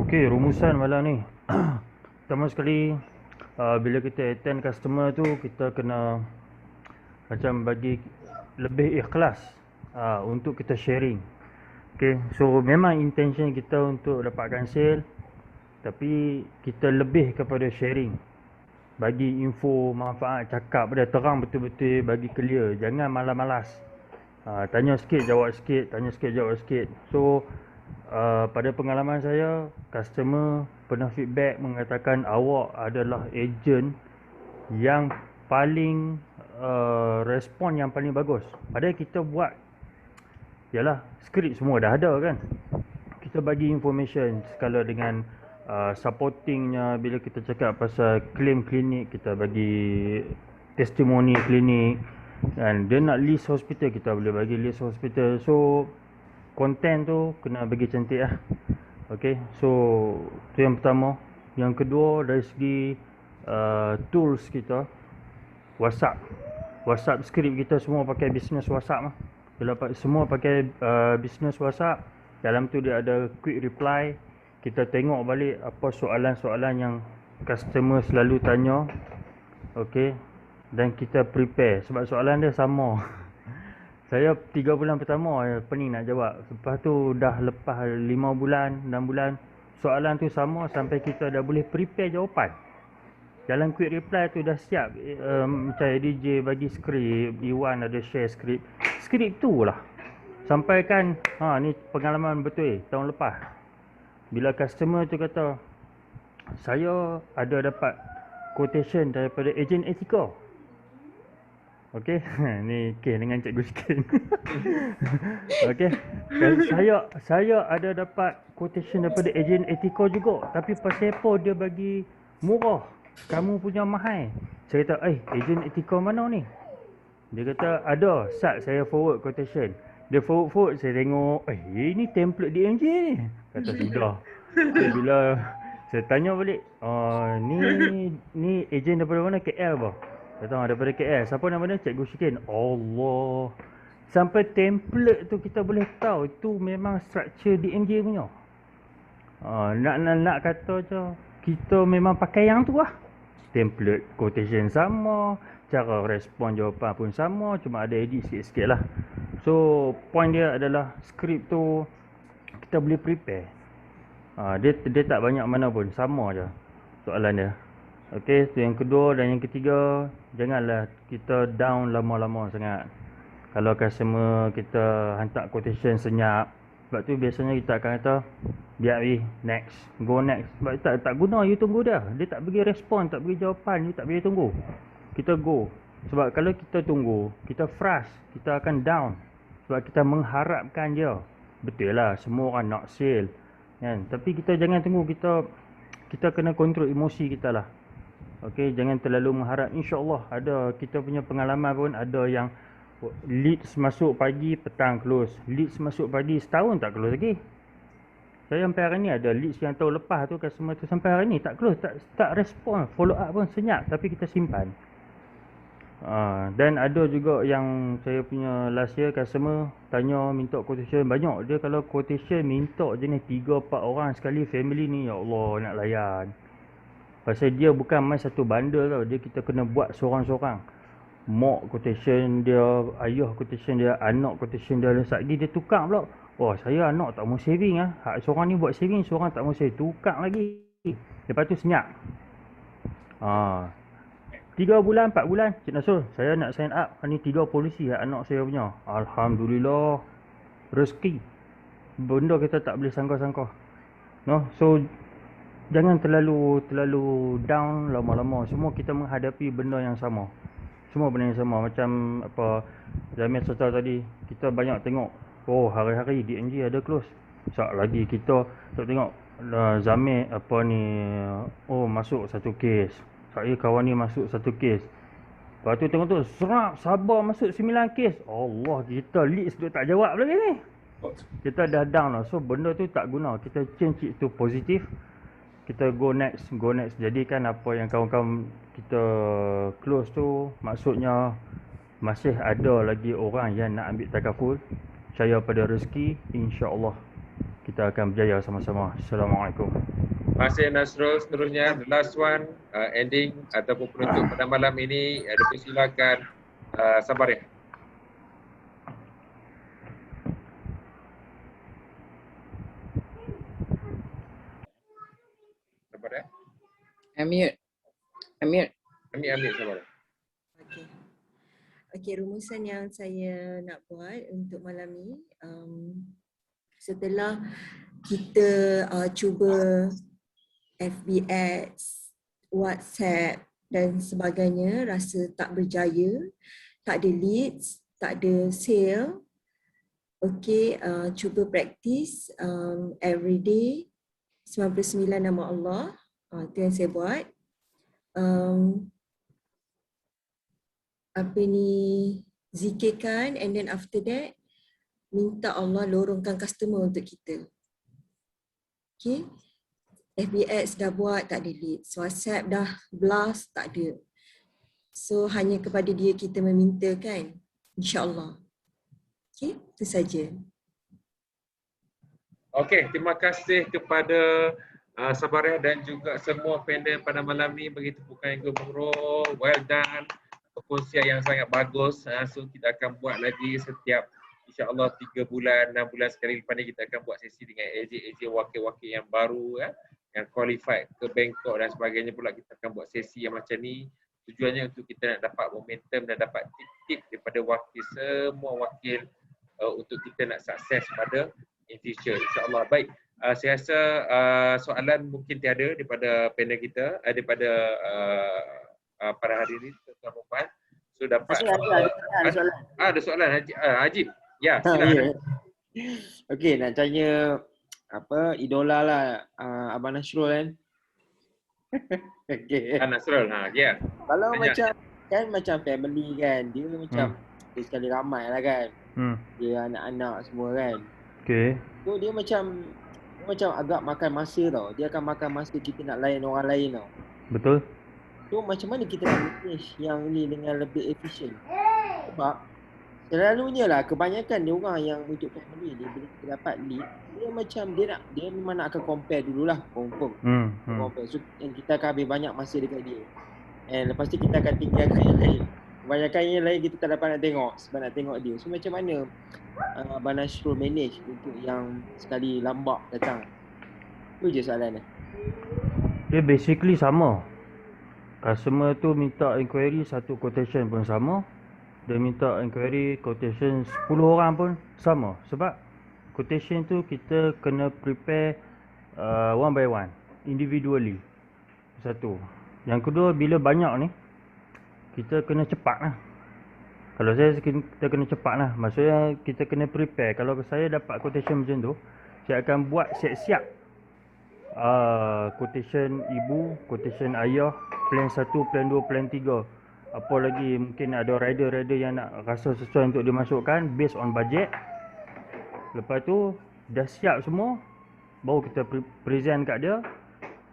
Okey, rumusan malam ni. Pertama sekali, bila kita attend customer tu, kita kena macam bagi lebih ikhlas untuk kita sharing. Okay, so memang intention kita untuk dapatkan sale, tapi kita lebih kepada sharing. Bagi info, manfaat, cakap pada terang betul-betul, bagi clear. Jangan malas-malas. Tanya sikit, jawab sikit, tanya sikit, jawab sikit. So, pada pengalaman saya, customer pernah feedback mengatakan awak adalah ejen yang paling respon yang paling bagus. Padahal kita buat, yalah, skrip semua dah ada kan. Kita bagi information sekala dengan supportingnya. Bila kita cakap pasal claim klinik, kita bagi testimoni klinik. Dan dia nak list hospital, kita boleh bagi list hospital. So konten tu kena bagi cantik lah. Okay, so tu yang pertama. Yang kedua, dari segi tools kita, WhatsApp script kita semua pakai business WhatsApp lah. Bila semua pakai business WhatsApp, dalam tu dia ada quick reply. Kita tengok balik apa soalan-soalan yang customer selalu tanya. Okay, dan kita prepare sebab soalan dia sama. Saya 3 bulan pertama pening nak jawab. Lepas tu dah lepas 5 bulan, 6 bulan, soalan tu sama sampai kita dah boleh prepare jawapan. Dalam quick reply tu dah siap. Macam DJ bagi skrip, Iwan ada share skrip. Skrip tu lah. Sampaikan, ni pengalaman betul tahun lepas. Bila customer tu kata, saya ada dapat quotation daripada ejen Etika. Okey, ni dengan Cikgu Shikin. Okey, saya ada dapat quotation daripada ejen Etika juga, tapi pasal apa dia bagi murah, kamu punya mahal. Saya kata, ejen Etika mana ni? Dia kata, ada, saya forward quotation. Dia forward, saya tengok, ini template DMJ ni. Kata sudah. Bila saya tanya balik, ni ejen daripada mana? KL bah? Kata daripada KL. Siapa nama dia? Cikgu Shikin. Allah. Sampai template tu kita boleh tahu itu memang structure DMJ punya. Nak kata je, kita memang pakai yang tu lah. Template quotation sama, cara respon jawapan pun sama, cuma ada edit sikit-sikit lah. So point dia adalah skrip tu kita boleh prepare. Dia tak banyak mana pun, sama je soalan dia. Okey, tu yang kedua. Dan yang ketiga, janganlah kita down lama-lama sangat. Kalau customer kita hantar quotation senyap, sebab tu biasanya kita akan kata biar next, go next. Sebab tak guna you tunggu dia. Dia tak bagi respon, tak bagi jawapan, you tak boleh tunggu. Kita go. Sebab kalau kita tunggu, kita frust, kita akan down. Sebab kita mengharapkan dia. Betul lah, semua orang nak sale kan? Tapi kita jangan tunggu, kita kena kontrol emosi kita lah. Okey, jangan terlalu mengharap. InsyaAllah ada, kita punya pengalaman pun ada yang leads masuk pagi, petang close. Leads masuk pagi, setahun tak close lagi. Saya sampai hari ni ada leads yang tahun lepas tu, customer tu sampai hari ni tak close, tak respon, follow up pun senyap, tapi kita simpan. Dan ada juga yang saya punya last year customer tanya minta quotation banyak. Dia kalau quotation minta jenis 3-4 orang sekali family ni, ya Allah nak layan. Pasal dia bukan main satu bundle tau. Dia kita kena buat seorang-seorang. Mak quotation dia, ayah quotation dia, anak quotation dia. Sat lagi dia tukar pula. Oh, saya anak tak mau saving ah. Hak seorang ni buat saving, seorang tak mau saving. Tukar lagi. Lepas tu senyap. 3 bulan, 4 bulan, Cik Nasrul, saya nak sign up ni 3 polisi anak saya punya. Alhamdulillah. Rezeki. Benda kita tak boleh sangka-sangka. No, so jangan terlalu down lama-lama. Semua kita menghadapi benda yang sama. Semua benda yang sama. Macam apa Zamir cerita tadi, kita banyak tengok, oh hari-hari DNG ada close. Sat lagi kita tak tengok Zamir apa ni, oh masuk satu kes. Saya kawan ni masuk satu kes. Lepas tu tengok tu, serap sabar masuk 9 kes. Allah, kita list tu tak jawab lagi ni. Kita dah down lah. So benda tu tak guna. Kita change it to positif. Kita go next. Jadikan apa yang kawan-kawan kita close tu, maksudnya masih ada lagi orang yang nak ambil takaful. Percaya pada rezeki, insya-Allah kita akan berjaya sama-sama. Assalamualaikum. Terima kasih Nasrul. Seterusnya, the last one, ending ataupun penutup pada malam ini, dipersilakan Sabariyah. Sabariyah? Amir. Ambil Sabariyah. Okey, rumusan yang saya nak buat untuk malam ni, setelah kita cuba FB Ads, WhatsApp dan sebagainya, rasa tak berjaya, tak ada leads, tak ada sale. Okey, cuba praktis everyday 99 nama Allah. Itu yang saya buat. Zikirkan, and then after that minta Allah lorongkan customer untuk kita. Okay, FB Ads dah buat, tak ada leads. WhatsApp dah blast, tak ada. So hanya kepada dia kita meminta kan, insyaAllah. Okay, itu saja. Okey, terima kasih kepada Sabariyah dan juga semua panel pada malam ni. Bagi tepukan yang gemuruh, well done. Perkongsian yang sangat bagus. So kita akan buat lagi setiap insya-Allah 3 bulan, 6 bulan sekali. Lepas ni kita akan buat sesi dengan AJ wakil-wakil yang baru yang qualified ke Bangkok dan sebagainya pula. Kita akan buat sesi yang macam ni. Tujuannya untuk kita nak dapat momentum dan dapat tip-tip daripada wakil, semua wakil untuk kita nak sukses pada in future, insya-Allah. Baik, saya rasa soalan mungkin tiada daripada panel kita, daripada pada hari ini, tuan-tuan dan puan. So dapat Ada soalan. Ada soalan Haji. Ya, silakan. Okey, nak tanya apa idola lah Abang Nasrul kan. Okey. Nasrul, ya. Kalau Tanya. macam family kan, dia macam dia sekali ramai lah kan. Dia anak-anak semua kan. Okey. So dia macam agak makan masa tau. Dia akan makan masa kita nak layan orang lain tau. Betul. So macam mana kita nak manage yang ni dengan lebih efisien? Sebab selalunya lah kebanyakan dia orang yang untuk family dia bila kita dapat lead, dia memang nak akan compare dululah, confirm. Compare. So kita akan habis banyak masa dekat dia. And lepas tu kita akan tinggalkan yang lain. Kebanyakan yang lain kita tak dapat nak tengok sebab nak tengok dia. So macam mana Abang Nasrul manage untuk yang sekali lambat datang? Itu je soalan dia. Dia basically sama. Customer tu minta inquiry satu quotation pun sama. Dia minta inquiry quotation 10 orang pun sama. Sebab quotation tu kita kena prepare one by one, individually. Satu. Yang kedua, bila banyak ni, kita kena cepat lah. Kalau kita kena cepat lah. Maksudnya kita kena prepare. Kalau saya dapat quotation macam tu, saya akan buat siap-siap quotation ibu, quotation ayah, plan 1, plan 2, plan 3. Apa lagi, mungkin ada rider-rider yang nak rasa sesuai untuk dimasukkan based on budget. Lepas tu dah siap semua, baru kita present kat dia.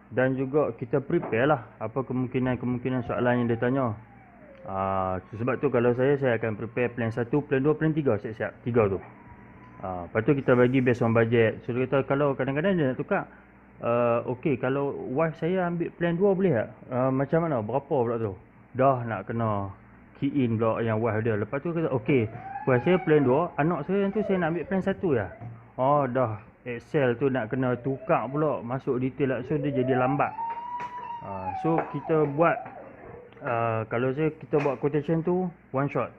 Dan juga kita prepare lah apa kemungkinan soalan yang dia tanya. Sebab tu kalau saya akan prepare plan 1, plan 2, plan 3, siap-siap 3 tu. Lepas tu kita bagi based on budget. So dia kata kalau kadang-kadang dia nak tukar, okey, kalau wife saya ambil plan 2 boleh tak? Macam mana? Berapa pula tu? Dah nak kena key in pula yang wife dia. Lepas tu kata, okey, wife saya plan 2, anak saya tu saya nak ambil plan 1 ya. Oh, dah Excel tu nak kena tukar pula, masuk detail lah. So dia jadi lambat. So kita buat, kalau kita buat quotation tu one shot.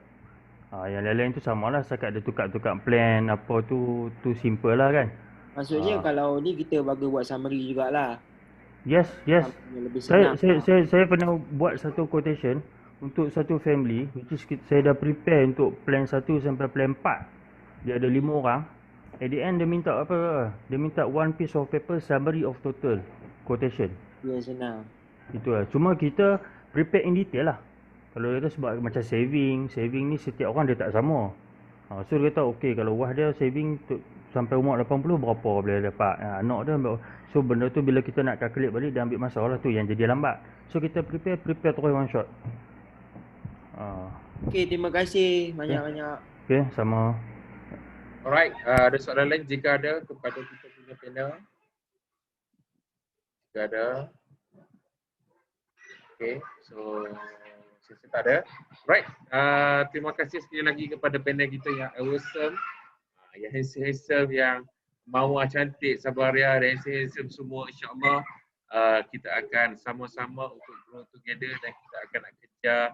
Yang lain-lain tu samalah, setakat dia tukar-tukar plan apa tu simple lah kan. Maksudnya kalau ni kita bagi buat summary jugalah. Yes. Lebih senang. Saya pernah buat satu quotation untuk satu family, which is saya dah prepare untuk plan 1 sampai plan 4. Dia ada 5 orang. At the end dia minta apa? Dia minta one piece of paper summary of total quotation. Ya, senang. Itulah. Cuma kita prepare in detail lah. Kalau dia sebab macam saving ni setiap orang dia tak sama. So dia kata okey, kalau wah dia saving sampai umur 80 berapa boleh dapat. Anak dia ambil. So benda tu bila kita nak calculate balik dia ambil masa lah, tu yang jadi lambat. So kita prepare terus one shot. Okey, terima kasih banyak-banyak. Okey, sama. Alright, ada soalan lain jika ada kepada kita punya panel? Jika ada. Okay, so saya tak ada. Right, terima kasih sekali lagi kepada panel kita yang awesome, yang handsome, yang mawar cantik, Sabaria dan handsome semua. InsyaAllah kita akan sama-sama untuk grow together dan kita akan nak kejar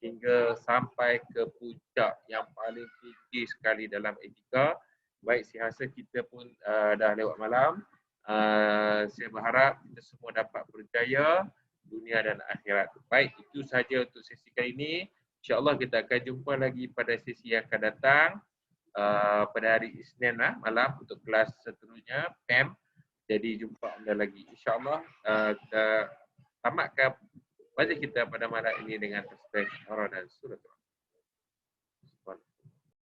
hingga sampai ke puncak yang paling tinggi sekali dalam etika. Baik, siasa kita pun dah lewat malam. Saya berharap kita semua dapat berjaya dunia dan akhirat. Baik, itu sahaja untuk sesi kali ini. InsyaAllah kita akan jumpa lagi pada sesi yang akan datang pada hari Isnin malam untuk kelas seterusnya, PEM. Jadi jumpa anda lagi. InsyaAllah kita tamatkan majlis kita pada malam ini dengan tasbih, syahara dan surah.